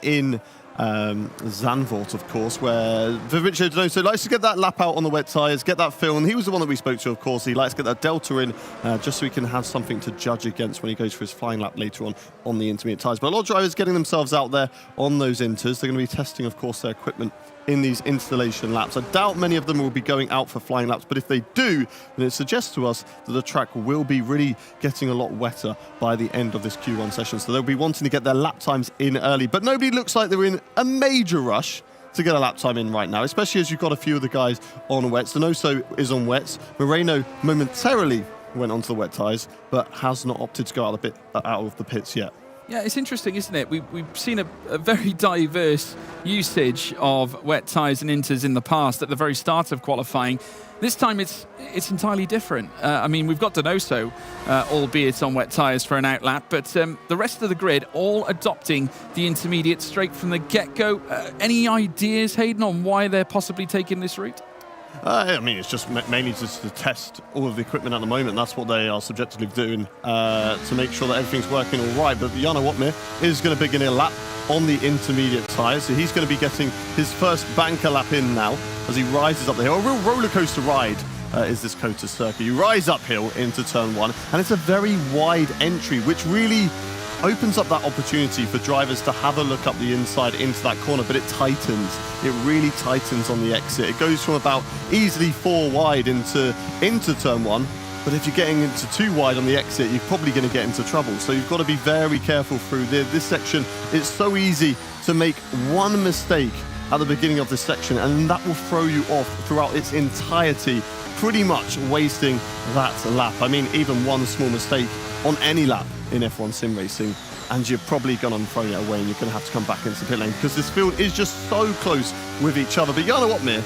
in Zandvoort, of course, where Fabrizio Donoso likes to get that lap out on the wet tyres, get that feel, and he was the one that we spoke to, of course. He likes to get that delta in just so he can have something to judge against when he goes for his flying lap later on the intermediate tyres. But a lot of drivers getting themselves out there on those inters. They're going to be testing, of course, their equipment in these installation laps. I doubt many of them will be going out for flying laps, but if they do, then it suggests to us that the track will be really getting a lot wetter by the end of this Q1 session. So they'll be wanting to get their lap times in early, but nobody looks like they're in a major rush to get a lap time in right now, especially as you've got a few of the guys on wets. Donoso is on wets. Moreno momentarily went onto the wet tyres, but has not opted to go out of the pits yet. Yeah, it's interesting, isn't it? We've seen a very diverse usage of wet tyres and inters in the past at the very start of qualifying. This time it's entirely different. I mean, we've got Donoso, albeit on wet tyres for an outlap, but the rest of the grid all adopting the intermediate straight from the get-go. Any ideas, Hayden, on why they're possibly taking this route? I mean, it's just mainly just to test all of the equipment at the moment. That's what they are subjectively doing to make sure that everything's working all right. But Jarno Wotmir is going to begin a lap on the intermediate tyres. So he's going to be getting his first banker lap in now as he rises up the hill. A real roller coaster ride is this Kota circuit. You rise uphill into turn 1, and it's a very wide entry, which really opens up that opportunity for drivers to have a look up the inside into that corner, but it tightens. It really tightens on the exit. It goes from about easily 4 wide into turn 1, but if you're getting into 2 wide on the exit, you're probably going to get into trouble. So you've got to be very careful through this section. It's so easy to make one mistake at the beginning of this section, and that will throw you off throughout its entirety, pretty much wasting that lap. I mean, even one small mistake on any lap in F1 sim racing, and you're probably going to throw it away, and you're going to have to come back into the pit lane because this field is just so close with each other. But Jarno Wotmir,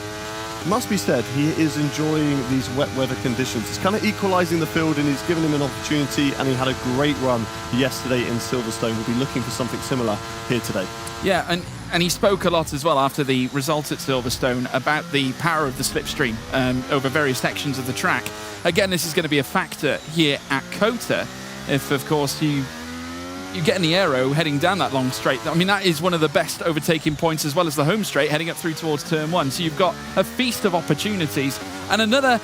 must be said, he is enjoying these wet weather conditions. It's kind of equalising the field, and he's given him an opportunity, and he had a great run yesterday in Silverstone. We'll be looking for something similar here today. Yeah, and he spoke a lot as well after the result at Silverstone about the power of the slipstream over various sections of the track. Again, this is going to be a factor here at Kota. If, of course, you get in the aero heading down that long straight. I mean, that is one of the best overtaking points, as well as the home straight heading up through towards turn 1. So you've got a feast of opportunities. And another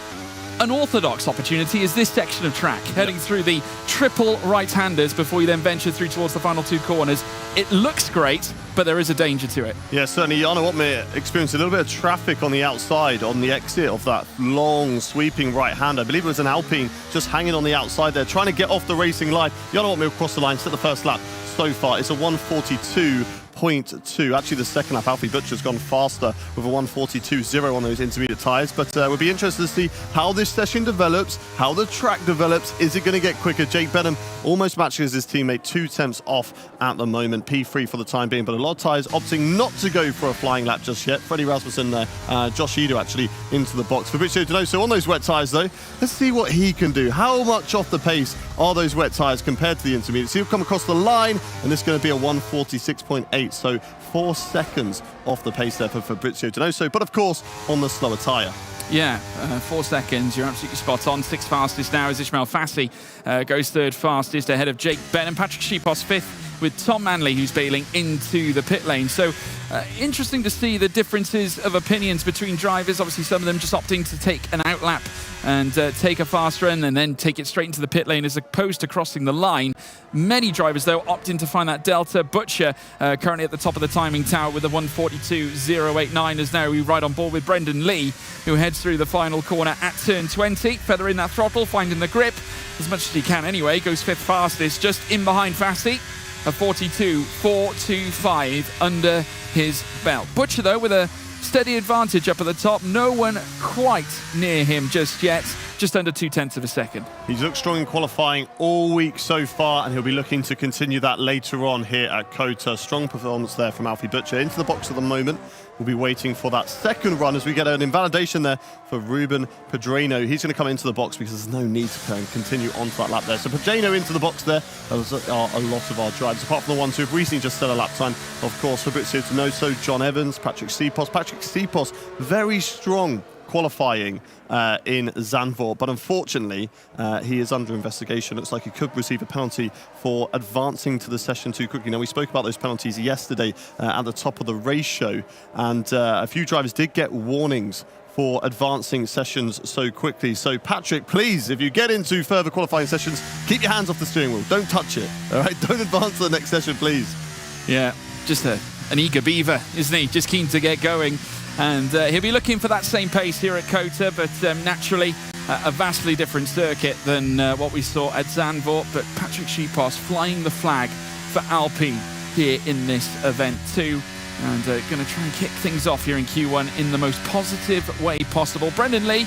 unorthodox opportunity is this section of track, heading through the triple right-handers before you then venture through towards the final 2 corners. It looks great, but there is a danger to it. Yeah, certainly. Jarno Wotmir experienced a little bit of traffic on the outside on the exit of that long sweeping right-hand. I believe it was an Alpine just hanging on the outside there, trying to get off the racing line. Jarno Wotmir across the line, set the first lap so far. It's a 1:42.2. Actually, the second lap, Alfie Butcher's gone faster with a 1:42.0 on those intermediate tyres. But we'll be interested to see how this session develops, how the track develops. Is it going to get quicker? Jake Benham almost matches his teammate 2 tenths off at the moment. P3 for the time being, but a lot of tyres opting not to go for a flying lap just yet. Freddie Rasmussen there, Josh Eder actually into the box. Fabrizio Donoso on those wet tyres though. Let's see what he can do. How much off the pace are those wet tyres compared to the intermediates? He'll come across the line, and this is going to be a 1:46.8. So 4 seconds off the pace there for Fabrizio Donoso, but of course on the slower tyre. Yeah, 4 seconds, you're absolutely spot on. 6th fastest now is Ismail Fassi, goes 3rd fastest ahead of Jake Benham. Patrick Sheepos 5th with Tom Manley, who's bailing into the pit lane. So interesting to see the differences of opinions between drivers. Obviously, some of them just opting to take an out lap and take a fast run and then take it straight into the pit lane as opposed to crossing the line. Many drivers, though, opting to find that delta. Butcher currently at the top of the timing tower with a 1:42.089 as now we ride on board with Brendan Lee, who heads through the final corner at turn 20, feathering that throttle, finding the grip as much as he can anyway, goes 5th fastest, just in behind Fassi, a 42.425 under his belt. Butcher, though, with a steady advantage up at the top. No one quite near him just yet. Just under 0.2 of a second. He's looked strong in qualifying all week so far, and he'll be looking to continue that later on here at COTA. Strong performance there from Alfie Butcher. Into the box at the moment. We'll be waiting for that second run as we get an invalidation there for Ruben Pedreño. He's going to come into the box because there's no need to continue onto that lap there. So Pedreño into the box there. Those are a lot of our drivers, apart from the ones who have recently just set a lap time. Of course, Fabrizio Tonoso, John Evans, Patrick Sipos. Patrick Sipos, very strong qualifying in Zandvoort, but unfortunately he is under investigation. Looks like he could receive a penalty for advancing to the session too quickly. Now, we spoke about those penalties yesterday at the top of the race show, and a few drivers did get warnings for advancing sessions so quickly. So Patrick, please, if you get into further qualifying sessions, keep your hands off the steering wheel. Don't touch it, all right? Don't advance to the next session, please. Yeah, just an eager beaver, isn't he? Just keen to get going. And he'll be looking for that same pace here at COTA, but naturally a vastly different circuit than what we saw at Zandvoort. But Patrick Sipos flying the flag for Alpine here in this event too. And going to try and kick things off here in Q1 in the most positive way possible. Brendan Lee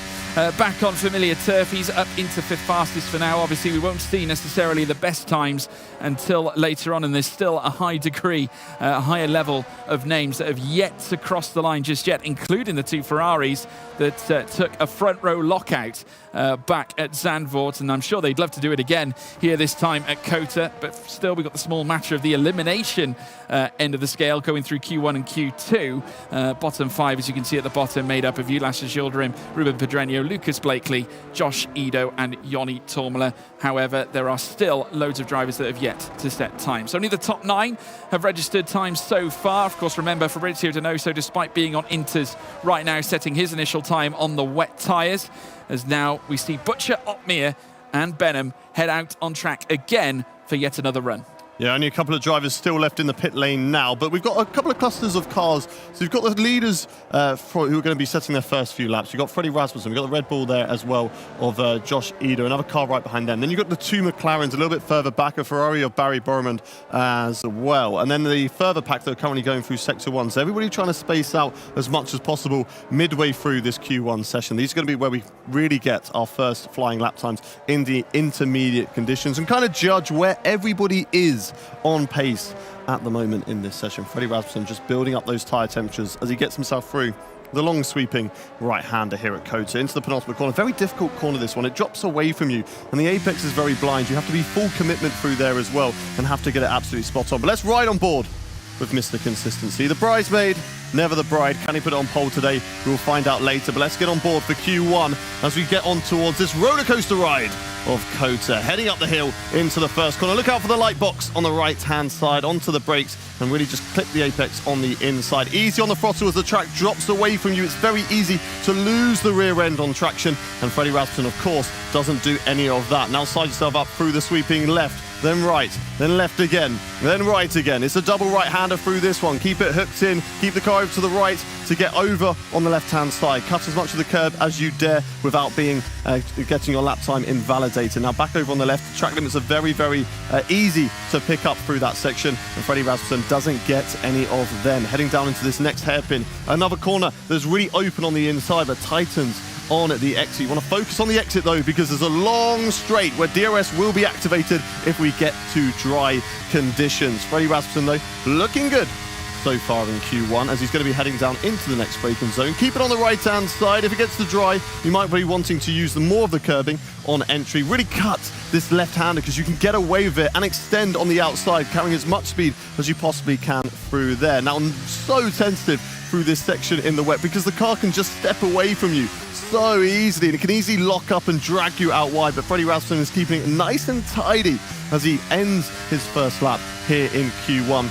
back on familiar turf. He's up into 5th fastest for now. Obviously, we won't see necessarily the best times until later on, and there's still a high degree, a higher level of names that have yet to cross the line just yet, including the 2 Ferraris that took a front row lockout back at Zandvoort, and I'm sure they'd love to do it again here this time at COTA. But still, we've got the small matter of the elimination end of the scale going through Q1 and Q2. Bottom 5, as you can see at the bottom, made up of Ulas Yildirim, Ruben Pedreño, Lucas Blakely, Josh Ido and Joni Tormela. However, there are still loads of drivers that have yet to set times. Only the top 9 have registered times so far. Of course, remember Fabrizio Donoso, despite being on Inters right now, setting his initial time on the wet tyres. As now we see Butcher, Otmere and Benham head out on track again for yet another run. Yeah, only a couple of drivers still left in the pit lane now, but we've got a couple of clusters of cars. So we've got the leaders who are going to be setting their first few laps. You've got Freddie Rasmussen, we've got the Red Bull there as well of Josh Ido, another car right behind them. Then you've got the 2 McLarens a little bit further back, a Ferrari of Barry Borman as well. And then the further pack that are currently going through Sector 1. So everybody trying to space out as much as possible midway through this Q1 session. These are going to be where we really get our first flying lap times in the intermediate conditions and kind of judge where everybody is on pace at the moment in this session. Freddie Rasmussen just building up those tyre temperatures as he gets himself through the long sweeping right-hander here at COTA into the penultimate corner. Very difficult corner, this one. It drops away from you and the apex is very blind. You have to be full commitment through there as well and have to get it absolutely spot on. But let's ride on board with Mr. Consistency. The bridesmaid, never the bride. Can he put it on pole today? We'll find out later. But let's get on board for Q1 as we get on towards this roller coaster ride of COTA. Heading up the hill into the first corner. Look out for the light box on the right-hand side, onto the brakes, and really just clip the apex on the inside. Easy on the throttle as the track drops away from you. It's very easy to lose the rear end on traction, and Freddie Rasmussen, of course, doesn't do any of that. Now side yourself up through the sweeping left, then right, then left again, then right again. It's a double right-hander through this one. Keep it hooked in, keep the car over to the right to get over on the left-hand side. Cut as much of the curb as you dare without being getting your lap time invalidated. Now back over on the left, the track limits are very, very easy to pick up through that section, and Freddie Rasmussen doesn't get any of them. Heading down into this next hairpin, another corner that's really open on the inside but tightens on the exit. You want to focus on the exit though, because there's a long straight where DRS will be activated if we get to dry conditions. Freddie Rasmussen though, looking good so far in Q1 as he's going to be heading down into the next braking zone. Keep it on the right-hand side. If it gets to dry, you might be wanting to use more of the curbing on entry. Really cut this left-hander because you can get away with it and extend on the outside, carrying as much speed as you possibly can through there. Now, I'm so sensitive through this section in the wet because the car can just step away from you so easily, and it can easily lock up and drag you out wide, but Freddie Rasmussen is keeping it nice and tidy as he ends his first lap here in Q1.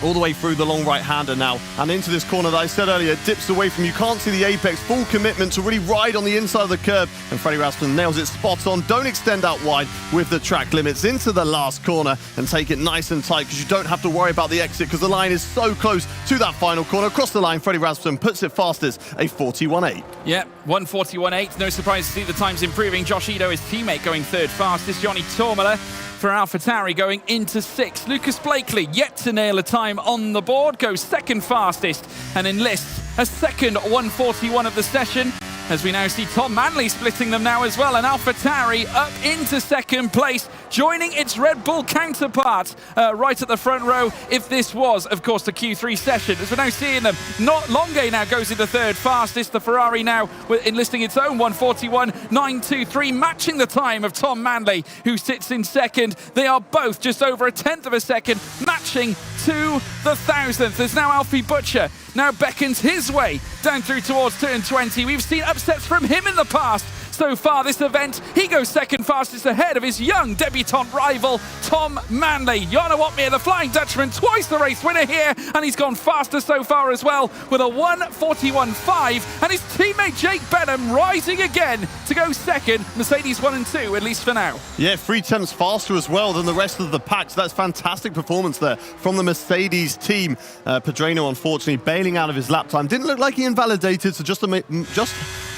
All the way through the long right-hander now, and into this corner that I said earlier, dips away from you, can't see the apex, full commitment to really ride on the inside of the curb, and Freddie Rasmussen nails it spot on. Don't extend out wide with the track limits into the last corner and take it nice and tight, because you don't have to worry about the exit, because the line is so close to that final corner. Across the line, Freddie Rasmussen puts it fastest, a 41.8. Yep, 1:41.8. No surprise to see the times improving. Josh Ito, his teammate, going third fastest. Johnny Tormala for AlphaTauri going into 6th. Lucas Blakely yet to nail a time on the board, goes second fastest and enlists a second 1:41 of the session. As we now see Tom Manley splitting them now as well, and AlphaTauri up into second place, joining its Red Bull counterpart right at the front row, if this was, of course, the Q3 session. As we're now seeing them, Longe now goes into third fastest. The Ferrari now enlisting its own 1:41.923, matching the time of Tom Manley, who sits in second. They are both just over a tenth of a second, matching to the thousandth. There's now Alfie Butcher now beckons his way down through towards turn 20. We've seen upsets from him in the past. So far this event, he goes second fastest ahead of his young debutant rival, Tom Manley. Jarno Opmeer, the Flying Dutchman, twice the race winner here, and he's gone faster so far as well with a 1:41.5, and his teammate Jake Benham rising again to go second. Mercedes 1 and 2, at least for now. Yeah, 3/10 faster as well than the rest of the pack, so that's fantastic performance there from the Mercedes team. Pedreno, unfortunately, bailing out of his lap time. Didn't look like he invalidated, so just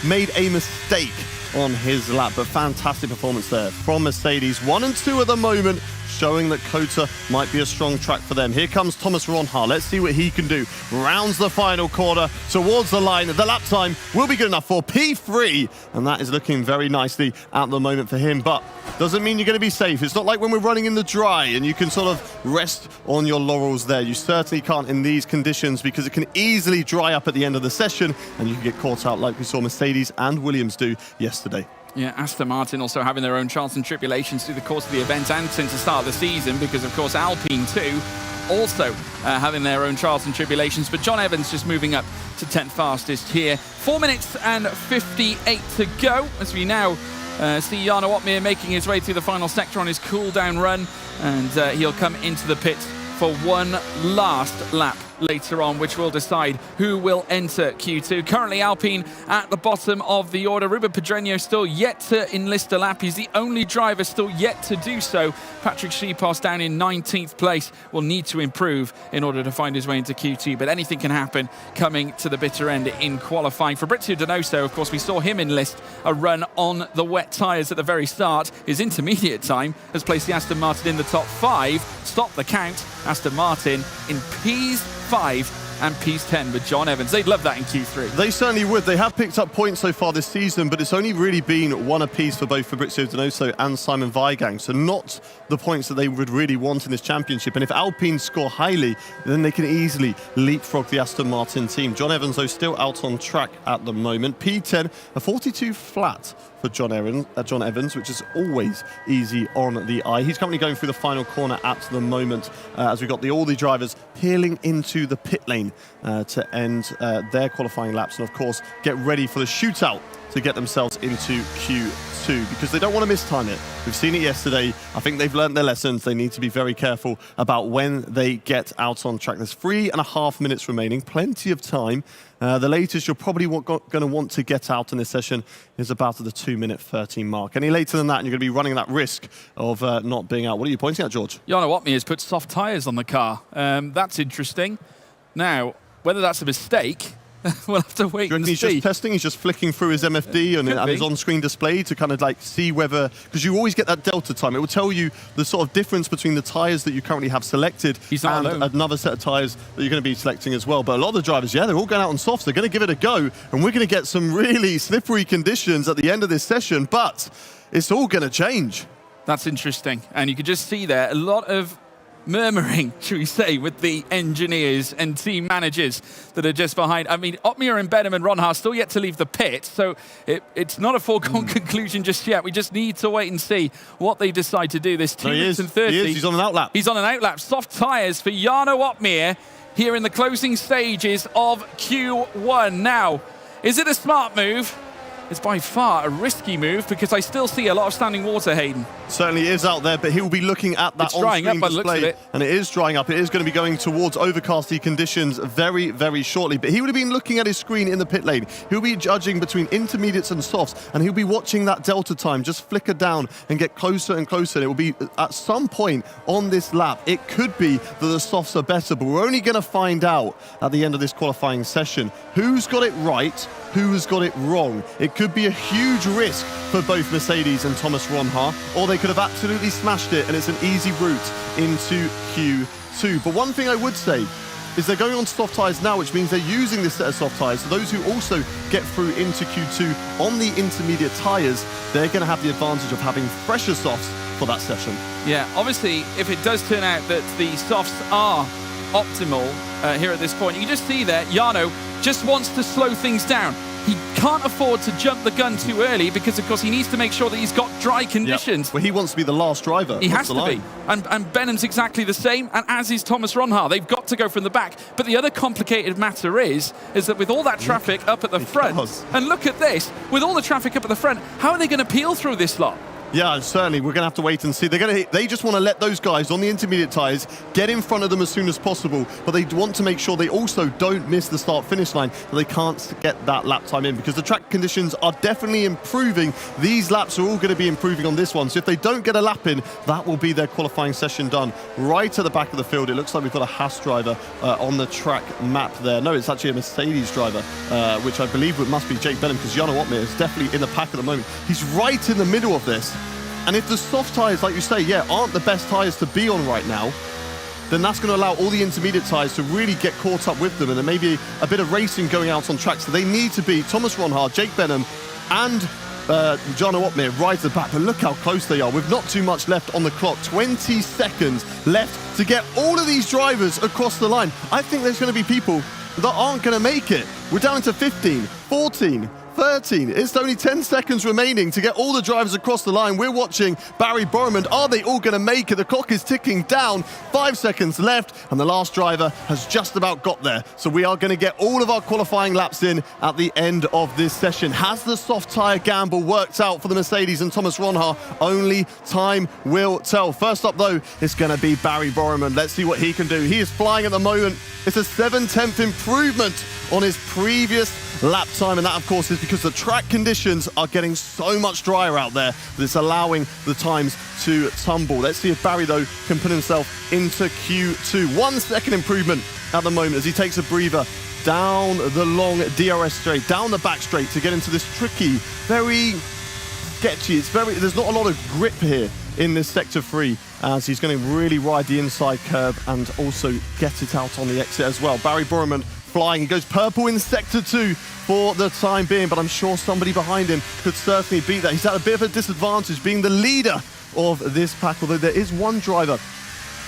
made a mistake on his lap, but fantastic performance there from Mercedes. 1 and 2 at the moment, showing that COTA might be a strong track for them. Here comes Thomas Ronhaar. Let's see what he can do. Rounds the final corner towards the line. The lap time will be good enough for P3, and that is looking very nicely at the moment for him, but doesn't mean you're going to be safe. It's not like when we're running in the dry and you can sort of rest on your laurels there. You certainly can't in these conditions, because it can easily dry up at the end of the session and you can get caught out like we saw Mercedes and Williams do yesterday. Yeah, Aston Martin also having their own trials and tribulations through the course of the event and since the start of the season, because of course Alpine too also having their own trials and tribulations. But John Evans just moving up to 10th fastest here. 4 minutes and 58 to go as we now see Jarno Opmeer making his way through the final sector on his cool-down run, and he'll come into the pit for one last lap later on, which will decide who will enter Q2. Currently Alpine at the bottom of the order. Ruben Pedreño still yet to enlist a lap. He's the only driver still yet to do so. Patrick Schiepaus down in 19th place will need to improve in order to find his way into Q2, but anything can happen coming to the bitter end in qualifying. Fabrizio Donoso, of course, we saw him enlist a run on the wet tyres at the very start. His intermediate time has placed the Aston Martin in the top 5. Stop the count. Aston Martin in P's 5 and P10 with John Evans. They'd love that in Q3. They certainly would. They have picked up points so far this season, but it's only really been one apiece for both Fabrizio Donoso and Simon Weigang, so not the points that they would really want in this championship. And if Alpine score highly, then they can easily leapfrog the Aston Martin team. John Evans, though, still out on track at the moment. P10, a 42 flat for John Evans, which is always easy on the eye. He's currently going through the final corner at the moment as we've got all the drivers peeling into the pit lane to end their qualifying laps and, of course, get ready for the shootout to get themselves into Q2, because they don't want to mistime it. We've seen it yesterday. I think they've learned their lessons. They need to be very careful about when they get out on track. There's 3.5 minutes remaining, plenty of time. The latest you're probably going to want to get out in this session is about at the 2-minute 13 mark. Any later than that, and you're going to be running that risk of not being out. What are you pointing at, George? Jarno Opmeer has put soft tyres on the car. That's interesting. Now, whether that's a mistake, we'll have to wait and see. He's just testing, he's just flicking through his MFD and his on-screen display to kind of like see whether, because you always get that delta time. It will tell you the sort of difference between the tyres that you currently have selected and another set of tyres that you're going to be selecting as well. But a lot of the drivers, yeah, they're all going out on softs. They're going to give it a go, and we're going to get some really slippery conditions at the end of this session, but it's all going to change. That's interesting. And you could just see there a lot of murmuring, should we say, with the engineers and team managers that are just behind. I mean, Opmeer and Benham and Ronhaar still yet to leave the pit, so it's not a foregone conclusion just yet. We just need to wait and see what they decide to do. This 2 minutes and 30. He's on an outlap. He's on an outlap. Soft tyres for Jarno Opmeer here in the closing stages of Q1. Now, is it a smart move? is by far a risky move because I still see a lot of standing water, Hayden. Certainly is out there, but he'll be looking at that It's drying on-screen up by the looks of display, it. and it is drying up. It is going to be going towards overcasty conditions very, very shortly. But he would have been looking at his screen in the pit lane. He'll be judging between intermediates and softs, and he'll be watching that delta time just flicker down and get closer and closer. And it will be at some point on this lap, it could be that the softs are better, but we're only going to find out at the end of this qualifying session who's got it right, who has got it wrong. It could be a huge risk for both Mercedes and Thomas Ronhaar, or they could have absolutely smashed it and it's an easy route into Q2. But one thing I would say is they're going on soft tyres now, which means they're using this set of soft tyres. So those who also get through into Q2 on the intermediate tyres, they're going to have the advantage of having fresher softs for that session. Yeah, obviously, if it does turn out that the softs are optimal here at this point, you can just see there, Jarno just wants to slow things down. He can't afford to jump the gun too early because, of course, he needs to make sure that he's got dry conditions. Well, he wants to be the last driver. He has to be. And Benham's exactly the same, and as is Thomas Ronhaar. They've got to go from the back. But the other complicated matter is that with all that traffic up at the front, and look at this, with all the traffic up at the front, how are they going to peel through this lot? Yeah, certainly. We're going to have to wait and see. They just want to let those guys on the intermediate tyres get in front of them as soon as possible, but they want to make sure they also don't miss the start-finish line, so they can't get that lap time in, because the track conditions are definitely improving. These laps are all going to be improving on this one, so if they don't get a lap in, that will be their qualifying session done. Right at the back of the field, it looks like we've got a Haas driver on the track map there. No, it's actually a Mercedes driver, which I believe must be Jake Benham, because Jarno Opmeer is definitely in the pack at the moment. He's right in the middle of this. And if the soft tyres, like you say, aren't the best tyres to be on right now, then that's going to allow all the intermediate tyres to really get caught up with them, and there may be a bit of racing going out on track. So they need to be Thomas Ronhaar, Jake Benham, and Jarno Opmeer right at the back. But look how close they are. With not too much left on the clock. 20 seconds left to get all of these drivers across the line. I think there's going to be people that aren't going to make it. We're down to 15, 14, 13. It's only 10 seconds remaining to get all the drivers across the line. We're watching Barry Borman. Are they all going to make it? The clock is ticking down. 5 seconds left, and the last driver has just about got there. So we are going to get all of our qualifying laps in at the end of this session. Has the soft tyre gamble worked out for the Mercedes and Thomas Ronhaar? Only time will tell. First up, though, it's going to be Barry Borman. Let's see what he can do. He is flying at the moment. It's a 7/10 improvement on his previous lap time, and that, of course, is because the track conditions are getting so much drier out there that it's allowing the times to tumble. Let's see if Barry, though, can put himself into Q2. 1 second improvement at the moment as he takes a breather down the long DRS straight, down the back straight to get into this tricky, very sketchy. There's not a lot of grip here in this sector 3, as he's going to really ride the inside curb and also get it out on the exit as well. Barry Borman flying. He goes purple in sector 2 for the time being, but I'm sure somebody behind him could certainly beat that. He's at a bit of a disadvantage being the leader of this pack, although there is one driver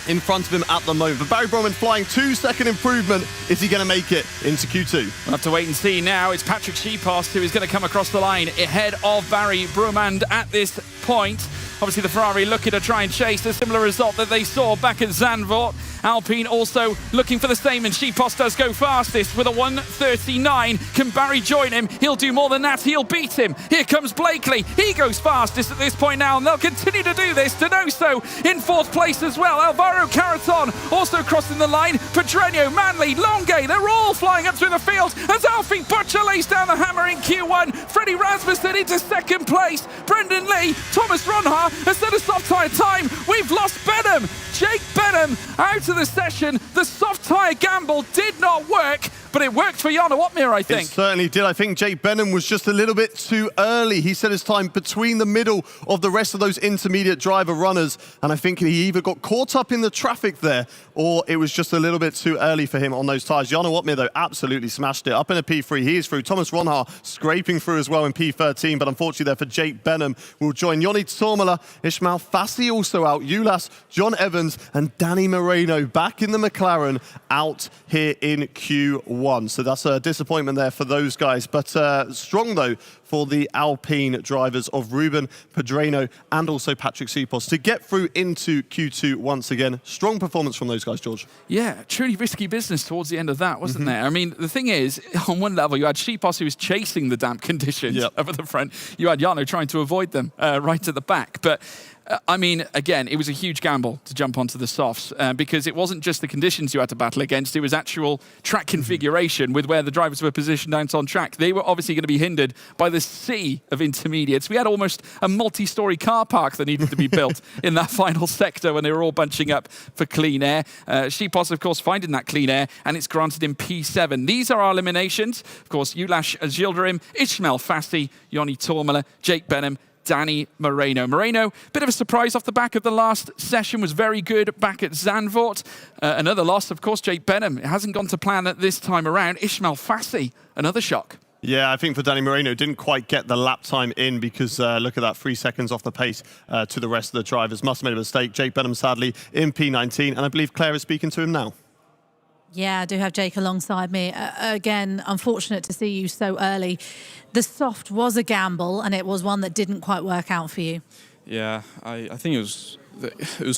in front of him at the moment. But Barry Borman flying 2 second improvement. Is he going to make it into Q2? We'll have to wait and see now. It's Patrick Sheepost who is going to come across the line ahead of Barry Brumand at this point. Obviously, the Ferrari looking to try and chase a similar result that they saw back at Zandvoort. Alpine also looking for the same, and Sheepost does go fastest with a 1:39. Can Barry join him? He'll do more than that. He'll beat him. Here comes Blakely. He goes fastest at this point now, and they'll continue to do this. Donoso in 4th place as well. Alvaro Caraton also crossing the line. Pedreño, Manley, Longue, they're all flying up through the field as Alfie Butcher lays down the hammer in Q1. Freddie Rasmussen into 2nd place. Brendan Lee, Thomas Ronhaar has set a soft tyre time. We've lost Benham. Jake Benham out of the session. The soft tyre gamble did not work, but it worked for Jarno Opmeer, I think. It certainly did. I think Jake Benham was just a little bit too early. He set his time between the middle of the rest of those intermediate driver runners, and I think he either got caught up in the traffic there, or it was just a little bit too early for him on those tyres. Jarno Opmeer, though, absolutely smashed it. Up in a P3, he is through. Thomas Ronhaar scraping through as well in P13, but unfortunately there for Jake Benham will join. Yoni Tormala, Ishmael Fassi also out. Ulas, John Evans, and Danny Moreno back in the McLaren out here in Q1. Q1. So that's a disappointment there for those guys. But strong, though, for the Alpine drivers of Ruben Pedreno and also Patrick Sipos to get through into Q2 once again. Strong performance from those guys, George. Yeah, truly risky business towards the end of that, wasn't there? I mean, the thing is, on one level, you had Sipos who was chasing the damp conditions up at the front. You had Jarno trying to avoid them right at the back. But I mean, again, it was a huge gamble to jump onto the softs because it wasn't just the conditions you had to battle against, it was actual track configuration with where the drivers were positioned out on track. They were obviously going to be hindered by the sea of intermediates. We had almost a multi-story car park that needed to be built in that final sector when they were all bunching up for clean air. Sipos, of course, finding that clean air, and it's granted in P7. These are our eliminations. Of course, Ulash Gilderim, Ismail Fassi, Yoni Tormala, Jake Benham, Danny Moreno. Moreno, bit of a surprise off the back of the last session, was very good back at Zandvoort. Another loss, of course, Jake Benham. It hasn't gone to plan at this time around. Ismail Fassi, another shock. Yeah, I think for Danny Moreno, didn't quite get the lap time in because look at that, 3 seconds off the pace to the rest of the drivers. Must have made a mistake. Jake Benham, sadly, in P19, and I believe Claire is speaking to him now. Yeah, I do have Jake alongside me. Again, unfortunate to see you so early. The soft was a gamble, and it was one that didn't quite work out for you. Yeah, I think it was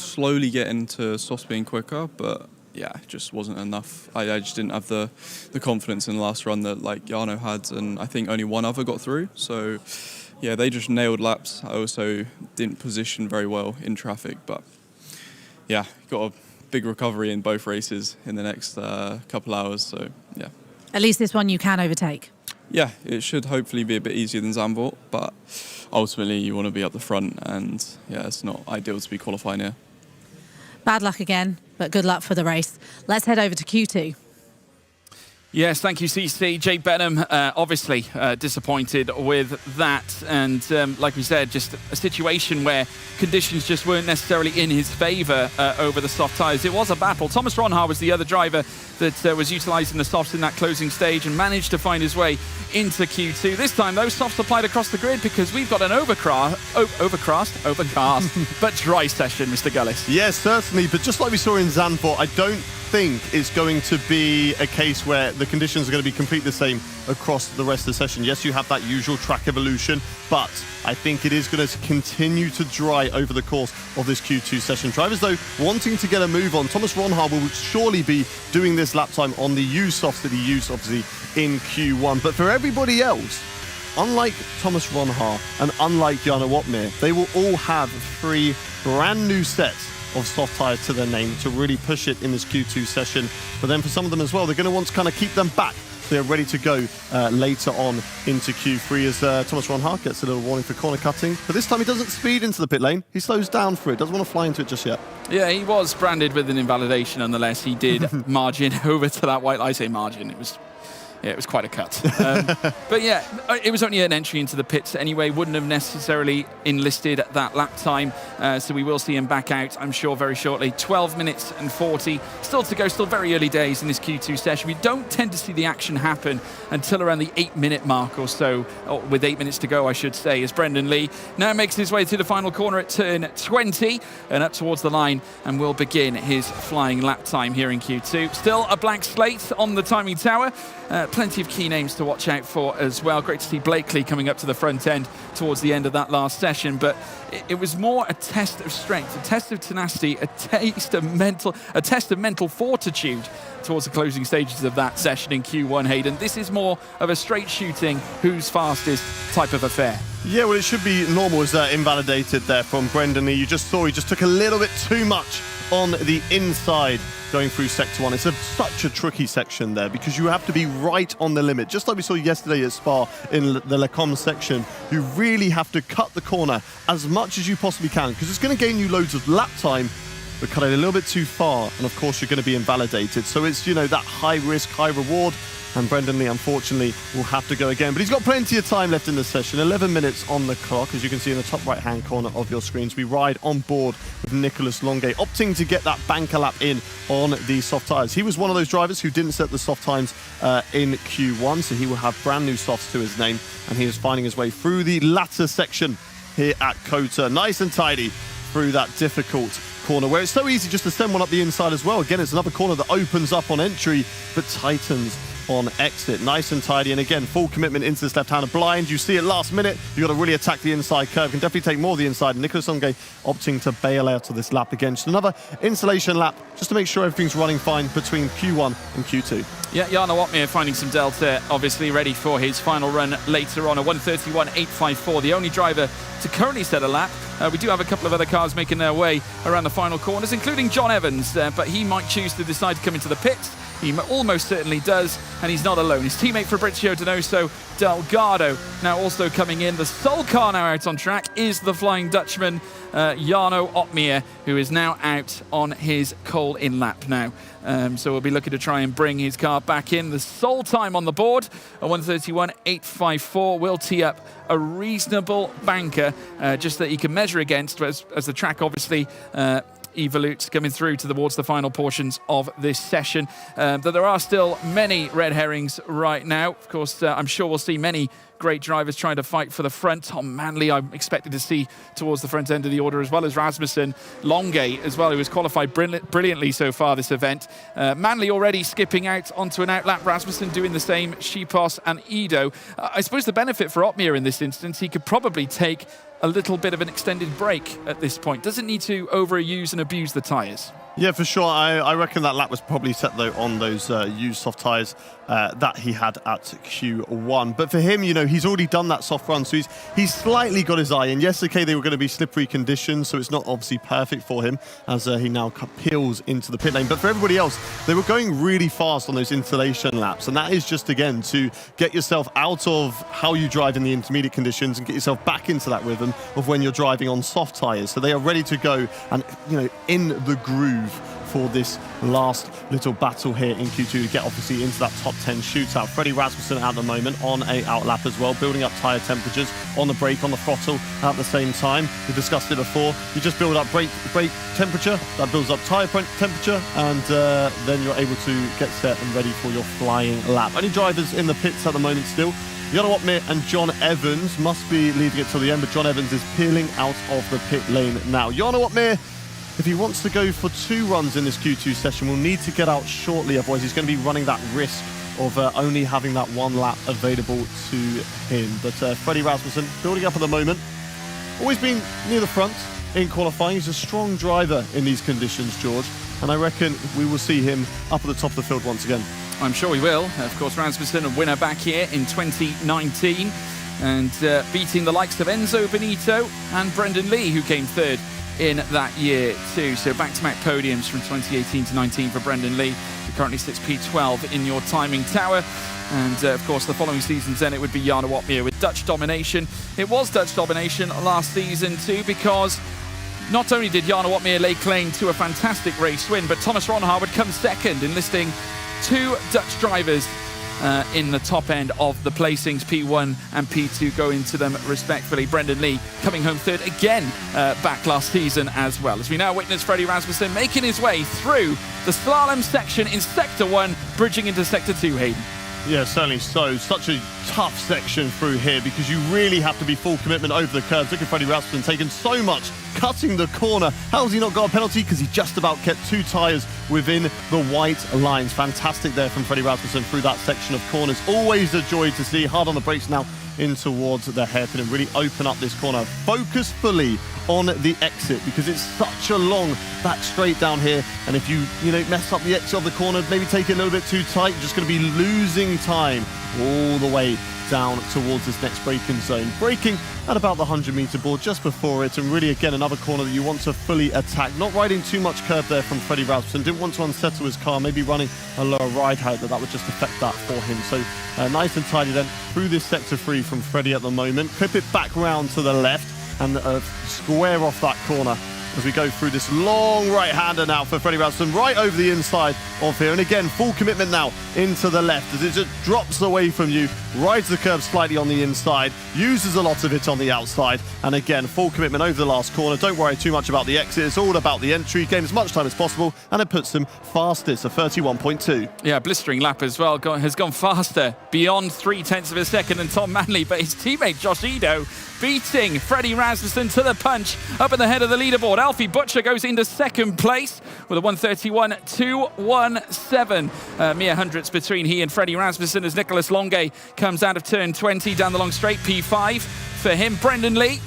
slowly getting to softs being quicker, but yeah, it just wasn't enough. I just didn't have the confidence in the last run that like Jarno had, and I think only one other got through. So yeah, they just nailed laps. I also didn't position very well in traffic, but yeah, got a big recovery in both races in the next couple hours. So yeah. At least this one you can overtake. Yeah, it should hopefully be a bit easier than Zandvoort, but ultimately you want to be up the front, and yeah, it's not ideal to be qualifying here. Bad luck again, but good luck for the race. Let's head over to Q2. Yes, thank you, CC. Jake Benham, obviously disappointed with that. And like we said, just a situation where conditions just weren't necessarily in his favour over the soft tyres. It was a battle. Thomas Ronhaar was the other driver that was utilising the softs in that closing stage and managed to find his way into Q2. This time, those softs applied across the grid because we've got an overcast, but dry session, Mr. Gullis. Yes, certainly. But just like we saw in Zandvoort, I don't think it's going to be a case where the conditions are going to be completely the same across the rest of the session. Yes, you have that usual track evolution, but I think it is going to continue to dry over the course of this Q2 session. Drivers, though, wanting to get a move on. Thomas Ronhaar will surely be doing this lap time on the used softs that he used, obviously, in Q1. But for everybody else, unlike Thomas Ronhaar and unlike Jarno Opmeer, they will all have 3 brand new sets of soft tyres to their name to really push it in this Q2 session. But then for some of them as well, they're going to want to kind of keep them back so they're ready to go later on into Q3 as Thomas Ronhaar gets a little warning for corner cutting. But this time he doesn't speed into the pit lane. He slows down for it, doesn't want to fly into it just yet. Yeah, he was branded with an invalidation nonetheless. He did margin over to that white. I say margin, it was quite a cut. But yeah, it was only an entry into the pits anyway. Wouldn't have necessarily enlisted at that lap time. So we will see him back out, I'm sure, very shortly. 12 minutes and 40. Still to go, still very early days in this Q2 session. We don't tend to see the action happen until around the 8-minute mark or so, or with 8 minutes to go, I should say, as Brendan Lee now makes his way to the final corner at turn 20 and up towards the line and will begin his flying lap time here in Q2. Still a blank slate on the timing tower. Plenty of key names to watch out for as well. Great to see Blakely coming up to the front end towards the end of that last session, but it was more a test of strength, a test of tenacity, a test of mental fortitude towards the closing stages of that session in Q1, Hayden. This is more of a straight shooting, who's fastest type of affair. Yeah, well, it should be normal as invalidated there from Brendan Lee. You just saw he just took a little bit too much on the inside going through Sector 1. It's such a tricky section there because you have to be right on the limit. Just like we saw yesterday at Spa in the Le Com section, you really have to cut the corner as much as you possibly can because it's going to gain you loads of lap time, but cut it a little bit too far, and of course you're going to be invalidated. So it's, you know, that high risk, high reward, and Brendan Lee, unfortunately, will have to go again. But he's got plenty of time left in the session. 11 minutes on the clock, as you can see in the top right-hand corner of your screens. We ride on board with Nicolas Longuet, opting to get that banker lap in on the soft tyres. He was one of those drivers who didn't set the soft times in Q1, so he will have brand new softs to his name, and he is finding his way through the latter section here at Kota. Nice and tidy through that difficult corner, where it's so easy just to send one up the inside as well. Again, it's another corner that opens up on entry, but tightens on exit. Nice and tidy, and again, full commitment into this left-hander blind. You see it last minute. You've got to really attack the inside curve. Can definitely take more of the inside. Nicolas Longuet opting to bail out of this lap again. Just another installation lap, just to make sure everything's running fine between Q1 and Q2. Yeah, Jarno Opmeer finding some delta, obviously ready for his final run later on, a 1:31.854, the only driver to currently set a lap. We do have a couple of other cars making their way around the final corners, including John Evans, but he might choose to decide to come into the pits. He almost certainly does, and he's not alone. His teammate Fabrizio Donoso Delgado now also coming in. The sole car now out on track is the Flying Dutchman, Jarno Opmeer, who is now out on his coal-in lap now. So we'll be looking to try and bring his car back in. The sole time on the board, a 1:31.854, will tee up a reasonable banker, just that he can measure against as the track obviously evolutes coming through towards the final portions of this session. Though there are still many red herrings right now. Of course, I'm sure we'll see many great drivers trying to fight for the front. Tom Manley, I'm expected to see towards the front end of the order, as well as Rasmussen. Longuet as well, who has qualified brilliantly so far this event. Manley already skipping out onto an outlap. Rasmussen doing the same. Shipos and Ido. I suppose the benefit for Opmeer in this instance, he could probably take a little bit of an extended break at this point. Doesn't need to overuse and abuse the tyres. Yeah, for sure. I reckon that lap was probably set, though, on those used soft tyres that he had at Q1. But for him, you know, he's already done that soft run, so he's slightly got his eye in. Yes, okay, they were going to be slippery conditions, so it's not obviously perfect for him as he now peels into the pit lane. But for everybody else, they were going really fast on those installation laps, and that is just, again, to get yourself out of how you drive in the intermediate conditions and get yourself back into that rhythm of when you're driving on soft tyres. So they are ready to go and, you know, in the groove for this last little battle here in Q2 to get obviously into that top 10 shootout. Freddie Rasmussen at the moment on a outlap as well, building up tyre temperatures on the brake, on the throttle at the same time. We discussed it before. You just build up brake temperature, that builds up tyre temperature, and then you're able to get set and ready for your flying lap. Only drivers in the pits at the moment still. Jarno Opmeer and John Evans must be leaving it till the end, but John Evans is peeling out of the pit lane now. Jarno Opmeer, if he wants to go for 2 runs in this Q2 session, will need to get out shortly, otherwise he's going to be running that risk of only having that 1 lap available to him. But Freddie Rasmussen building up at the moment. Always been near the front in qualifying. He's a strong driver in these conditions, George, and I reckon we will see him up at the top of the field once again. I'm sure we will. Of course, Rasmussen, a winner back here in 2019, and beating the likes of Enzo Benito and Brendan Lee, who came 3rd in that year too. So back-to-back podiums from 2018 to 19 for Brendan Lee, who currently sits P12 in your timing tower. And of course, the following seasons then it would be Jarno Opmeer with Dutch domination. It was Dutch domination last season too, because not only did Jarno Opmeer lay claim to a fantastic race win, but Thomas Ronhaar would come second, enlisting 2 Dutch drivers in the top end of the placings. P1 and P2 go into them respectfully. Brendan Lee coming home 3rd again back last season as well. As we now witness Freddie Rasmussen making his way through the slalom section in Sector 1, bridging into Sector 2, Hayden. Yeah, certainly so. Such a tough section through here because you really have to be full commitment over the curves. Look at Freddie Rasmussen taking so much, cutting the corner. How has he not got a penalty? Because he just about kept 2 tyres within the white lines. Fantastic there from Freddie Rasmussen through that section of corners. Always a joy to see. Hard on the brakes now in towards the hairpin and really open up this corner. Focus fully on the exit because it's such a long back straight down here, and if you mess up the exit of the corner, maybe take it a little bit too tight, you're just going to be losing time all the way down towards this next braking zone. Braking at about the 100-meter board just before it, and really again another corner that you want to fully attack. Not riding too much curb there from Freddie Rasmussen. Didn't want to unsettle his car, maybe running a lower ride height, that would just affect that for him. So nice and tidy then through this sector 3 from Freddie at the moment. Clip it back round to the left and square off that corner as we go through this long right-hander now for Freddie Rasmussen, right over the inside of here. And again, full commitment now into the left as it just drops away from you, rides the curve slightly on the inside, uses a lot of it on the outside, and again, full commitment over the last corner. Don't worry too much about the exit. It's all about the entry. Gain as much time as possible, and it puts them fastest, a 31.2. Yeah, blistering lap as well. Has gone faster, beyond 0.3 of a second than Tom Manley, but his teammate Josh Ido beating Freddie Rasmussen to the punch up at the head of the leaderboard. Alfie Butcher goes into 2nd place with a 1:31.217. Mere hundredths between he and Freddie Rasmussen as Nicholas Longe comes out of turn 20 down the long straight. P5 for him. Brendan Lee,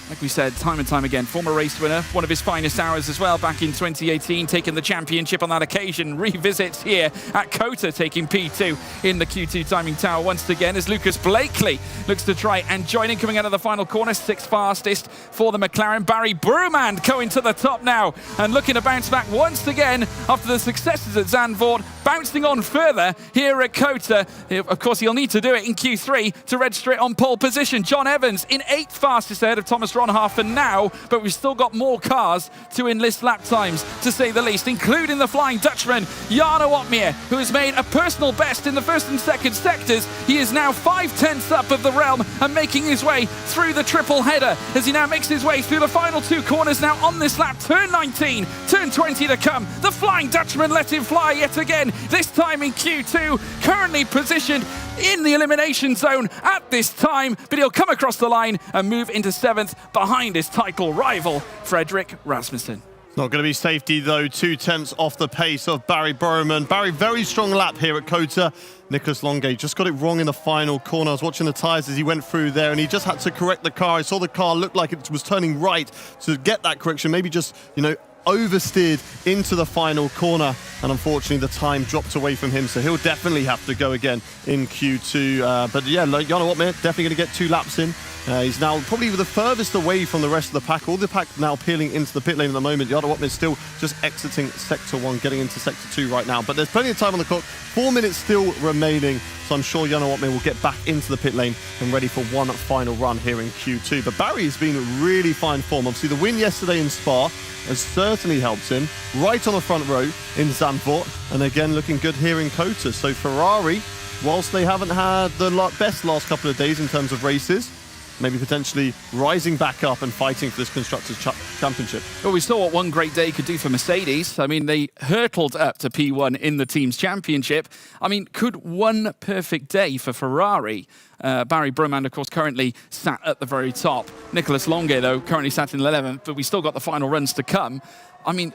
like we said, time and time again, former race winner, one of his finest hours as well back in 2018, taking the championship on that occasion. Revisits here at COTA, taking P2 in the Q2 timing tower once again as Lucas Blakely looks to try and join in coming out of the final corner. 6th fastest for the McLaren. Barry Brumand going to the top now and looking to bounce back once again after the successes at Zandvoort, bouncing on further here at COTA. Of course, he'll need to do it in Q3 to register it on pole position. John Evans in 8th fastest ahead of Thomas Ronhoff for now, but we've still got more cars to enlist lap times, to say the least, including the Flying Dutchman, Jarno Opmeer, who has made a personal best in the first and second sectors. He is now 5/10 up of the realm and making his way through the triple header as he now makes his way through the final 2 corners now on this lap. Turn 19, turn 20 to come. The Flying Dutchman let him fly yet again, this time in Q2, currently positioned in the elimination zone at this time, but he'll come across the line and move into 7th behind his title rival, Fredrik Rasmussen. Not going to be safety though, 2/10 off the pace of Barry Burman. Barry, very strong lap here at COTA. Nicholas Longe just got it wrong in the final corner. I was watching the tyres as he went through there and he just had to correct the car. I saw the car look like it was turning right to get that correction, maybe just, oversteered into the final corner, and unfortunately the time dropped away from him, so he'll definitely have to go again in Q2. But yeah, Jarno Opmeer definitely going to get 2 laps in. He's now probably the furthest away from the rest of the pack. All the pack now peeling into the pit lane at the moment. Jarno Opmeer still just exiting Sector 1, getting into Sector 2 right now. But there's plenty of time on the clock. 4 minutes still remaining. So I'm sure Jarno Opmeer will get back into the pit lane and ready for one final run here in Q2. But Barry has been in really fine form. Obviously, the win yesterday in Spa has certainly helped him. Right on the front row in Zandvoort. And again, looking good here in COTA. So Ferrari, whilst they haven't had the best last couple of days in terms of races, maybe potentially rising back up and fighting for this Constructors' Championship. Well, we saw what one great day could do for Mercedes. I mean, they hurtled up to P1 in the Team's Championship. I mean, could one perfect day for Ferrari? Barry Brumand, of course, currently sat at the very top. Nicholas Longe, though, currently sat in 11th, but we still got the final runs to come. I mean,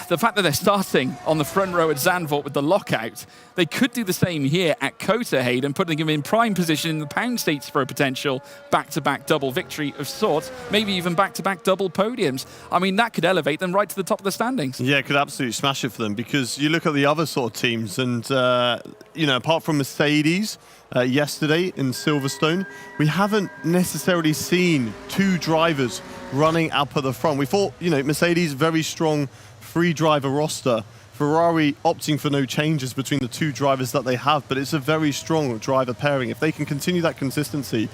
the fact that they're starting on the front row at Zandvoort with the lockout, they could do the same here at COTA, Hayden, putting him in prime position in the Pound States for a potential back-to-back double victory of sorts, maybe even back-to-back double podiums. I mean, that could elevate them right to the top of the standings. Yeah, it could absolutely smash it for them, because you look at the other sort of teams and, apart from Mercedes yesterday in Silverstone, we haven't necessarily seen 2 drivers running up at the front. We thought, Mercedes, very strong 3-driver roster. Ferrari opting for no changes between the 2 drivers that they have, but it's a very strong driver pairing. If they can continue that consistency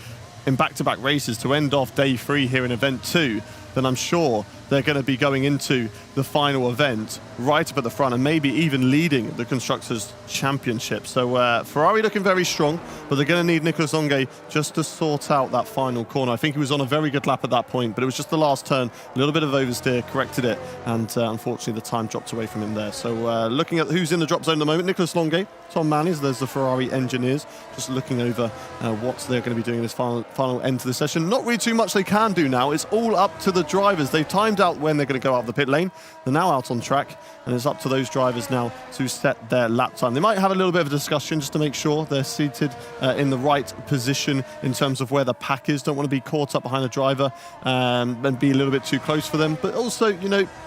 in back-to-back races to end off day 3 here in event 2, then I'm sure they're going to be going into the final event right up at the front and maybe even leading the Constructors' Championship. So Ferrari looking very strong, but they're going to need Nicholas Longe just to sort out that final corner. I think he was on a very good lap at that point, but it was just the last turn, a little bit of oversteer, corrected it, and unfortunately the time dropped away from him there. So looking at who's in the drop zone at the moment, Nicholas Longe, Tom Mannies, there's the Ferrari engineers, just looking over what they're going to be doing in this final end to the session. Not really too much they can do now. It's all up to the drivers. They've timed out when they're going to go out of the pit lane. They're now out on track, and it's up to those drivers now to set their lap time. They might have a little bit of a discussion just to make sure they're seated in the right position in terms of where the pack is. Don't want to be caught up behind a driver and be a little bit too close for them. But also,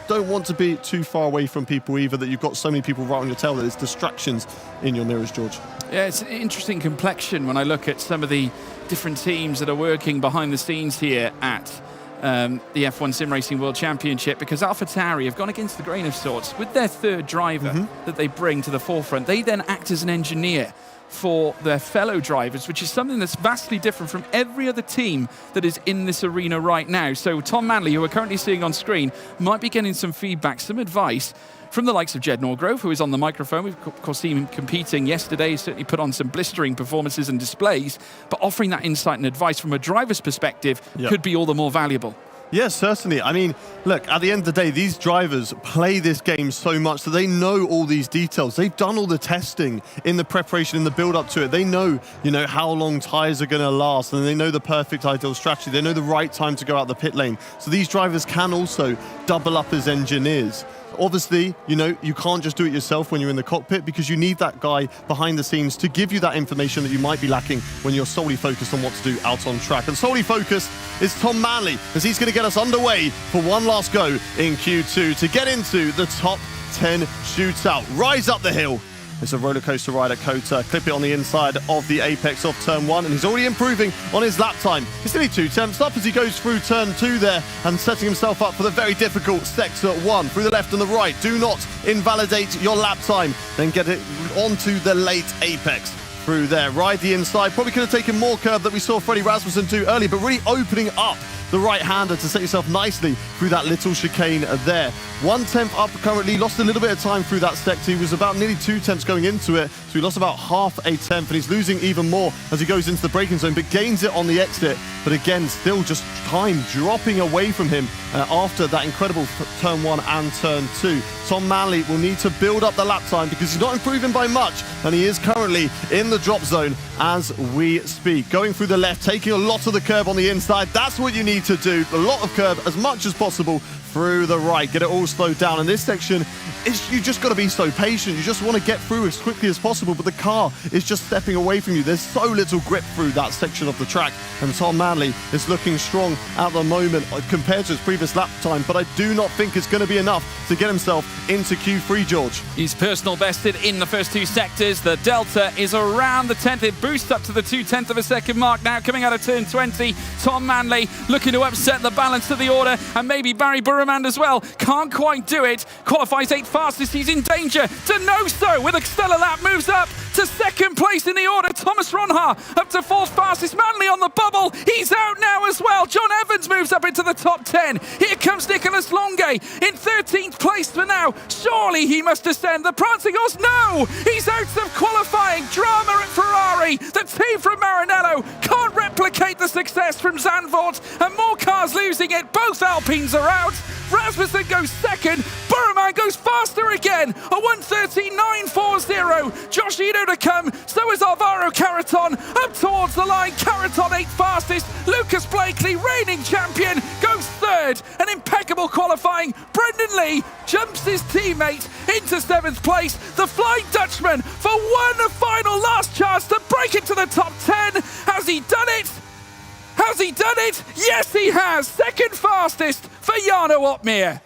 don't want to be too far away from people either, that you've got so many people right on your tail that there's distractions in your mirrors, George. Yeah, it's an interesting complexion when I look at some of the different teams that are working behind the scenes here at the F1 Sim Racing World Championship, because AlphaTauri have gone against the grain of sorts with their 3rd driver that they bring to the forefront. They then act as an engineer for their fellow drivers, which is something that's vastly different from every other team that is in this arena right now. So Tom Manley, who we're currently seeing on screen, might be getting some feedback, some advice from the likes of Jed Norgrove, who is on the microphone. We've of course seen him competing yesterday. He certainly put on some blistering performances and displays, but offering that insight and advice from a driver's perspective could be all the more valuable. Yes, certainly. I mean, look, at the end of the day, these drivers play this game so much that they know all these details. They've done all the testing in the preparation, in the build-up to it. They know, how long tyres are going to last, and they know the perfect ideal strategy. They know the right time to go out the pit lane. So these drivers can also double up as engineers. Obviously, you know, you can't just do it yourself when you're in the cockpit because you need that guy behind the scenes to give you that information that you might be lacking when you're solely focused on what to do out on track. And solely focused is Tom Manley, as he's going to get us underway for one last go in Q2 to get into the top 10 shootout. Rise up the hill. It's a roller coaster ride at Kota. Clip it on the inside of the apex of turn 1, and he's already improving on his lap time. He's nearly 2 tenths up as he goes through turn 2 there and setting himself up for the very difficult sector 1. Through the left and the right. Do not invalidate your lap time. Then get it onto the late apex. Through there. Ride the inside. Probably could have taken more curve that we saw Freddie Rasmussen do early, but really opening up the right-hander to set yourself nicely through that little chicane there. 1/10 up currently, lost a little bit of time through that sector. He was about nearly 2 tenths going into it, so he lost about half a tenth, and he's losing even more as he goes into the braking zone, but gains it on the exit. But again, still just time dropping away from him after that incredible turn 1 and turn 2. Tom Manley will need to build up the lap time because he's not improving by much, and he is currently in the drop zone as we speak. Going through the left, taking a lot of the curb on the inside. That's what you need to do. A lot of curb as much as possible through the right. Get it all slowed down. And this section, you just got to be so patient. You just want to get through as quickly as possible, but the car is just stepping away from you. There's so little grip through that section of the track, and Tom Manley is looking strong at the moment compared to his previous lap time, but I do not think it's going to be enough to get himself into Q3, George. He's personal bested in the first 2 sectors. The delta is around the 10th. It boosts up to the 2/10 of a second mark now, coming out of turn 20. Tom Manley looking to upset the balance of the order, and maybe Barry Burman as well. Can't quite do it. Qualifies 8th fastest. He's in danger. Denoso with a stellar lap moves up to second place in the order. Thomas Ronha up to 4th fastest. Manley on the bubble. He's out now as well. John Evans moves up into the top 10. Here comes Nicholas Longe in 13th place for now. Surely he must descend. The Prancing Horse, no! He's out of qualifying. Drama at Ferrari. The team from Maranello can't replicate the success from Zandvoort, and more cars losing it. Both Alpines are out. Rasmussen goes second. Burman goes faster again. A 1:39.40. Josh Ito to come. So is Alvaro Caraton. Up towards the line. Caraton 8th fastest. Lucas Blakely, reigning champion, goes third. An impeccable qualifying. Brendan Lee jumps his teammate into 7th place. The Flying Dutchman for one final last chance to break into the top 10. Has he done it? Has he done it? Yes, he has. Second fastest for Jarno Opmeer.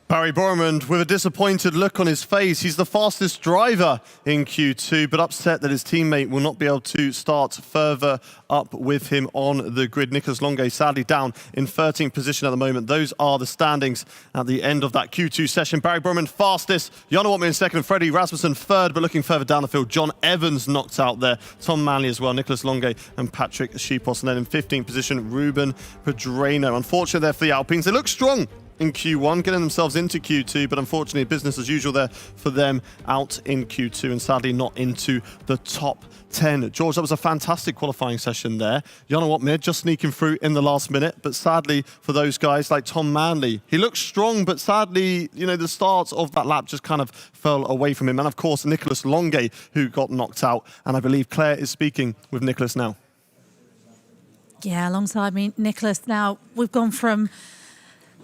Barry Bormand with a disappointed look on his face. He's the fastest driver in Q2, but upset that his teammate will not be able to start further up with him on the grid. Nicholas Longe sadly down in 13th position at the moment. Those are the standings at the end of that Q2 session. Barry Bormand fastest, Jarno Opmeer in second, Freddie Rasmussen third, but looking further down the field, John Evans knocked out there. Tom Manley as well, Nicholas Longe and Patrick Schipos. And then in 15th position, Ruben Pedreno. Unfortunately there for the Alpines. They look strong in Q1, getting themselves into Q2, but unfortunately business as usual there for them out in Q2 and sadly not into the top 10. George, that was a fantastic qualifying session there. Jarno Opmeer just sneaking through in the last minute, but sadly for those guys like Tom Manley, he looks strong, but sadly, you know, the start of that lap just kind of fell away from him. And of course, Nicholas Longe, who got knocked out. And I believe Claire is speaking with Nicholas now. Yeah, alongside me, Nicholas. Now, we've gone from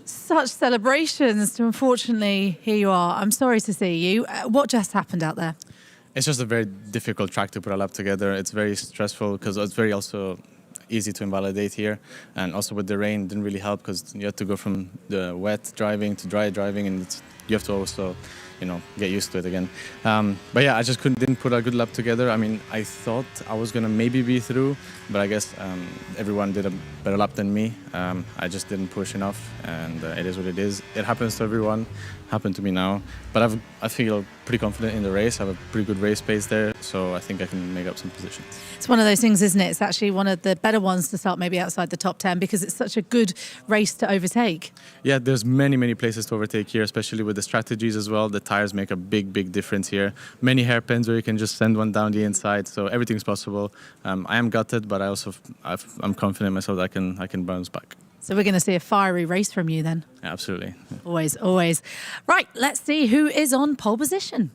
such celebrations to, unfortunately, here you are. I'm sorry to see you. What just happened out there? It's just a very difficult track to put a lap together. It's very stressful because it's very also easy to invalidate here, and also with the rain didn't really help because you have to go from the wet driving to dry driving, and you have to also, you know, get used to it again. But yeah, I just didn't put a good lap together. I mean, I thought I was gonna maybe be through, but I guess everyone did a better lap than me. I just didn't push enough, and it is what it is. It happens to everyone. Happened to me now, but I feel pretty confident in the race. I have a pretty good race pace there, so I think I can make up some positions. It's one of those things, isn't it? It's actually one of the better ones to start maybe outside the top 10 because it's such a good race to overtake. Yeah, there's many places to overtake here, especially with the strategies as well. The tires make a big difference here. Many hairpins where you can just send one down the inside, so everything's possible. I am gutted, but I'm confident in myself that I can bounce back. So we're going to see a fiery race from you then. Absolutely. Always. Right, let's see who is on pole position.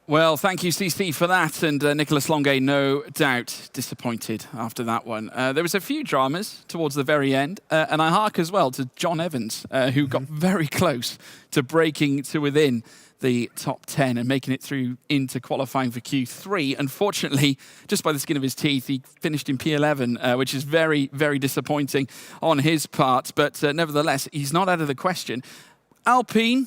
Well, thank you, CC, for that. And Nicolas Longuet, no doubt, disappointed after that one. There was a few dramas towards the very end. And I hark as well to John Evans, who got very close to breaking to within the top 10 and making it through into qualifying for Q3. Unfortunately, just by the skin of his teeth, he finished in P11, which is very, very disappointing on his part. But nevertheless, he's not out of the question. Alpine,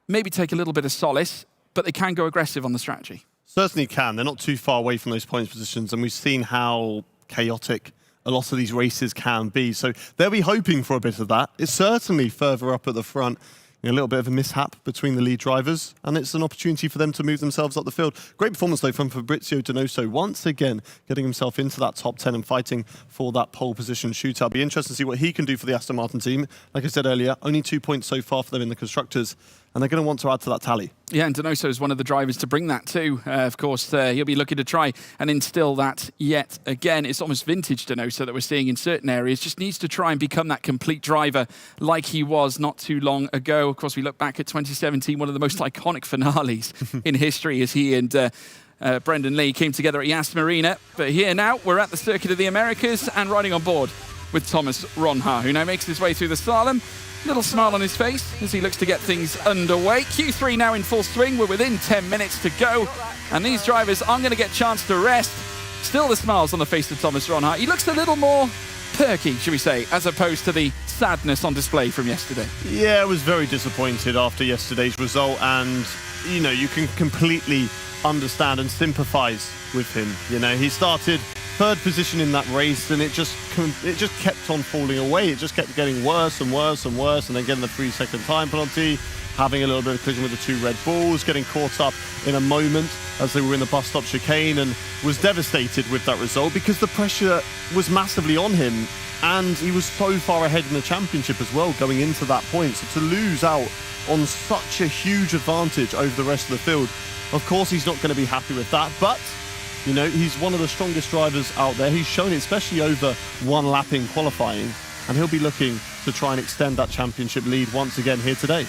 maybe take a little bit of solace, but they can go aggressive on the strategy. Certainly can. They're not too far away from those points positions, and we've seen how chaotic a lot of these races can be. So they'll be hoping for a bit of that. It's certainly further up at the front. A little bit of a mishap between the lead drivers, and it's an opportunity for them to move themselves up the field. Great performance, though, from Fabrizio Donoso, once again getting himself into that top 10 and fighting for that pole position shootout. Be interested to see what he can do for the Aston Martin team. Like I said earlier, only 2 points so far for them in the Constructors, and they're going to want to add to that tally. Yeah, and Donoso is one of the drivers to bring that too. Of course, he'll be looking to try and instill that yet again. It's almost vintage Donoso that we're seeing in certain areas. Just needs to try and become that complete driver like he was not too long ago. Of course, we look back at 2017, one of the most iconic finales in history as he and Brendan Lee came together at Yas Marina. But here now, we're at the Circuit of the Americas and riding on board with Thomas Ronhaar, who now makes his way through the slalom. Little smile on his face as he looks to get things underway. Q3 now in full swing. We're within 10 minutes to go. And these drivers aren't going to get a chance to rest. Still the smiles on the face of Thomas Ronhaar. He looks a little more perky, should we say, as opposed to the sadness on display from yesterday. Yeah, I was very disappointed after yesterday's result. And, you know, you can completely understand and sympathise with him. You know, he started third position in that race, and it just kept on falling away. It just kept getting worse and worse and worse, and then getting the 3-second time penalty, having a little bit of collision with the 2 Red Bulls, getting caught up in a moment as they were in the bus stop chicane, and was devastated with that result because the pressure was massively on him, and he was so far ahead in the championship as well going into that point. So to lose out on such a huge advantage over the rest of the field, of course he's not going to be happy with that, but you know, he's one of the strongest drivers out there. He's shown it, especially over one lap in qualifying, and he'll be looking to try and extend that championship lead once again here today.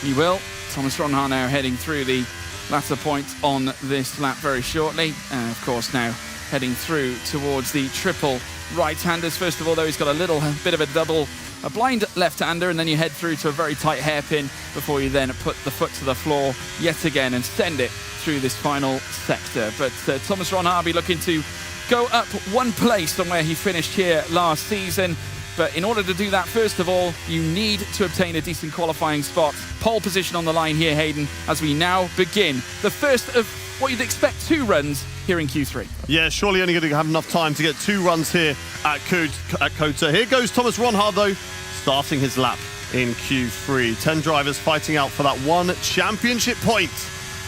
He will. Thomas Ronhaar now heading through the latter point on this lap very shortly. And of course now heading through towards the triple right-handers. First of all, though, he's got a bit of a blind left-hander, and then you head through to a very tight hairpin before you then put the foot to the floor yet again and send it through this final sector. But Thomas Ronhaar will be looking to go up one place from where he finished here last season. But in order to do that, first of all, you need to obtain a decent qualifying spot. Pole position on the line here, Hayden, as we now begin the first of what you'd expect 2 runs here in Q3. Yeah, surely only going to have enough time to get 2 runs here at Kota. Here goes Thomas Ronhaar, though, starting his lap in Q3. 10 drivers fighting out for that 1 championship point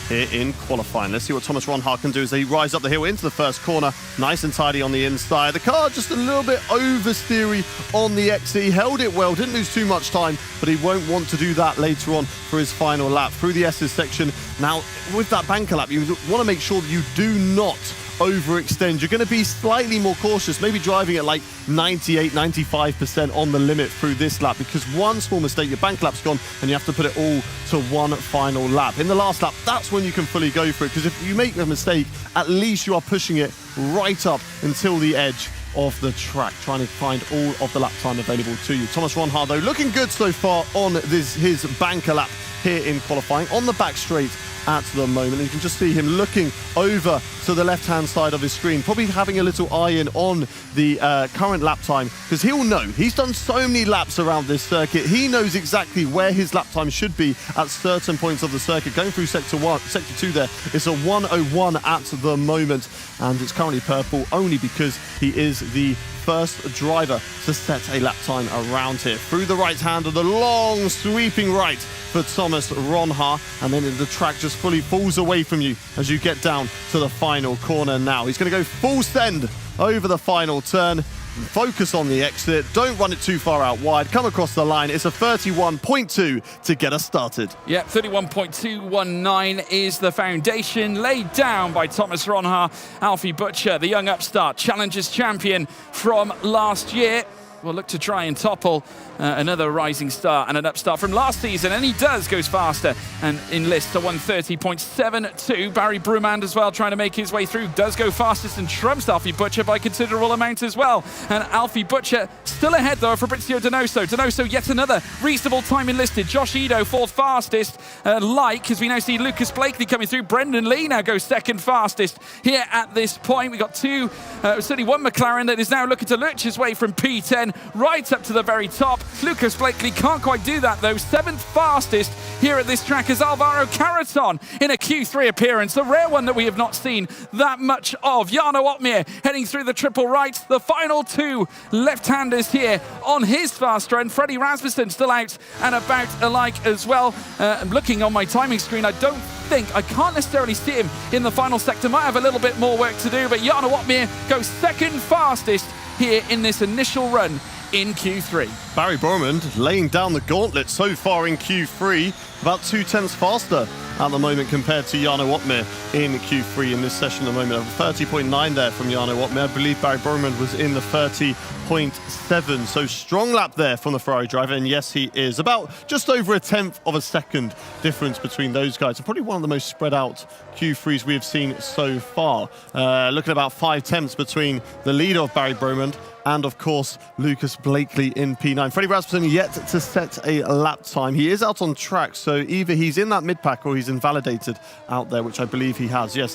here in qualifying. Let's see what Thomas Ronhaar can do as he rides up the hill into the first corner. Nice and tidy on the inside. The car just a little bit oversteery on the exit. He held it well, didn't lose too much time, but he won't want to do that later on for his final lap. Through the S's section, now with that banker lap, you want to make sure that you do not overextend. You're going to be slightly more cautious, maybe driving at like 98, 95% on the limit through this lap, because one small mistake, your bank lap's gone, and you have to put it all to one final lap. In the last lap, that's when you can fully go for it, because if you make a mistake, at least you are pushing it right up until the edge of the track, trying to find all of the lap time available to you. Thomas Ronhaar, though, looking good so far on his banker lap here in qualifying, on the back straight at the moment. And you can just see him looking over to the left-hand side of his screen, probably having a little eye in on the current lap time, because he'll know. He's done so many laps around this circuit. He knows exactly where his lap time should be at certain points of the circuit. Going through sector 2 there, it's a 1:01 at the moment, and it's currently purple only because he is the first driver to set a lap time around here. Through the right hand of the long sweeping right for Thomas Ronhaar, and then the track just fully falls away from you as you get down to the final corner now. He's going to go full send over the final turn. Focus on the exit. Don't run it too far out wide. Come across the line. It's a 31.2 to get us started. Yep, 31.219 is the foundation laid down by Thomas Ronhaar. Alfie Butcher, the young upstart, Challengers champion from last year. will look to try and topple another rising star and an upstart from last season, and he goes faster and enlists a 130.72. Barry Brumand as well, trying to make his way through, does go fastest and trumps Alfie Butcher by considerable amount as well. And Alfie Butcher still ahead though of Fabrizio Donoso. Donoso yet another reasonable time enlisted. Josh Edo fourth fastest, as we now see Lucas Blakely coming through. Brendan Lee now goes second fastest here at this point. We got certainly one McLaren that is now looking to lurch his way from P10 right up to the very top. Lucas Blakely can't quite do that though. Seventh fastest here at this track is Alvaro Caraton in a Q3 appearance, a rare one that we have not seen that much of. Jarno Otmir heading through the triple right. The final two left-handers here on his fast run. Freddie Rasmussen still out and about alike as well. I'm looking on my timing screen. I can't necessarily see him in the final sector. Might have a little bit more work to do, but Jarno Otmir goes second fastest here in this initial run in Q3. Barry Brumand laying down the gauntlet so far in Q3, about 2/10 faster at the moment compared to Jarno Otmir in Q3 in this session at the moment. 30.9 there from Jarno Otmir. I believe Barry Brumand was in the 30.7, so strong lap there from the Ferrari driver, and yes, he is. About just over 1/10 of a second difference between those guys, and probably one of the most spread out Q3s we have seen so far. Looking at about 5/10 between the leader of Barry Brumand and, of course, Lucas Blakely in P9. Freddie Rasmussen yet to set a lap time. He is out on track, so either he's in that mid-pack or he's invalidated out there, which I believe he has. Yes,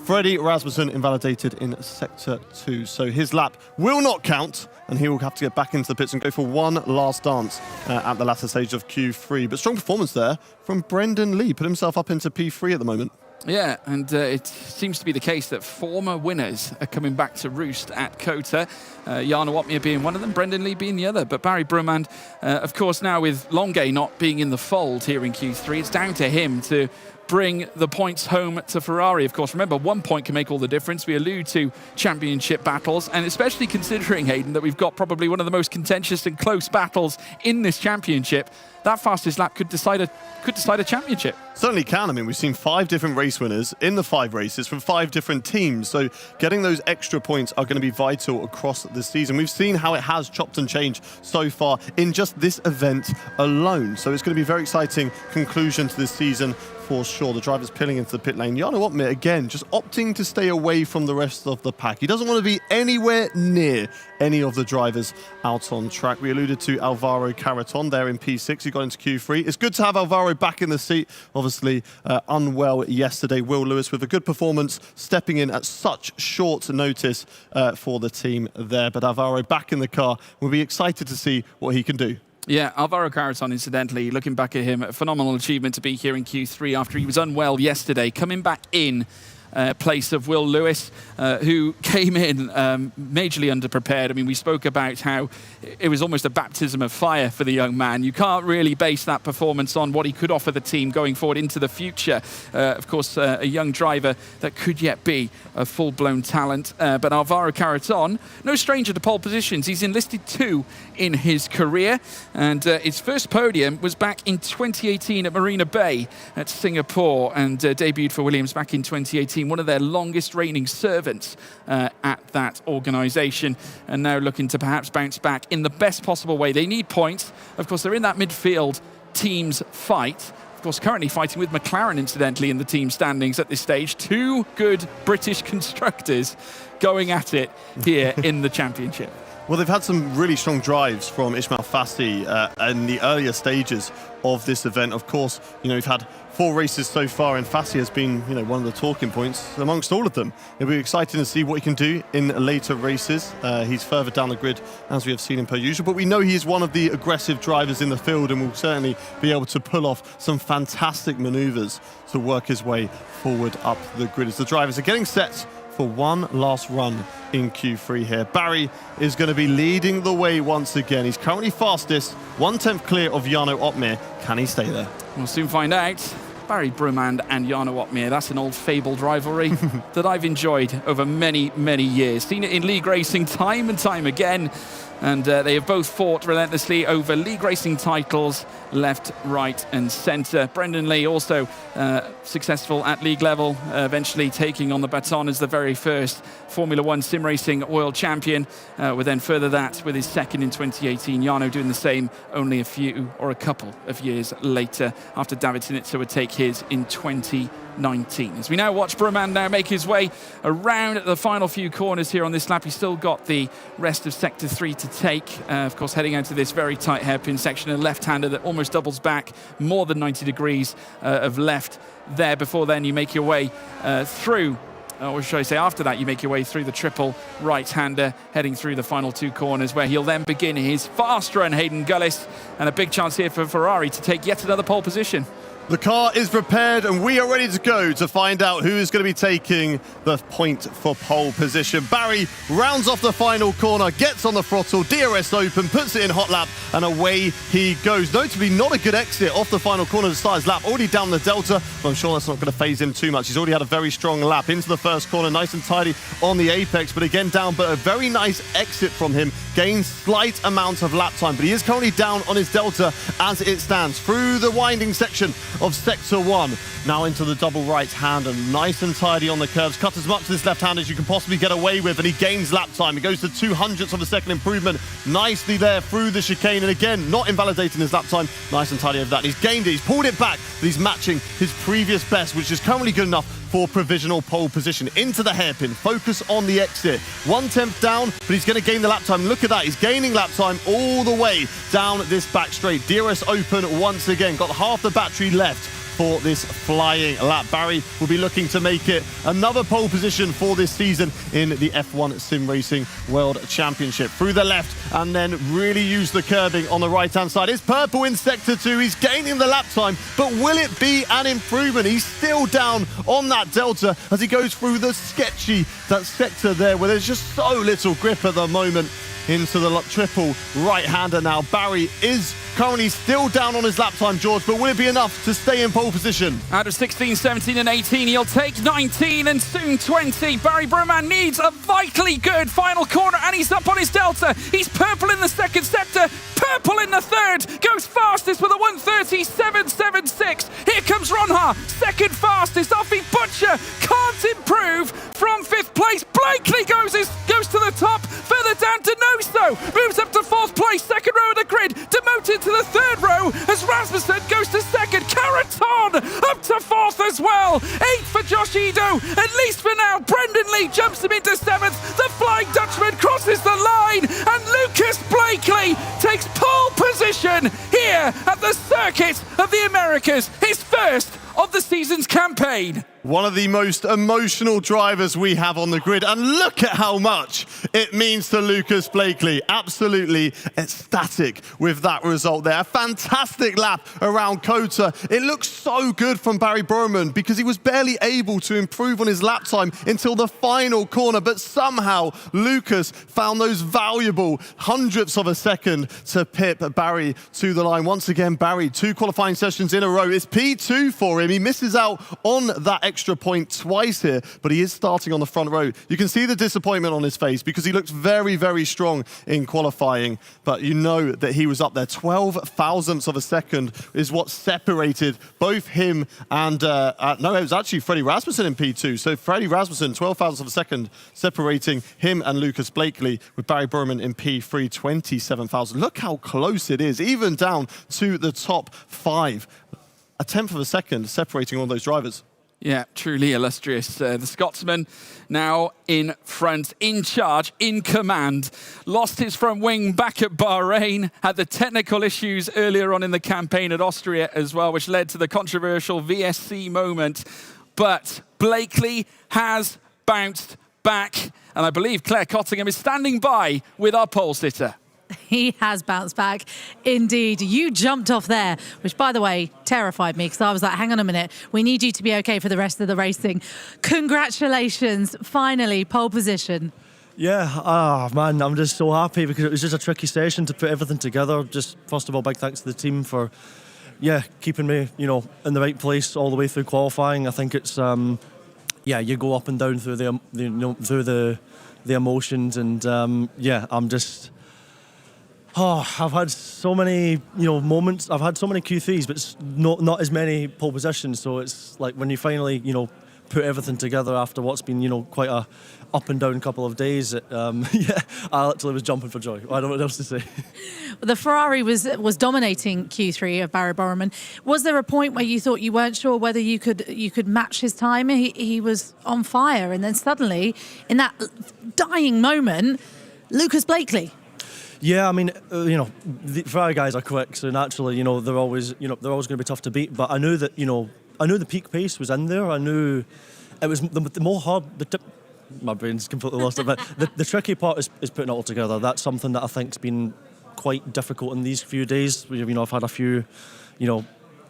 Freddie Rasmussen invalidated in Sector 2, so his lap will not count, and he will have to get back into the pits and go for one last dance at the latter stage of Q3. But strong performance there from Brendan Lee. Put himself up into P3 at the moment. Yeah, and it seems to be the case that former winners are coming back to roost at COTA. Jarno Otmir being one of them, Brendan Lee being the other. But Barry Brumand, of course, now with Longuet not being in the fold here in Q3, it's down to him to bring the points home to Ferrari. Of course, remember, 1 point can make all the difference. We allude to championship battles, and especially considering, Hayden, that we've got probably one of the most contentious and close battles in this championship, that fastest lap could decide a championship. Certainly can. I mean, we've seen 5 different race winners in the 5 races from 5 different teams. So getting those extra points are going to be vital across the season. We've seen how it has chopped and changed so far in just this event alone. So it's going to be a very exciting conclusion to this season for sure. The driver's peeling into the pit lane. Jarno Otmir, again, just opting to stay away from the rest of the pack. He doesn't want to be anywhere near any of the drivers out on track. We alluded to Alvaro Caraton there in P6. He got into Q3. It's good to have Alvaro back in the seat. Obviously, unwell yesterday. Will Lewis with a good performance, stepping in at such short notice for the team there. But Alvaro back in the car. We'll be excited to see what he can do. Yeah, Alvaro Caraton, incidentally, looking back at him, a phenomenal achievement to be here in Q3 after he was unwell yesterday, coming back in place of Will Lewis, who came in majorly underprepared. I mean, we spoke about how it was almost a baptism of fire for the young man. You can't really base that performance on what he could offer the team going forward into the future. Of course, a young driver that could yet be a full-blown talent. But Alvaro Caraton, no stranger to pole positions. He's enlisted 2 in his career, and his first podium was back in 2018 at Marina Bay at Singapore, and debuted for Williams back in 2018. One of their longest reigning servants at that organisation, and now looking to perhaps bounce back in the best possible way. They need points. Of course, they're in that midfield teams fight. Of course, currently fighting with McLaren, incidentally, in the team standings at this stage. 2 good British constructors going at it here in the championship. Well, they've had some really strong drives from Ismail Fassi in the earlier stages of this event. Of course, we've had 4 races so far, and Fassi has been, one of the talking points amongst all of them. It'll be exciting to see what he can do in later races. He's further down the grid, as we have seen him per usual, but we know he is one of the aggressive drivers in the field, and will certainly be able to pull off some fantastic manoeuvres to work his way forward up the grid as the drivers are getting set for one last run in Q3 here. Barry is going to be leading the way once again. He's currently fastest, 1/10 clear of Jarno Otmir. Can he stay there? We'll soon find out. Barry Brumand and Jarno Otmir, that's an old fabled rivalry that I've enjoyed over many, many years. Seen it in league racing time and time again. And they have both fought relentlessly over league racing titles, left, right and centre. Brendan Lee also successful at league level, eventually taking on the baton as the very first Formula One sim racing world champion. With then further that with his second in 2018. Jarno doing the same only a couple of years later, after David Sinitzer would take his in 2019. As we now watch Brumand now make his way around the final few corners here on this lap. He's still got the rest of Sector 3 to take. Of course, heading out to this very tight hairpin section, a left-hander that almost doubles back more than 90 degrees of left there. Before then, you make your way through, or should I say after that, you make your way through the triple right-hander, heading through the final two corners, where he'll then begin his fast run, Hayden Gullis, and a big chance here for Ferrari to take yet another pole position. The car is prepared and we are ready to go to find out who is going to be taking the point for pole position. Barry rounds off the final corner, gets on the throttle, DRS open, puts it in hot lap, and away he goes. Notably, not a good exit off the final corner to start his lap, already down the delta, but I'm sure that's not going to faze him too much. He's already had a very strong lap into the first corner, nice and tidy on the apex, but again down, but a very nice exit from him, gains slight amount of lap time, but he is currently down on his delta as it stands through the winding section of Sector 1. Now into the double right hand and nice and tidy on the curves. Cut as much of this left hand as you can possibly get away with, and he gains lap time. He goes to 200ths of a second improvement nicely there through the chicane, and again not invalidating his lap time. Nice and tidy over that. And he's gained it, he's pulled it back, but he's matching his previous best, which is currently good enough for provisional pole position. Into the hairpin, focus on the exit. 1/10 down, but he's going to gain the lap time. Look at that, he's gaining lap time all the way down this back straight. DRS open once again, got half the battery left for this flying lap. Barry will be looking to make it another pole position for this season in the F1 Sim Racing World Championship. Through the left and then really use the curbing on the right-hand side. It's purple in Sector 2. He's gaining the lap time, but will it be an improvement? He's still down on that delta as he goes through the sketchy, that sector there where there's just so little grip at the moment. Into the triple right-hander now. Barry is currently still down on his lap time, George, but will it be enough to stay in pole position? Out of 16, 17 and 18, he'll take 19 and soon 20. Barry Brumand needs a vitally good final corner, and he's up on his delta. He's purple in the second sector, purple in the third, goes fastest with a 1:37.76. Here comes Ronha, second fastest. Offie Butcher can't improve from fifth place. Blakely goes to the top, further down to Nosto, moves up to fourth place, second row of the grid, demoted to the third row as Rasmussen goes to second. Caraton up to fourth as well. Eighth for Josh Edo, at least for now. Brendan Lee jumps him into seventh. The Flying Dutchman crosses the line, and Lucas Blakely takes pole position here at the Circuit of the Americas, his first of the season's campaign. One of the most emotional drivers we have on the grid, and look at how much it means to Lucas Blakely. Absolutely ecstatic with that result there. A fantastic lap around Kota. It looks so good from Barry Brumand because he was barely able to improve on his lap time until the final corner, but somehow Lucas found those valuable hundredths of a second to pip Barry to the line. Once again, Barry, 2 qualifying sessions in a row. It's P2 for him. He misses out on that extra point twice here, but he is starting on the front row. You can see the disappointment on his face because he looked very, very strong in qualifying, but you know that he was up there. 12 thousandths of a second is what separated both him and, no, it was actually Freddie Rasmussen in P2. So Freddie Rasmussen, 12 thousandths of a second separating him and Lucas Blakely, with Barry Brumand in P3, 27,000. Look how close it is, even down to the top 5. A 10th of a second separating all those drivers. Yeah, truly illustrious. The Scotsman now in front, in charge, in command. Lost his front wing back at Bahrain, had the technical issues earlier on in the campaign at Austria as well, which led to the controversial VSC moment. But Blakely has bounced back, and I believe Claire Cottingham is standing by with our pole sitter. He has bounced back. Indeed. You jumped off there, which, by the way, terrified me because I was like, hang on a minute. We need you to be okay for the rest of the racing. Congratulations. Finally, pole position. Yeah, man, I'm just so happy because it was just a tricky session to put everything together. Just, first of all, big thanks to the team for, keeping me, in the right place all the way through qualifying. I think it's, you go up and down through the emotions, and I'm just... Oh, I've had so many, moments. I've had so many Q3s, but it's not as many pole positions. So it's like when you finally, put everything together after what's been, quite a up and down couple of days. I actually was jumping for joy. I don't know what else to say. The Ferrari was dominating Q3 of Barry Borman. Was there a point where you thought you weren't sure whether you could match his time? He was on fire, and then suddenly, in that dying moment, Lucas Blakely. Yeah, I mean, the Ferrari guys are quick, so naturally, they're always going to be tough to beat. But I knew that, I knew the peak pace was in there. I knew it was the more hard. My brain's completely lost it. But the tricky part is putting it all together. That's something that I think's been quite difficult in these few days. I've had a few,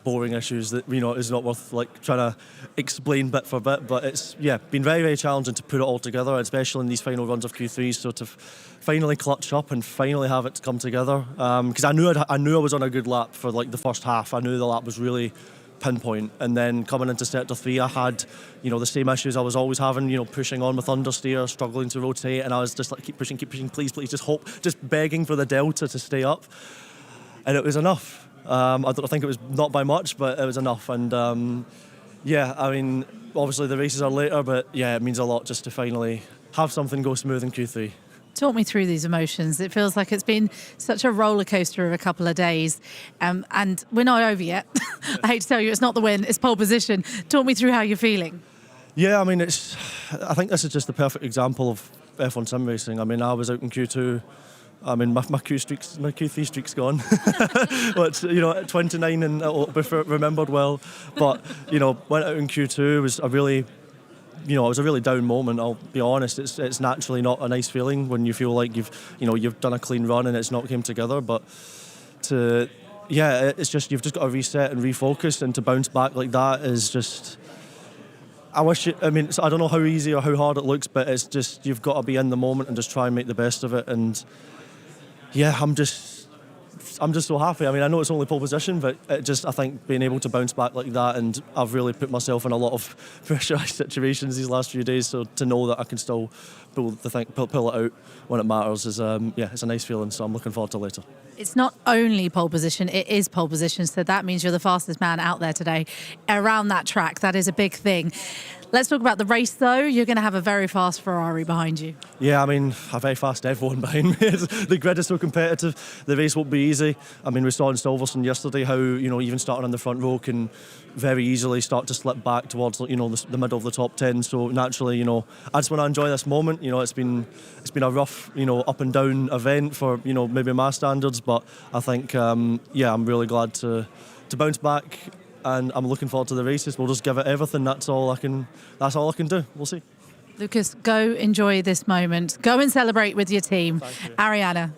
boring issues that is not worth trying to explain bit for bit. But it's been very, very challenging to put it all together, especially in these final runs of Q3. So to finally clutch up and finally have it come together, because I knew I was on a good lap for the first half. I knew the lap was really pinpoint, and then coming into sector 3 I had the same issues I was always having, pushing on with understeer, struggling to rotate, and I was just keep pushing, please just begging for the delta to stay up, and it was enough. I think it was not by much, but it was enough. And I mean, obviously the races are later, but it means a lot just to finally have something go smooth in Q3. Talk me through these emotions. It feels like it's been such a roller coaster of a couple of days, and we're not over yet. I hate to tell you, it's not the win, it's pole position. Talk me through how you're feeling. Yeah, I mean, I think this is just the perfect example of F1 sim racing. I mean, I was out in Q2. I mean, my Q3 streak's gone. But, at 29 and it'll be remembered well. But, went out in Q2, was a really... it was a really down moment. I'll be honest. It's naturally not a nice feeling when you feel like you've done a clean run and it's not came together. But it's just you've just got to reset and refocus, and to bounce back like that is just. I don't know how easy or how hard it looks, but it's just you've got to be in the moment and just try and make the best of it. And I'm just so happy. I mean, I know it's only pole position, but I think being able to bounce back like that, and I've really put myself in a lot of pressurised situations these last few days, so to know that I can still pull it out when it matters is, it's a nice feeling, so I'm looking forward to later. It's not only pole position, it is pole position, so that means you're the fastest man out there today around that track. That is a big thing. Let's talk about the race, though. You're going to have a very fast Ferrari behind you. Yeah, I mean, a very fast F1 behind me. The grid is so competitive. The race won't be easy. I mean, we saw in Silverstone yesterday how, even starting on the front row can very easily start to slip back towards, the middle of the top 10. So naturally, I just want to enjoy this moment. It's been a rough, up and down event for, maybe my standards. But I think, I'm really glad to bounce back. And I'm looking forward to the races. We'll just give it everything. That's all I can do. We'll see. Lucas, go enjoy this moment. Go and celebrate with your team. Ariana.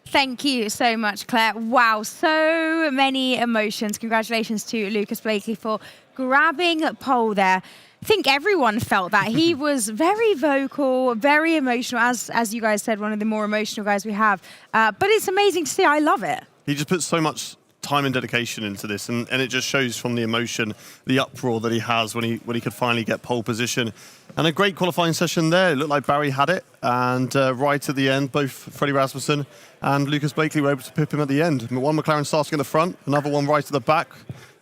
Thank you so much, Claire. Wow, so many emotions. Congratulations to Lucas Blakely for grabbing pole there. I think everyone felt that. He was very vocal, very emotional. As you guys said, one of the more emotional guys we have. But it's amazing to see. I love it. He just puts so much time and dedication into this, and it just shows from the emotion, the uproar that he has when he could finally get pole position. And a great qualifying session there. It looked like Barry had it, and right at the end, both Freddie Rasmussen and Lucas Blakely were able to pip him at the end. One McLaren starting at the front, another one right at the back.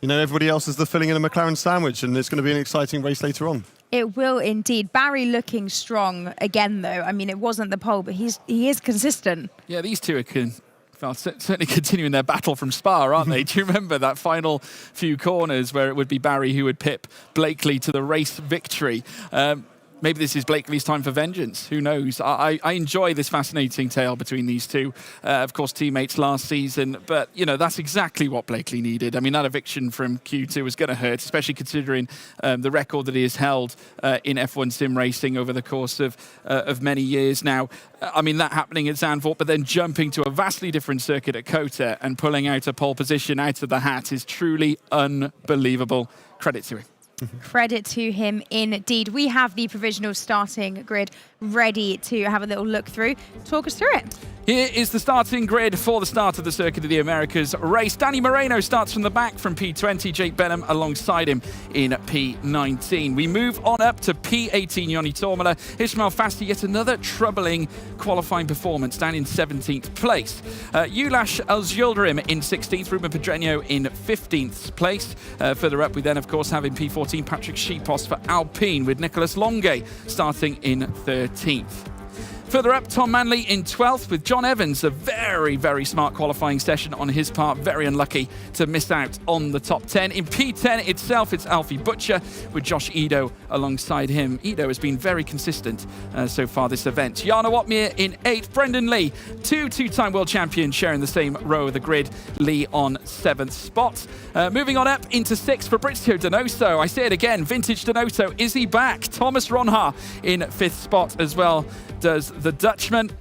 Everybody else is filling in a McLaren sandwich, and it's going to be an exciting race later on. It will indeed. Barry looking strong again, though. I mean, it wasn't the pole, but he is consistent. Yeah, these two are certainly continuing their battle from Spa, aren't they? Do you remember that final few corners where it would be Barry who would pip Blakely to the race victory? Maybe this is Blakely's time for vengeance. Who knows? I enjoy this fascinating tale between these two. Of course, teammates last season. But, that's exactly what Blakely needed. I mean, that eviction from Q2 was going to hurt, especially considering the record that he has held in F1 sim racing over the course of many years now. I mean, that happening at Zandvoort, but then jumping to a vastly different circuit at Kota and pulling out a pole position out of the hat is truly unbelievable. Credit to him. Credit to him indeed. We have the provisional starting grid ready to have a little look through. Talk us through it. Here is the starting grid for the start of the Circuit of the Americas race. Danny Moreno starts from the back from P20, Jake Benham alongside him in P19. We move on up to P18, Joni Tormela. Ismail Fassi, yet another troubling qualifying performance, down in 17th place. Ulash Aljildirim in 16th, Ruben Pedreño in 15th place. Further up, we then, of course, have in P14 Patrick Schipos for Alpine, with Nicolas Longuet starting in 13th. Further up, Tom Manley in 12th with John Evans. A very, very smart qualifying session on his part. Very unlucky to miss out on the top 10. In P10 itself, it's Alfie Butcher with Josh Edo alongside him. Edo has been very consistent so far this event. Jana Watmere in 8th. Brendan Lee, two-time world champion, sharing the same row of the grid. Lee on 7th spot. Moving on up into 6th, Fabrizio Donoso. I say it again, vintage Donoso. Is he back? Thomas Ronha in 5th spot as well does the Dutchman.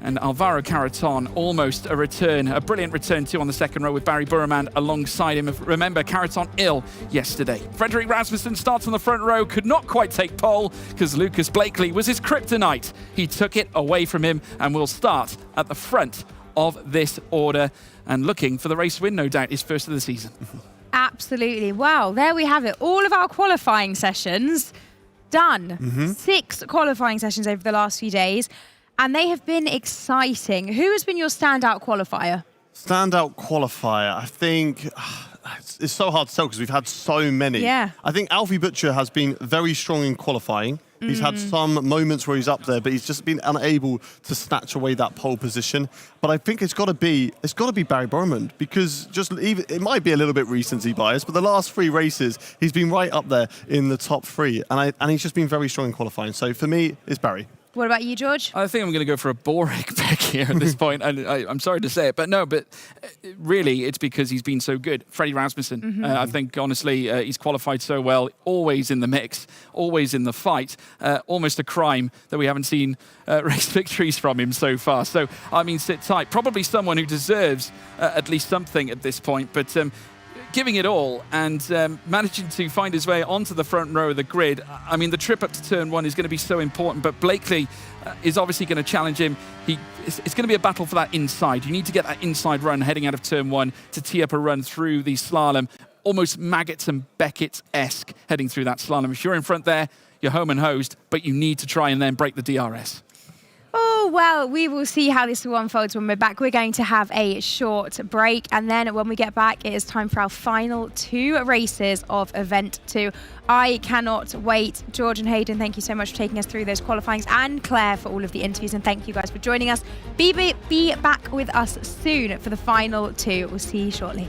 And Alvaro Caraton, almost a return, a brilliant return too on the second row with Barry Burremand alongside him. Remember, Caraton ill yesterday. Frederick Rasmussen starts on the front row, could not quite take pole because Lucas Blakely was his kryptonite. He took it away from him and will start at the front of this order and looking for the race win, no doubt, his first of the season. Absolutely. Wow, there we have it. All of our qualifying sessions done. 6 qualifying sessions over the last few days, and they have been exciting. Who has been your standout qualifier? Standout qualifier, I think it's so hard to tell because we've had so many. Yeah. I think Alfie Butcher has been very strong in qualifying. He's had some moments where he's up there, but he's just been unable to snatch away that pole position. But I think it's got to be Barry Burremand, because it might be a little bit recency bias, but the last 3 races he's been right up there in the top 3, and he's just been very strong in qualifying. So for me, it's Barry. What about you, George? I think I'm going to go for a boring pick here at this point. And I'm sorry to say it, but really it's because he's been so good. Freddie Rasmussen, I think, honestly, he's qualified so well, always in the mix, always in the fight. Almost a crime that we haven't seen race victories from him so far. So, I mean, sit tight. Probably someone who deserves at least something at this point, but giving it all and managing to find his way onto the front row of the grid. I mean, the trip up to turn 1 is going to be so important, but Blakely is obviously going to challenge him. It's going to be a battle for that inside. You need to get that inside run heading out of turn 1 to tee up a run through the slalom, almost Maggots and Beckett-esque heading through that slalom. If you're in front there, you're home and hosed, but you need to try and then break the DRS. Oh, well, we will see how this all unfolds when we're back. We're going to have a short break, and then when we get back, it is time for our final 2 races of Event 2. I cannot wait. George and Hayden, thank you so much for taking us through those qualifyings, and Claire for all of the interviews, and thank you guys for joining us. Be back with us soon for the final 2. We'll see you shortly.